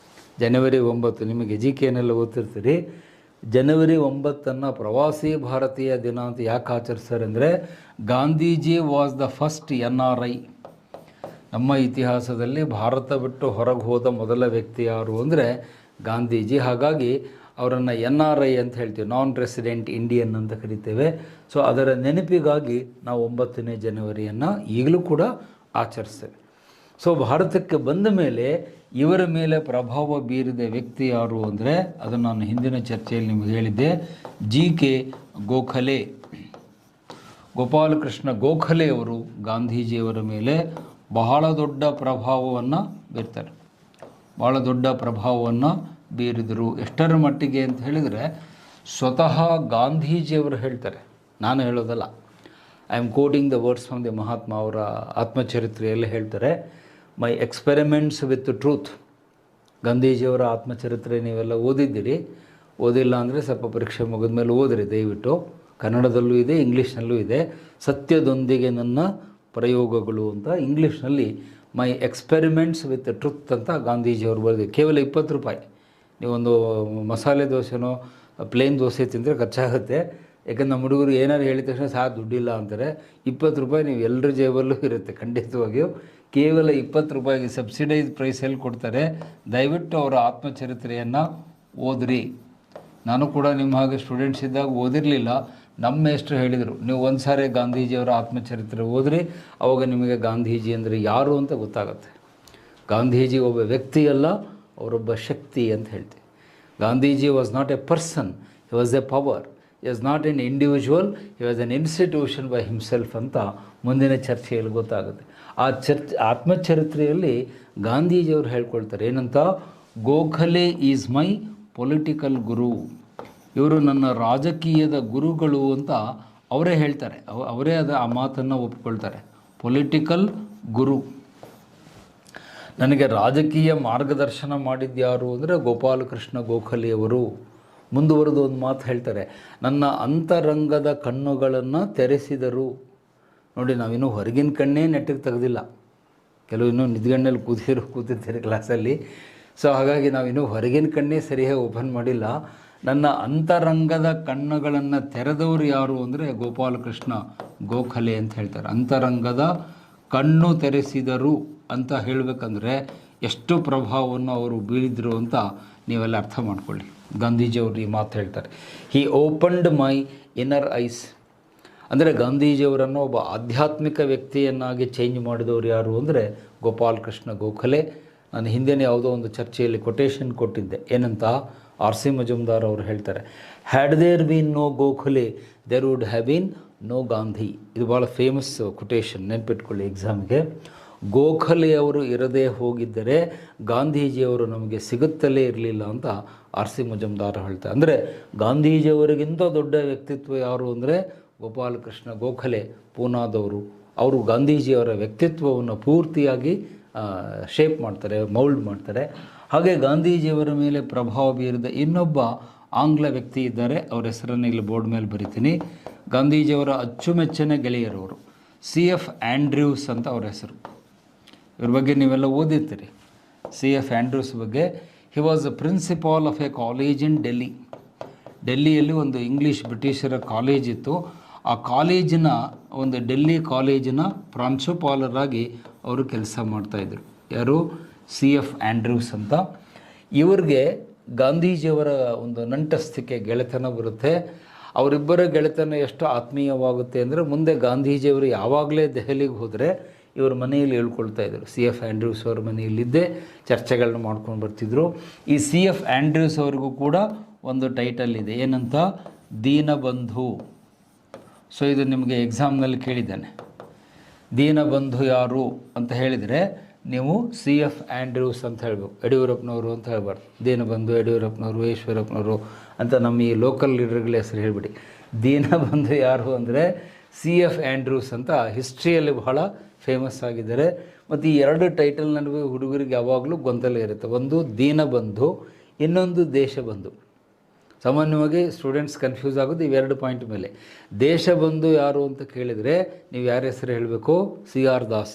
ಜನವರಿ 9 ನಿಮಗೆ GK-ನೆಲ್ಲ ಓದ್ತಿರ್ತೀರಿ. ಜನವರಿ 9 ಪ್ರವಾಸಿ ಭಾರತೀಯ ದಿನ ಅಂತ ಯಾಕೆ ಆಚರಿಸ್ತಾರೆ ಅಂದರೆ, Gandhiji was the first NRI. ನಮ್ಮ ಇತಿಹಾಸದಲ್ಲಿ ಭಾರತ ಬಿಟ್ಟು ಹೊರಗೆ ಹೋದ ಮೊದಲ ವ್ಯಕ್ತಿ ಯಾರು ಅಂದರೆ ಗಾಂಧೀಜಿ. ಹಾಗಾಗಿ ಅವರನ್ನು NRI ಅಂತ ಹೇಳ್ತೀವಿ, ನಾನ್ ರೆಸಿಡೆಂಟ್ ಇಂಡಿಯನ್ ಅಂತ ಕರಿತೇವೆ. ಸೊ ಅದರ ನೆನಪಿಗಾಗಿ ನಾವು 9ನೇ ಜನವರಿಯನ್ನು ಈಗಲೂ ಕೂಡ ಆಚರಿಸ್ತೇವೆ. ಸೊ ಭಾರತಕ್ಕೆ ಬಂದ ಮೇಲೆ ಇವರ ಮೇಲೆ ಪ್ರಭಾವ ಬೀರಿದ ವ್ಯಕ್ತಿ ಯಾರು ಅಂದರೆ, ಅದನ್ನು ನಾನು ಹಿಂದಿನ ಚರ್ಚೆಯಲ್ಲಿ ನಿಮಗೆ ಹೇಳಿದ್ದೆ, GK ಗೋಖಲೆ. ಗೋಪಾಲಕೃಷ್ಣ ಗೋಖಲೆ ಅವರು ಗಾಂಧೀಜಿಯವರ ಮೇಲೆ ಬಹಳ ದೊಡ್ಡ ಪ್ರಭಾವವನ್ನು ಬೀರ್ತಾರೆ. ಭಾಳ ದೊಡ್ಡ ಪ್ರಭಾವವನ್ನು ಬೀರಿದರು. ಎಷ್ಟರ ಮಟ್ಟಿಗೆ ಅಂತ ಹೇಳಿದರೆ, ಸ್ವತಃ ಗಾಂಧೀಜಿಯವರು ಹೇಳ್ತಾರೆ, ನಾನು ಹೇಳೋದಲ್ಲ, I am quoting the words from the Mahatma. ಅವರ ಆತ್ಮಚರಿತ್ರೆಯಲ್ಲಿ ಹೇಳ್ತಾರೆ, ಮೈ ಎಕ್ಸ್ಪೆರಿಮೆಂಟ್ಸ್ ವಿತ್ ಟ್ರೂತ್. ಗಾಂಧೀಜಿಯವರ ಆತ್ಮಚರಿತ್ರೆ ನೀವೆಲ್ಲ ಓದಿದ್ದೀರಿ. ಓದಿಲ್ಲ ಅಂದರೆ ಸ್ವಲ್ಪ ಪರೀಕ್ಷೆ ಮುಗಿದ ಮೇಲೆ ಓದಿರಿ ದಯವಿಟ್ಟು. ಕನ್ನಡದಲ್ಲೂ ಇದೆ, ಇಂಗ್ಲೀಷ್ನಲ್ಲೂ ಇದೆ. ಸತ್ಯದೊಂದಿಗೆ ನನ್ನ ಪ್ರಯೋಗಗಳು ಅಂತ ಇಂಗ್ಲೀಷ್ನಲ್ಲಿ ಮೈ ಎಕ್ಸ್ಪೆರಿಮೆಂಟ್ಸ್ ವಿತ್ ಟ್ರುತ್ ಅಂತ ಗಾಂಧೀಜಿಯವರು ಬರೆದಿದೆ. ಕೇವಲ 20 ರೂಪಾಯಿ. ನೀವೊಂದು ಮಸಾಲೆ ದೋಸೆನೋ ಪ್ಲೇನ್ ದೋಸೆ ತಿಂದರೆ ಖರ್ಚಾಗುತ್ತೆ. ಯಾಕಂದ್ರೆ ನಮ್ಮ ಹುಡುಗರು ಏನಾದ್ರು ಹೇಳಿದ ತಕ್ಷಣ ದುಡ್ಡಿಲ್ಲ ಅಂತಾರೆ. 20 ರೂಪಾಯಿ ನೀವು ಎಲ್ಲರ ಜೇಬಲ್ಲೂ ಇರುತ್ತೆ ಖಂಡಿತವಾಗಿಯೂ. ಕೇವಲ 20 ರೂಪಾಯಿಗೆ ಸಬ್ಸಿಡೈಸ್ ಪ್ರೈಸಲ್ಲಿ ಕೊಡ್ತಾರೆ. ದಯವಿಟ್ಟು ಅವರ ಆತ್ಮಚರಿತ್ರೆಯನ್ನು ಓದ್ರಿ. ನಾನು ಕೂಡ ನಿಮ್ಮ ಹಾಗೆ ಸ್ಟೂಡೆಂಟ್ಸ್ ಇದ್ದಾಗ ಓದಿರಲಿಲ್ಲ. ನಮ್ಮ ಮೇಷ್ಟ್ರು ಹೇಳಿದರು, ನೀವು ಒಂದು ಸಾರಿ ಗಾಂಧೀಜಿಯವರ ಆತ್ಮಚರಿತ್ರೆ ಓದ್ರಿ, ಅವಾಗ ನಿಮಗೆ ಗಾಂಧೀಜಿ ಅಂದರೆ ಯಾರು ಅಂತ ಗೊತ್ತಾಗುತ್ತೆ. ಗಾಂಧೀಜಿ ಒಬ್ಬ ವ್ಯಕ್ತಿಯಲ್ಲ, ಅವರೊಬ್ಬ ಶಕ್ತಿ ಅಂತ ಹೇಳ್ತೀವಿ. Gandhiji was not A person, he was A power. He was not an individual, he was an institution by himself ಅಂತ ಮುಂದಿನ ಚರ್ಚೆಯಲ್ಲಿ ಗೊತ್ತಾಗುತ್ತೆ. ಆ ಆತ್ಮಚರಿತ್ರೆಯಲ್ಲಿ ಗಾಂಧೀಜಿಯವರು ಹೇಳ್ಕೊಳ್ತಾರೆ ಏನಂತ, ಗೋಖಲೆ ಈಸ್ ಮೈ ಪೊಲಿಟಿಕಲ್ ಗುರು. ಇವರು ನನ್ನ ರಾಜಕೀಯದ ಗುರುಗಳು ಅಂತ ಅವರೇ ಹೇಳ್ತಾರೆ. ಅವರೇ ಆ ಮಾತನ್ನು ಒಪ್ಕೊಳ್ತಾರೆ. ಪೊಲಿಟಿಕಲ್ ಗುರು. ನನಗೆ ರಾಜಕೀಯ ಮಾರ್ಗದರ್ಶನ ಮಾಡಿದ್ಯಾರು ಅಂದರೆ ಗೋಪಾಲಕೃಷ್ಣ ಗೋಖಲೆಯವರು. ಮುಂದುವರೆದು ಒಂದು ಮಾತು ಹೇಳ್ತಾರೆ, ನನ್ನ ಅಂತರಂಗದ ಕಣ್ಣುಗಳನ್ನು ತೆರೆಸಿದರು. ನೋಡಿ, ನಾವಿನ್ನೂ ಹೊರಗಿನ ಕಣ್ಣೇ ನೆಟ್ಟಿಗೆ ತೆಗೆದಿಲ್ಲ. ಕೆಲವು ಇನ್ನೂ ನಿದ್ಗಣ್ಣಲ್ಲಿ ಕೂತಿರ್ತೀರಿ ಕ್ಲಾಸಲ್ಲಿ. ಸೊ ಹಾಗಾಗಿ ನಾವಿನ್ನೂ ಹೊರಗಿನ ಕಣ್ಣೇ ಸರಿಯಾಗಿ ಓಪನ್ ಮಾಡಿಲ್ಲ. ನನ್ನ ಅಂತರಂಗದ ಕಣ್ಣುಗಳನ್ನು ತೆರೆದವರು ಯಾರು ಅಂದರೆ ಗೋಪಾಲಕೃಷ್ಣ ಗೋಖಲೆ ಅಂತ ಹೇಳ್ತಾರೆ. ಅಂತರಂಗದ ಕಣ್ಣು ತೆರೆಸಿದರು ಅಂತ ಹೇಳಬೇಕಂದ್ರೆ ಎಷ್ಟು ಪ್ರಭಾವವನ್ನು ಅವರು ಬೀರಿದ್ರು ಅಂತ ನೀವೆಲ್ಲ ಅರ್ಥ ಮಾಡ್ಕೊಳ್ಳಿ. ಗಾಂಧೀಜಿಯವರು ಈ ಮಾತು ಹೇಳ್ತಾರೆ, ಹಿ ಓಪನ್ಡ್ ಮೈ ಇನ್ನರ್ ಐಸ್. ಅಂದರೆ ಗಾಂಧೀಜಿಯವರನ್ನು ಒಬ್ಬ ಆಧ್ಯಾತ್ಮಿಕ ವ್ಯಕ್ತಿಯನ್ನಾಗಿ ಚೇಂಜ್ ಮಾಡಿದವರು ಯಾರು ಅಂದರೆ ಗೋಪಾಲಕೃಷ್ಣ ಗೋಖಲೆ. ನಾನು ಹಿಂದೆನೇ ಯಾವುದೋ ಒಂದು ಚರ್ಚೆಯಲ್ಲಿ ಕೊಟೇಶನ್ ಕೊಟ್ಟಿದ್ದೆ. ಏನಂತ, R.C. ಮಜುಮ್ದಾರ್ ಅವರು ಹೇಳ್ತಾರೆ, had there been no Gokhale there would have been no Gandhi. ಇದು ಭಾಳ ಫೇಮಸ್ ಕೊಟೇಶನ್, ನೆನ್ಪಿಟ್ಕೊಳ್ಳಿ ಎಕ್ಸಾಮ್ಗೆ. ಗೋಖಲೆಯವರು ಇರದೇ ಹೋಗಿದ್ದರೆ ಗಾಂಧೀಜಿಯವರು ನಮಗೆ ಸಿಗುತ್ತಲೇ ಇರಲಿಲ್ಲ ಅಂತ R.C. ಮಜುಮ್ದಾರ್ ಹೇಳ್ತಾರೆ. ಅಂದರೆ ಗಾಂಧೀಜಿಯವರಿಗಿಂತ ದೊಡ್ಡ ವ್ಯಕ್ತಿತ್ವ ಯಾರು ಅಂದರೆ ಗೋಪಾಲಕೃಷ್ಣ ಗೋಖಲೆ, ಪೂನಾದವರು. ಅವರು ಗಾಂಧೀಜಿಯವರ ವ್ಯಕ್ತಿತ್ವವನ್ನು ಪೂರ್ತಿಯಾಗಿ ಶೇಪ್ ಮಾಡ್ತಾರೆ, ಮೌಲ್ಡ್ ಮಾಡ್ತಾರೆ. ಹಾಗೆ ಗಾಂಧೀಜಿಯವರ ಮೇಲೆ ಪ್ರಭಾವ ಬೀರಿದ ಇನ್ನೊಬ್ಬ ಆಂಗ್ಲ ವ್ಯಕ್ತಿ ಇದ್ದಾರೆ, ಅವ್ರ ಹೆಸರನ್ನು ಇಲ್ಲಿ ಬೋರ್ಡ್ ಮೇಲೆ ಬರಿತೀನಿ. ಗಾಂಧೀಜಿಯವರ ಅಚ್ಚುಮೆಚ್ಚಿನ ಗೆಳೆಯರವರು CF ಆ್ಯಂಡ್ರ್ಯೂಸ್ ಅಂತ ಅವ್ರ ಹೆಸರು. ಇವ್ರ ಬಗ್ಗೆ ನೀವೆಲ್ಲ ಓದಿರ್ತೀರಿ. CF ಆ್ಯಂಡ್ರ್ಯೂಸ್ ಬಗ್ಗೆ. He was a principal of a college in Delhi. ಡೆಲ್ಲಿಯಲ್ಲಿ ಒಂದು ಇಂಗ್ಲೀಷ್ ಬ್ರಿಟಿಷರ ಕಾಲೇಜ್ ಇತ್ತು. ಆ ಕಾಲೇಜಿನ ಒಂದು ಡೆಲ್ಲಿ ಕಾಲೇಜಿನ ಪ್ರಾಂಶುಪಾಲರಾಗಿ ಅವರು ಕೆಲಸ ಮಾಡ್ತಾಯಿದ್ರು. ಯಾರು? CF ಆ್ಯಂಡ್ರ್ಯೂಸ್ ಅಂತ. ಇವ್ರಿಗೆ ಗಾಂಧೀಜಿಯವರ ಒಂದು ನಂಟಸ್ತಿಕೆ, ಗೆಳೆತನ ಬರುತ್ತೆ. ಅವರಿಬ್ಬರ ಗೆಳೆತನ ಎಷ್ಟು ಆತ್ಮೀಯವಾಗುತ್ತೆ ಅಂದರೆ, ಮುಂದೆ ಗಾಂಧೀಜಿಯವರು ಯಾವಾಗಲೇ ದೆಹಲಿಗೆ ಹೋದರೆ ಇವ್ರ ಮನೆಯಲ್ಲಿ ಹೇಳ್ಕೊಳ್ತಾ ಇದ್ದರು. CF ಆ್ಯಂಡ್ರ್ಯೂಸ್ ಅವ್ರ ಮನೆಯಲ್ಲಿದ್ದೇ ಚರ್ಚೆಗಳನ್ನ ಮಾಡ್ಕೊಂಡು ಬರ್ತಿದ್ರು. ಈ CF ಆ್ಯಂಡ್ರ್ಯೂಸ್ ಅವ್ರಿಗೂ ಕೂಡ ಒಂದು ಟೈಟಲ್ ಇದೆ, ಏನಂತ? ದೀನಬಂಧು. ಸೊ ಇದು ನಿಮಗೆ ಎಕ್ಸಾಮ್ನಲ್ಲಿ ಕೇಳಿದ್ದಾನೆ. ದೀನಬಂಧು ಯಾರು ಅಂತ ಹೇಳಿದರೆ ನೀವು CF ಆ್ಯಂಡ್ರ್ಯೂಸ್ ಅಂತ ಹೇಳಬೇಕು. ಯಡಿಯೂರಪ್ಪನವರು ಅಂತ ಹೇಳಬಾರ್ದು. ದೀನಬಂಧು ಯಡಿಯೂರಪ್ಪನವರು, ಈಶ್ವರಪ್ಪನವರು ಅಂತ ನಮ್ಮ ಈ ಲೋಕಲ್ ಲೀಡರ್ಗಳ ಹೆಸರು ಹೇಳಿಬಿಡಿ. ದೀನಬಂಧು ಯಾರು ಅಂದರೆ CF ಆ್ಯಂಡ್ರ್ಯೂಸ್ ಅಂತ ಹಿಸ್ಟ್ರಿಯಲ್ಲಿ ಬಹಳ ಫೇಮಸ್ ಆಗಿದ್ದಾರೆ. ಮತ್ತು ಈ ಎರಡು ಟೈಟಲ್ ನಡುವೆ ಹುಡುಗರಿಗೆ ಯಾವಾಗಲೂ ಗೊಂದಲ ಇರುತ್ತೆ. ಒಂದು ದೀನಬಂಧು, ಇನ್ನೊಂದು ದೇಶಬಂಧು. ಸಾಮಾನ್ಯವಾಗಿ ಸ್ಟೂಡೆಂಟ್ಸ್ ಕನ್ಫ್ಯೂಸ್ ಆಗೋದು ಇವೆರಡು ಪಾಯಿಂಟ್ ಮೇಲೆ. ದೇಶಬಂಧು ಯಾರು ಅಂತ ಕೇಳಿದರೆ ನೀವು ಯಾರ ಹೆಸರು ಹೇಳಬೇಕು? CR ದಾಸ್,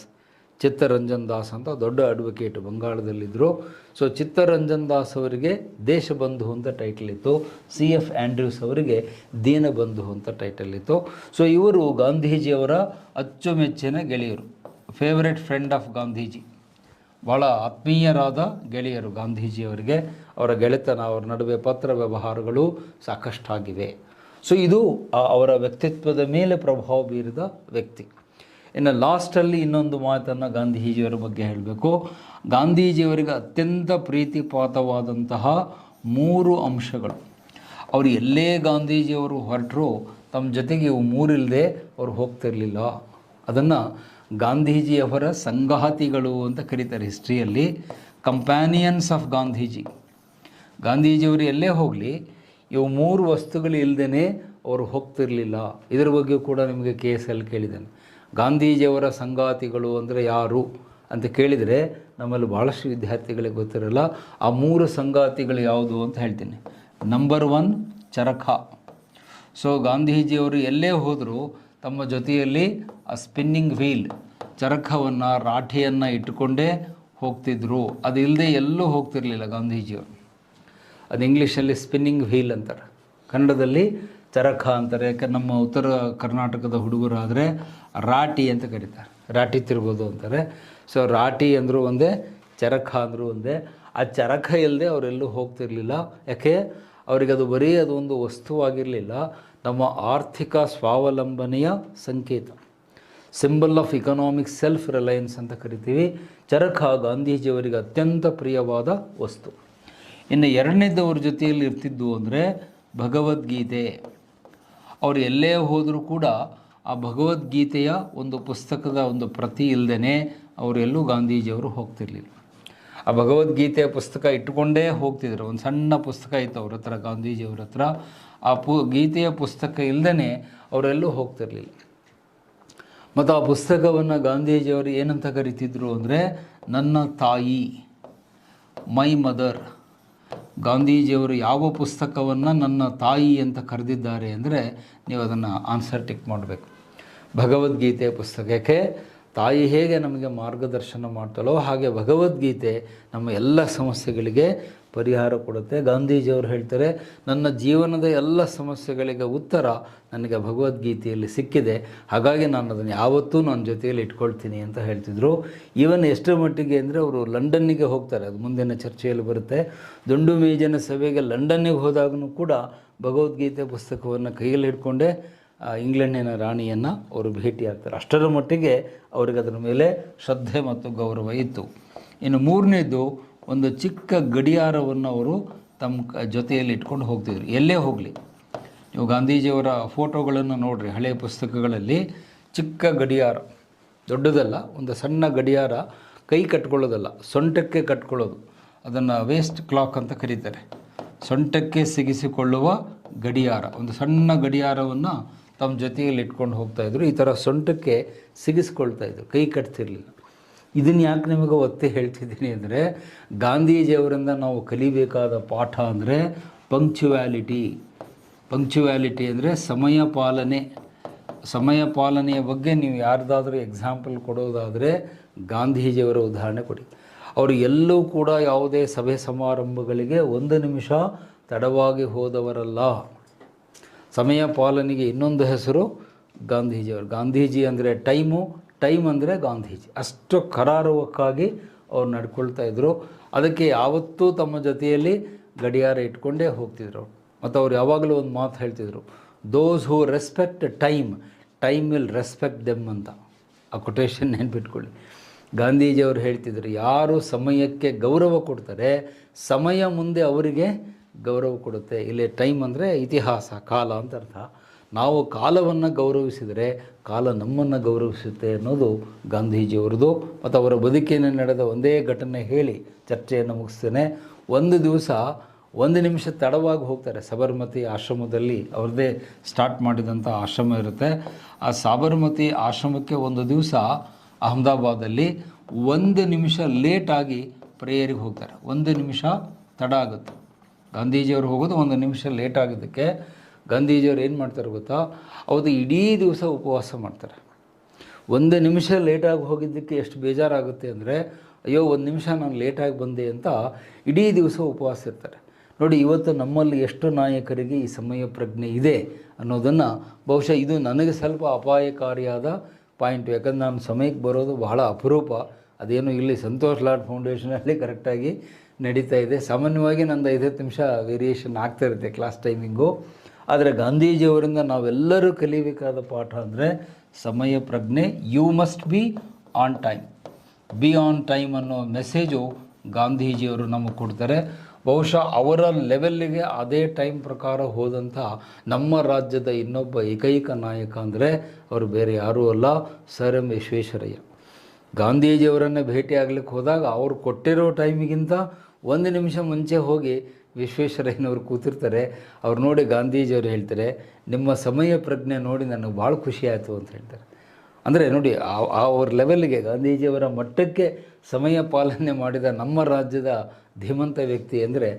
ಚಿತ್ತರಂಜನ್ ದಾಸ್ ಅಂತ ದೊಡ್ಡ ಅಡ್ವೊಕೇಟ್ ಬಂಗಾಳದಲ್ಲಿದ್ದರು. ಸೊ ಚಿತ್ತರಂಜನ್ ದಾಸ್ ಅವರಿಗೆ ದೇಶಬಂಧು ಅಂತ ಟೈಟಲ್ ಇತ್ತು. CF ಆ್ಯಂಡ್ರ್ಯೂಸ್ ಅವರಿಗೆ ದೀನಬಂಧು ಅಂತ ಟೈಟಲ್ ಇತ್ತು. ಸೊ ಇವರು ಗಾಂಧೀಜಿಯವರ ಅಚ್ಚುಮೆಚ್ಚಿನ ಗೆಳೆಯರು, ಫೇವರೆಟ್ ಫ್ರೆಂಡ್ ಆಫ್ ಗಾಂಧೀಜಿ. ಭಾಳ ಆತ್ಮೀಯರಾದ ಗೆಳೆಯರು ಗಾಂಧೀಜಿಯವರಿಗೆ. ಅವರ ಗೆಳೆತನ, ಅವರ ನಡುವೆ ಪತ್ರ ವ್ಯವಹಾರಗಳು ಸಾಕಷ್ಟಾಗಿವೆ. ಸೊ ಇದು ಅವರ ವ್ಯಕ್ತಿತ್ವದ ಮೇಲೆ ಪ್ರಭಾವ ಬೀರಿದ ವ್ಯಕ್ತಿ. ಇನ್ನು ಲಾಸ್ಟಲ್ಲಿ ಇನ್ನೊಂದು ಮಾತನ್ನು ಗಾಂಧೀಜಿಯವರ ಬಗ್ಗೆ ಹೇಳಬೇಕು. ಗಾಂಧೀಜಿಯವರಿಗೆ ಅತ್ಯಂತ ಪ್ರೀತಿಪಾತವಾದಂತಹ 3 ಅಂಶಗಳು. ಅವರು ಎಲ್ಲೇ ಗಾಂಧೀಜಿಯವರು ಹೊರಟರು ತಮ್ಮ ಜೊತೆಗೆ ಇವು 3 ಇಲ್ಲದೆ ಅವರು ಹೋಗ್ತಿರಲಿಲ್ಲ. ಅದನ್ನು ಗಾಂಧೀಜಿಯವರ ಸಂಗಾತಿಗಳು ಅಂತ ಕರೀತಾರೆ ಹಿಸ್ಟ್ರಿಯಲ್ಲಿ. ಕಂಪ್ಯಾನಿಯನ್ಸ್ ಆಫ್ ಗಾಂಧೀಜಿ. ಗಾಂಧೀಜಿಯವರು ಎಲ್ಲೇ ಹೋಗಲಿ ಇವು 3 ವಸ್ತುಗಳು ಇಲ್ಲದೇ ಅವರು ಹೋಗ್ತಿರಲಿಲ್ಲ. ಇದರ ಬಗ್ಗೆ ಕೂಡ ನಿಮಗೆ KSL ಕೇಳಿದ್ದಾನೆ. ಗಾಂಧೀಜಿಯವರ ಸಂಗಾತಿಗಳು ಅಂದರೆ ಯಾರು ಅಂತ ಕೇಳಿದರೆ ನಮ್ಮಲ್ಲಿ ಭಾಳಷ್ಟು ವಿದ್ಯಾರ್ಥಿಗಳಿಗೆ ಗೊತ್ತಿರಲ್ಲ. ಆ 3 ಸಂಗಾತಿಗಳು ಯಾವುದು ಅಂತ ಹೇಳ್ತೀನಿ. ನಂಬರ್ 1 ಚರಕ. ಸೊ ಗಾಂಧೀಜಿಯವರು ಎಲ್ಲೇ ಹೋದರೂ ತಮ್ಮ ಜೊತೆಯಲ್ಲಿ ಆ ಸ್ಪಿನ್ನಿಂಗ್ ವೀಲ್, ಚರಕವನ್ನು, ರಾಠಿಯನ್ನು ಇಟ್ಟುಕೊಂಡೇ ಹೋಗ್ತಿದ್ರು. ಅದು ಇಲ್ಲದೆ ಎಲ್ಲೂ ಹೋಗ್ತಿರಲಿಲ್ಲ ಗಾಂಧೀಜಿಯವರು. ಅದು ಇಂಗ್ಲೀಷಲ್ಲಿ ಸ್ಪಿನ್ನಿಂಗ್ ವೀಲ್ ಅಂತಾರೆ, ಕನ್ನಡದಲ್ಲಿ ಚರಕ ಅಂತಾರೆ. ಯಾಕೆ ನಮ್ಮ ಉತ್ತರ ಕರ್ನಾಟಕದ ಹುಡುಗರಾದರೆ ರಾಟಿ ಅಂತ ಕರೀತಾರೆ, ರಾಟಿ ತಿರ್ಬೋದು ಅಂತಾರೆ. ಸೊ ರಾಟಿ ಅಂದರೂ ಒಂದೇ, ಚರಕ ಅಂದರೂ ಒಂದೇ. ಆ ಚರಕ ಇಲ್ಲದೆ ಅವರೆಲ್ಲೂ ಹೋಗ್ತಿರಲಿಲ್ಲ. ಯಾಕೆ? ಅವರಿಗೆ ಅದು ಬರೀ ಅದು ಒಂದು ವಸ್ತುವಾಗಿರಲಿಲ್ಲ, ನಮ್ಮ ಆರ್ಥಿಕ ಸ್ವಾವಲಂಬನೆಯ ಸಂಕೇತ, symbol of economic self Reliance ಅಂತ ಕರಿತೀವಿ. ಚರಕ ಗಾಂಧೀಜಿಯವರಿಗೆ ಅತ್ಯಂತ ಪ್ರಿಯವಾದ ವಸ್ತು. ಇನ್ನು ಎರಡನೇದು ಅವ್ರ ಜೊತೆಯಲ್ಲಿ ಇರ್ತಿದ್ದು ಅಂದರೆ ಭಗವದ್ಗೀತೆ. ಅವರು ಎಲ್ಲೇ ಹೋದರೂ ಕೂಡ ಆ ಭಗವದ್ಗೀತೆಯ ಒಂದು ಪುಸ್ತಕದ ಒಂದು ಪ್ರತಿ ಇಲ್ಲದೇ ಅವರೆಲ್ಲೂ ಗಾಂಧೀಜಿಯವರು ಹೋಗ್ತಿರ್ಲಿಲ್ಲ. ಆ ಭಗವದ್ಗೀತೆಯ ಪುಸ್ತಕ ಇಟ್ಟುಕೊಂಡೇ ಹೋಗ್ತಿದ್ರು. ಒಂದು ಸಣ್ಣ ಪುಸ್ತಕ ಇತ್ತು ಅವ್ರ ಹತ್ರ, ಗಾಂಧೀಜಿಯವ್ರ ಹತ್ರ. ಆ ಗೀತೆಯ ಪುಸ್ತಕ ಇಲ್ಲದೇ ಅವರೆಲ್ಲೂ ಹೋಗ್ತಿರ್ಲಿಲ್ಲ. ಮತ್ತು ಆ ಪುಸ್ತಕವನ್ನು ಗಾಂಧೀಜಿಯವರು ಏನಂತ ಕರಿತಿದ್ರು ಅಂದರೆ ನನ್ನ ತಾಯಿ, ಮೈ ಮದರ್. ಗಾಂಧೀಜಿಯವರು ಯಾವ ಪುಸ್ತಕವನ್ನು ನನ್ನ ತಾಯಿ ಅಂತ ಕರೆದಿದ್ದಾರೆ ಅಂದರೆ ನೀವು ಅದನ್ನು ಆನ್ಸರ್ ಟಿಕ್ ಮಾಡಬೇಕು. ಭಗವದ್ಗೀತೆಯ ಪುಸ್ತಕಕ್ಕೆ ತಾಯಿ ಹೇಗೆ ನಮಗೆ ಮಾರ್ಗದರ್ಶನ ಮಾಡ್ತಾಳೋ ಹಾಗೆ ಭಗವದ್ಗೀತೆ ನಮ್ಮ ಎಲ್ಲ ಸಮಸ್ಯೆಗಳಿಗೆ ಪರಿಹಾರ ಕೊಡುತ್ತೆ. ಗಾಂಧೀಜಿಯವರು ಹೇಳ್ತಾರೆ, ನನ್ನ ಜೀವನದ ಎಲ್ಲ ಸಮಸ್ಯೆಗಳಿಗೆ ಉತ್ತರ ನನಗೆ ಭಗವದ್ಗೀತೆಯಲ್ಲಿ ಸಿಕ್ಕಿದೆ, ಹಾಗಾಗಿ ನಾನು ಅದನ್ನು ಯಾವತ್ತೂ ನನ್ನ ಜೊತೆಯಲ್ಲಿ ಇಟ್ಕೊಳ್ತೀನಿ ಅಂತ ಹೇಳ್ತಿದ್ರು. ಈವನ್ ಎಷ್ಟರ ಮಟ್ಟಿಗೆ ಅಂದರೆ ಅವರು ಲಂಡನ್ನಿಗೆ ಹೋಗ್ತಾರೆ, ಅದು ಮುಂದಿನ ಚರ್ಚೆಯಲ್ಲಿ ಬರುತ್ತೆ. ದುಂಡು ಮೇಜಿನ ಸಭೆಗೆ ಲಂಡನ್ನಿಗೆ ಹೋದಾಗೂ ಕೂಡ ಭಗವದ್ಗೀತೆ ಪುಸ್ತಕವನ್ನು ಕೈಯಲ್ಲಿ ಹಿಡ್ಕೊಂಡೇ ಇಂಗ್ಲೆಂಡಿನ ರಾಣಿಯನ್ನು ಅವರು ಭೇಟಿಯಾಗ್ತಾರೆ. ಅಷ್ಟರ ಮಟ್ಟಿಗೆ ಅವರಿಗೆ ಅದರ ಮೇಲೆ ಶ್ರದ್ಧೆ ಮತ್ತು ಗೌರವ ಇತ್ತು. ಇನ್ನು ಮೂರನೇದು, ಒಂದು ಚಿಕ್ಕ ಗಡಿಯಾರವನ್ನು ಅವರು ತಮ್ಮ ಜೊತೆಯಲ್ಲಿ ಇಟ್ಕೊಂಡು ಹೋಗ್ತಿದ್ರು. ಎಲ್ಲೇ ಹೋಗಲಿ ನೀವು ಗಾಂಧೀಜಿಯವರ ಫೋಟೋಗಳನ್ನು ನೋಡಿರಿ, ಹಳೆಯ ಪುಸ್ತಕಗಳಲ್ಲಿ ಚಿಕ್ಕ ಗಡಿಯಾರ, ದೊಡ್ಡದಲ್ಲ, ಒಂದು ಸಣ್ಣ ಗಡಿಯಾರ, ಕೈ ಕಟ್ಕೊಳ್ಳೋದಲ್ಲ, ಸೊಂಟಕ್ಕೆ ಕಟ್ಕೊಳ್ಳೋದು, ಅದನ್ನು ವೇಸ್ಟ್ ಕ್ಲಾಕ್ ಅಂತ ಕರೀತಾರೆ. ಸೊಂಟಕ್ಕೆ ಸಿಗಿಸಿಕೊಳ್ಳುವ ಗಡಿಯಾರ, ಒಂದು ಸಣ್ಣ ಗಡಿಯಾರವನ್ನು ತಮ್ಮ ಜೊತೆಯಲ್ಲಿ ಇಟ್ಕೊಂಡು ಹೋಗ್ತಾಯಿದ್ರು. ಈ ಥರ ಸೊಂಟಕ್ಕೆ ಸಿಗಿಸ್ಕೊಳ್ತಾಯಿದ್ರು, ಕೈ ಕಟ್ತಿರ್ಲಿಲ್ಲ. ಇದನ್ನು ಯಾಕೆ ನಿಮಗೆ ಒತ್ತಿ ಹೇಳ್ತಿದ್ದೀನಿ ಅಂದರೆ, ಗಾಂಧೀಜಿಯವರಿಂದ ನಾವು ಕಲಿಬೇಕಾದ ಪಾಠ ಅಂದರೆ ಪಂಕ್ಚುವ್ಯಾಲಿಟಿ ಅಂದರೆ ಸಮಯ ಪಾಲನೆಯ ಬಗ್ಗೆ ನೀವು ಯಾರ್ದಾದ್ರೂ ಎಕ್ಸಾಂಪಲ್ ಕೊಡೋದಾದರೆ ಗಾಂಧೀಜಿಯವರ ಉದಾಹರಣೆ ಕೊಡಿ. ಅವರು ಎಲ್ಲೂ ಕೂಡ ಯಾವುದೇ ಸಭೆ ಸಮಾರಂಭಗಳಿಗೆ 1 ನಿಮಿಷ ತಡವಾಗಿ ಹೋದವರಲ್ಲ. ಸಮಯ ಪಾಲನೆಗೆ ಇನ್ನೊಂದು ಹೆಸರು ಗಾಂಧೀಜಿಯವರು. ಗಾಂಧೀಜಿ ಅಂದರೆ ಟೈಮ್ ಅಂದರೆ ಗಾಂಧೀಜಿ. ಅಷ್ಟು ಕರಾರುವಕ್ಕಾಗಿ ಅವ್ರು ನಡ್ಕೊಳ್ತಾ ಇದ್ದರು. ಅದಕ್ಕೆ ಯಾವತ್ತೂ ತಮ್ಮ ಜೊತೆಯಲ್ಲಿ ಗಡಿಯಾರ ಇಟ್ಕೊಂಡೇ ಹೋಗ್ತಿದ್ರು. ಮತ್ತು ಅವ್ರು ಯಾವಾಗಲೂ ಒಂದು ಮಾತು ಹೇಳ್ತಿದ್ರು, those who respect time will respect them ಅಂತ. ಆ ಕೊಟೇಶನ್ ನೆನ್ಪಿಟ್ಕೊಳ್ಳಿ. ಗಾಂಧೀಜಿಯವರು ಹೇಳ್ತಿದ್ರು, ಯಾರು ಸಮಯಕ್ಕೆ ಗೌರವ ಕೊಡ್ತಾರೆ ಸಮಯ ಮುಂದೆ ಅವರಿಗೆ ಗೌರವ ಕೊಡುತ್ತೆ. ಇಲ್ಲಿ ಟೈಮ್ ಅಂದರೆ ಇತಿಹಾಸ, ಕಾಲ ಅಂತ ಅರ್ಥ. ನಾವು ಕಾಲವನ್ನು ಗೌರವಿಸಿದರೆ ಕಾಲ ನಮ್ಮನ್ನು ಗೌರವಿಸುತ್ತೆ ಅನ್ನೋದು ಗಾಂಧೀಜಿಯವರದು. ಮತ್ತು ಅವರ ಬದುಕಿನ ನಡೆದ ಒಂದೇ ಘಟನೆ ಹೇಳಿ ಚರ್ಚೆಯನ್ನು ಮುಗಿಸ್ತೇನೆ. ಒಂದು ದಿವಸ 1 ನಿಮಿಷ ತಡವಾಗಿ ಹೋಗ್ತಾರೆ. ಸಬರ್ಮತಿ ಆಶ್ರಮದಲ್ಲಿ ಅವ್ರದ್ದೇ ಸ್ಟಾರ್ಟ್ ಮಾಡಿದಂಥ ಆಶ್ರಮ ಇರುತ್ತೆ. ಆ ಸಾಬರ್ಮತಿ ಆಶ್ರಮಕ್ಕೆ ಒಂದು ದಿವಸ ಅಹಮದಾಬಾದಲ್ಲಿ 1 ನಿಮಿಷ ಲೇಟಾಗಿ ಪ್ರೇಯರಿಗೆ ಹೋಗ್ತಾರೆ. 1 ನಿಮಿಷ ತಡ ಆಗುತ್ತೆ. ಗಾಂಧೀಜಿಯವರು ಹೋಗೋದು 1 ನಿಮಿಷ ಲೇಟ್ ಆಗಿದ್ದಕ್ಕೆ ಗಾಂಧೀಜಿಯವರು ಏನು ಮಾಡ್ತಾರೆ ಗೊತ್ತಾ, ಅವತ್ತು ಇಡೀ ದಿವಸ ಉಪವಾಸ ಮಾಡ್ತಾರೆ. 1 ನಿಮಿಷ ಲೇಟಾಗಿ ಹೋಗಿದ್ದಕ್ಕೆ ಎಷ್ಟು ಬೇಜಾರಾಗುತ್ತೆ ಅಂದರೆ, ಅಯ್ಯೋ 1 ನಿಮಿಷ ನಾನು ಲೇಟಾಗಿ ಬಂದೆ ಅಂತ ಇಡೀ ದಿವಸ ಉಪವಾಸ ಇರ್ತಾರೆ. ನೋಡಿ, ಇವತ್ತು ನಮ್ಮಲ್ಲಿ ಎಷ್ಟು ನಾಯಕರಿಗೆ ಈ ಸಮಯ ಪ್ರಜ್ಞೆ ಇದೆ ಅನ್ನೋದನ್ನು ಬಹುಶಃ ಇದು ನನಗೆ ಸ್ವಲ್ಪ ಅಪಾಯಕಾರಿಯಾದ ಪಾಯಿಂಟು. ಯಾಕಂದ್ರೆ ನಾನು ಸಮಯಕ್ಕೆ ಬರೋದು ಬಹಳ ಅಪರೂಪ. ಅದೇನು ಇಲ್ಲಿ ಸಂತೋಷ್ ಲಾಡ್ ಫೌಂಡೇಶನಲ್ಲಿ ಕರೆಕ್ಟಾಗಿ ನಡೀತಾ ಇದೆ. ಸಾಮಾನ್ಯವಾಗಿ ನಂದು 5-10 ನಿಮಿಷ ವೇರಿಯೇಷನ್ ಆಗ್ತಾ ಇರುತ್ತೆ ಕ್ಲಾಸ್ ಟೈಮಿಂಗು. ಆದರೆ ಗಾಂಧೀಜಿಯವರಿಂದ ನಾವೆಲ್ಲರೂ ಕಲಿಬೇಕಾದ ಪಾಠ ಅಂದರೆ ಸಮಯ ಪ್ರಜ್ಞೆ. You must be on time ಅನ್ನೋ ಮೆಸೇಜು ಗಾಂಧೀಜಿಯವರು ನಮಗೆ ಕೊಡ್ತಾರೆ. ಬಹುಶಃ ಅವರ ಲೆವೆಲ್ಲಿಗೆ ಅದೇ ಟೈಮ್ ಪ್ರಕಾರ ಹೋದಂಥ ನಮ್ಮ ರಾಜ್ಯದ ಇನ್ನೊಬ್ಬ ಏಕೈಕ ನಾಯಕ ಅಂದರೆ ಅವರು ಬೇರೆ ಯಾರೂ ಅಲ್ಲ, ಸರ್ ಎಂ ವಿಶ್ವೇಶ್ವರಯ್ಯ. ಗಾಂಧೀಜಿಯವರನ್ನೇ ಭೇಟಿ ಆಗ್ಲಿಕ್ಕೆ ಹೋದಾಗ ಅವ್ರು ಕೊಟ್ಟಿರೋ ಟೈಮಿಗಿಂತ 1 ನಿಮಿಷ ಮುಂಚೆ ಹೋಗಿ ವಿಶ್ವೇಶ್ವರಯ್ಯನವರು ಕೂತಿರ್ತಾರೆ. ಅವ್ರು ನೋಡಿ ಗಾಂಧೀಜಿಯವರು ಹೇಳ್ತಾರೆ, ನಿಮ್ಮ ಸಮಯ ಪ್ರಜ್ಞೆ ನೋಡಿ ನನಗೆ ಭಾಳ ಖುಷಿ ಆಯಿತು ಅಂತ ಹೇಳ್ತಾರೆ. ಅಂದರೆ ನೋಡಿ, ಅವ್ರ ಲೆವೆಲ್ಗೆ ಗಾಂಧೀಜಿಯವರ ಮಟ್ಟಕ್ಕೆ ಸಮಯ ಪಾಲನೆ ಮಾಡಿದ ನಮ್ಮ ರಾಜ್ಯದ ಧೀಮಂತ ವ್ಯಕ್ತಿ ಅಂದರೆ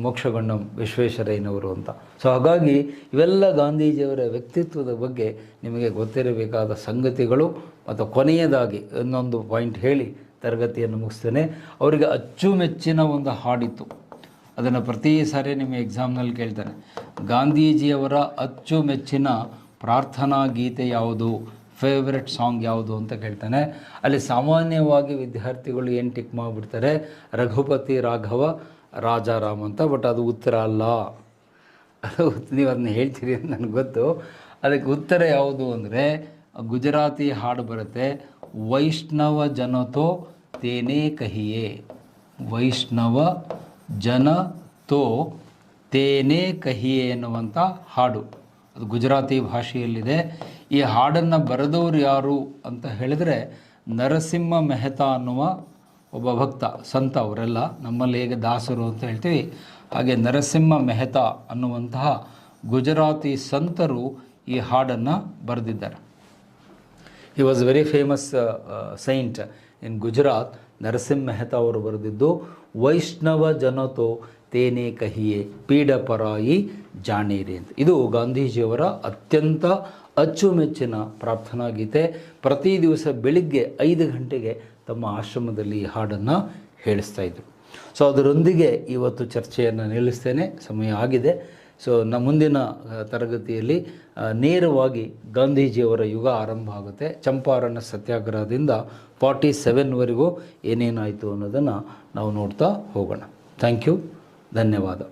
ಮೋಕ್ಷಗುಂಡಂ ವಿಶ್ವೇಶ್ವರಯ್ಯನವರು ಅಂತ. ಸೊ ಹಾಗಾಗಿ ಇವೆಲ್ಲ ಗಾಂಧೀಜಿಯವರ ವ್ಯಕ್ತಿತ್ವದ ಬಗ್ಗೆ ನಿಮಗೆ ಗೊತ್ತಿರಬೇಕಾದ ಸಂಗತಿಗಳು. ಮತ್ತು ಕೊನೆಯದಾಗಿ ಇನ್ನೊಂದು ಪಾಯಿಂಟ್ ಹೇಳಿ ತರಗತಿಯನ್ನು ಮುಗಿಸ್ತೇನೆ. ಅವರಿಗೆ ಅಚ್ಚುಮೆಚ್ಚಿನ ಒಂದು ಹಾಡಿತ್ತು. ಅದನ್ನು ಪ್ರತಿ ಸಾರಿ ನಿಮ್ಮ ಎಕ್ಸಾಮ್ನಲ್ಲಿ ಕೇಳ್ತಾನೆ. ಗಾಂಧೀಜಿಯವರ ಅಚ್ಚುಮೆಚ್ಚಿನ ಪ್ರಾರ್ಥನಾ ಗೀತೆ ಯಾವುದು, ಫೇವ್ರೆಟ್ ಸಾಂಗ್ ಯಾವುದು ಅಂತ ಕೇಳ್ತಾನೆ. ಅಲ್ಲಿ ಸಾಮಾನ್ಯವಾಗಿ ವಿದ್ಯಾರ್ಥಿಗಳು ಏನು ಟಿಕ್ ಮಾಡಿಬಿಡ್ತಾರೆ, ರಘುಪತಿ ರಾಘವ ರಾಜಾರಾಮ್ ಅಂತ. ಬಟ್ ಅದು ಉತ್ತರ ಅಲ್ಲ. ನೀವು ಅದನ್ನ ಹೇಳ್ತೀರಿ ಅಂತ ನನಗೆ ಗೊತ್ತು. ಅದಕ್ಕೆ ಉತ್ತರ ಯಾವುದು ಅಂದರೆ ಗುಜರಾತಿ ಹಾಡು ಬರುತ್ತೆ, ವೈಷ್ಣವ ಜನತೋ ತೇನೇ ಕಹಿಯೇ. ವೈಷ್ಣವ ಜನ ತೋ ತೇನೇ ಕಹಿಯೇ ಎನ್ನುವಂಥ ಹಾಡು. ಅದು ಗುಜರಾತಿ ಭಾಷೆಯಲ್ಲಿದೆ. ಈ ಹಾಡನ್ನು ಬರೆದವರು ಯಾರು ಅಂತ ಹೇಳಿದರೆ ನರಸಿಂಹ ಮೆಹ್ತಾ ಅನ್ನುವ ಒಬ್ಬ ಭಕ್ತ, ಸಂತ. ಅವರೆಲ್ಲ ನಮ್ಮಲ್ಲಿ ಹೇಗೆ ದಾಸರು ಅಂತ ಹೇಳ್ತೀವಿ, ಹಾಗೆ ನರಸಿಂಹ ಮೆಹ್ತಾ ಅನ್ನುವಂತಹ ಗುಜರಾತಿ ಸಂತರು ಈ ಹಾಡನ್ನು ಬರೆದಿದ್ದಾರೆ. He was very famous saint in Gujarat. Narasimha Mehta ಅವರು ಬರೆದಿದ್ದು ವೈಷ್ಣವ ಜನತೋ ತೇನೇ ಕಹಿಯೇ ಪೀಡ ಪರಾಯಿ ಜಾಣೀರಿ ಅಂತ. ಇದು ಗಾಂಧೀಜಿಯವರ ಅತ್ಯಂತ ಅಚ್ಚುಮೆಚ್ಚಿನ ಪ್ರಾರ್ಥನಾ ಗೀತೆ. ಪ್ರತಿ ದಿವಸ ಬೆಳಿಗ್ಗೆ 5 ಗಂಟೆಗೆ ತಮ್ಮ ಆಶ್ರಮದಲ್ಲಿ ಈ ಹಾಡನ್ನು ಹೇಳಿಸ್ತಾ ಇದ್ದರು. ಸೊ ಅದರೊಂದಿಗೆ ಇವತ್ತು ಚರ್ಚೆಯನ್ನು ನಿಲ್ಲಿಸ್ತೇನೆ, ಸಮಯ ಆಗಿದೆ. ಸೊ ಮುಂದಿನ ತರಗತಿಯಲ್ಲಿ ನೇರವಾಗಿ ಗಾಂಧೀಜಿಯವರ ಯುಗ ಆರಂಭ ಆಗುತ್ತೆ. ಚಂಪಾರಣ ಸತ್ಯಾಗ್ರಹದಿಂದ 47ವರೆಗೂ ಏನೇನಾಯಿತು ಅನ್ನೋದನ್ನು ನಾವು ನೋಡ್ತಾ ಹೋಗೋಣ. ಥ್ಯಾಂಕ್ ಯು, ಧನ್ಯವಾದ.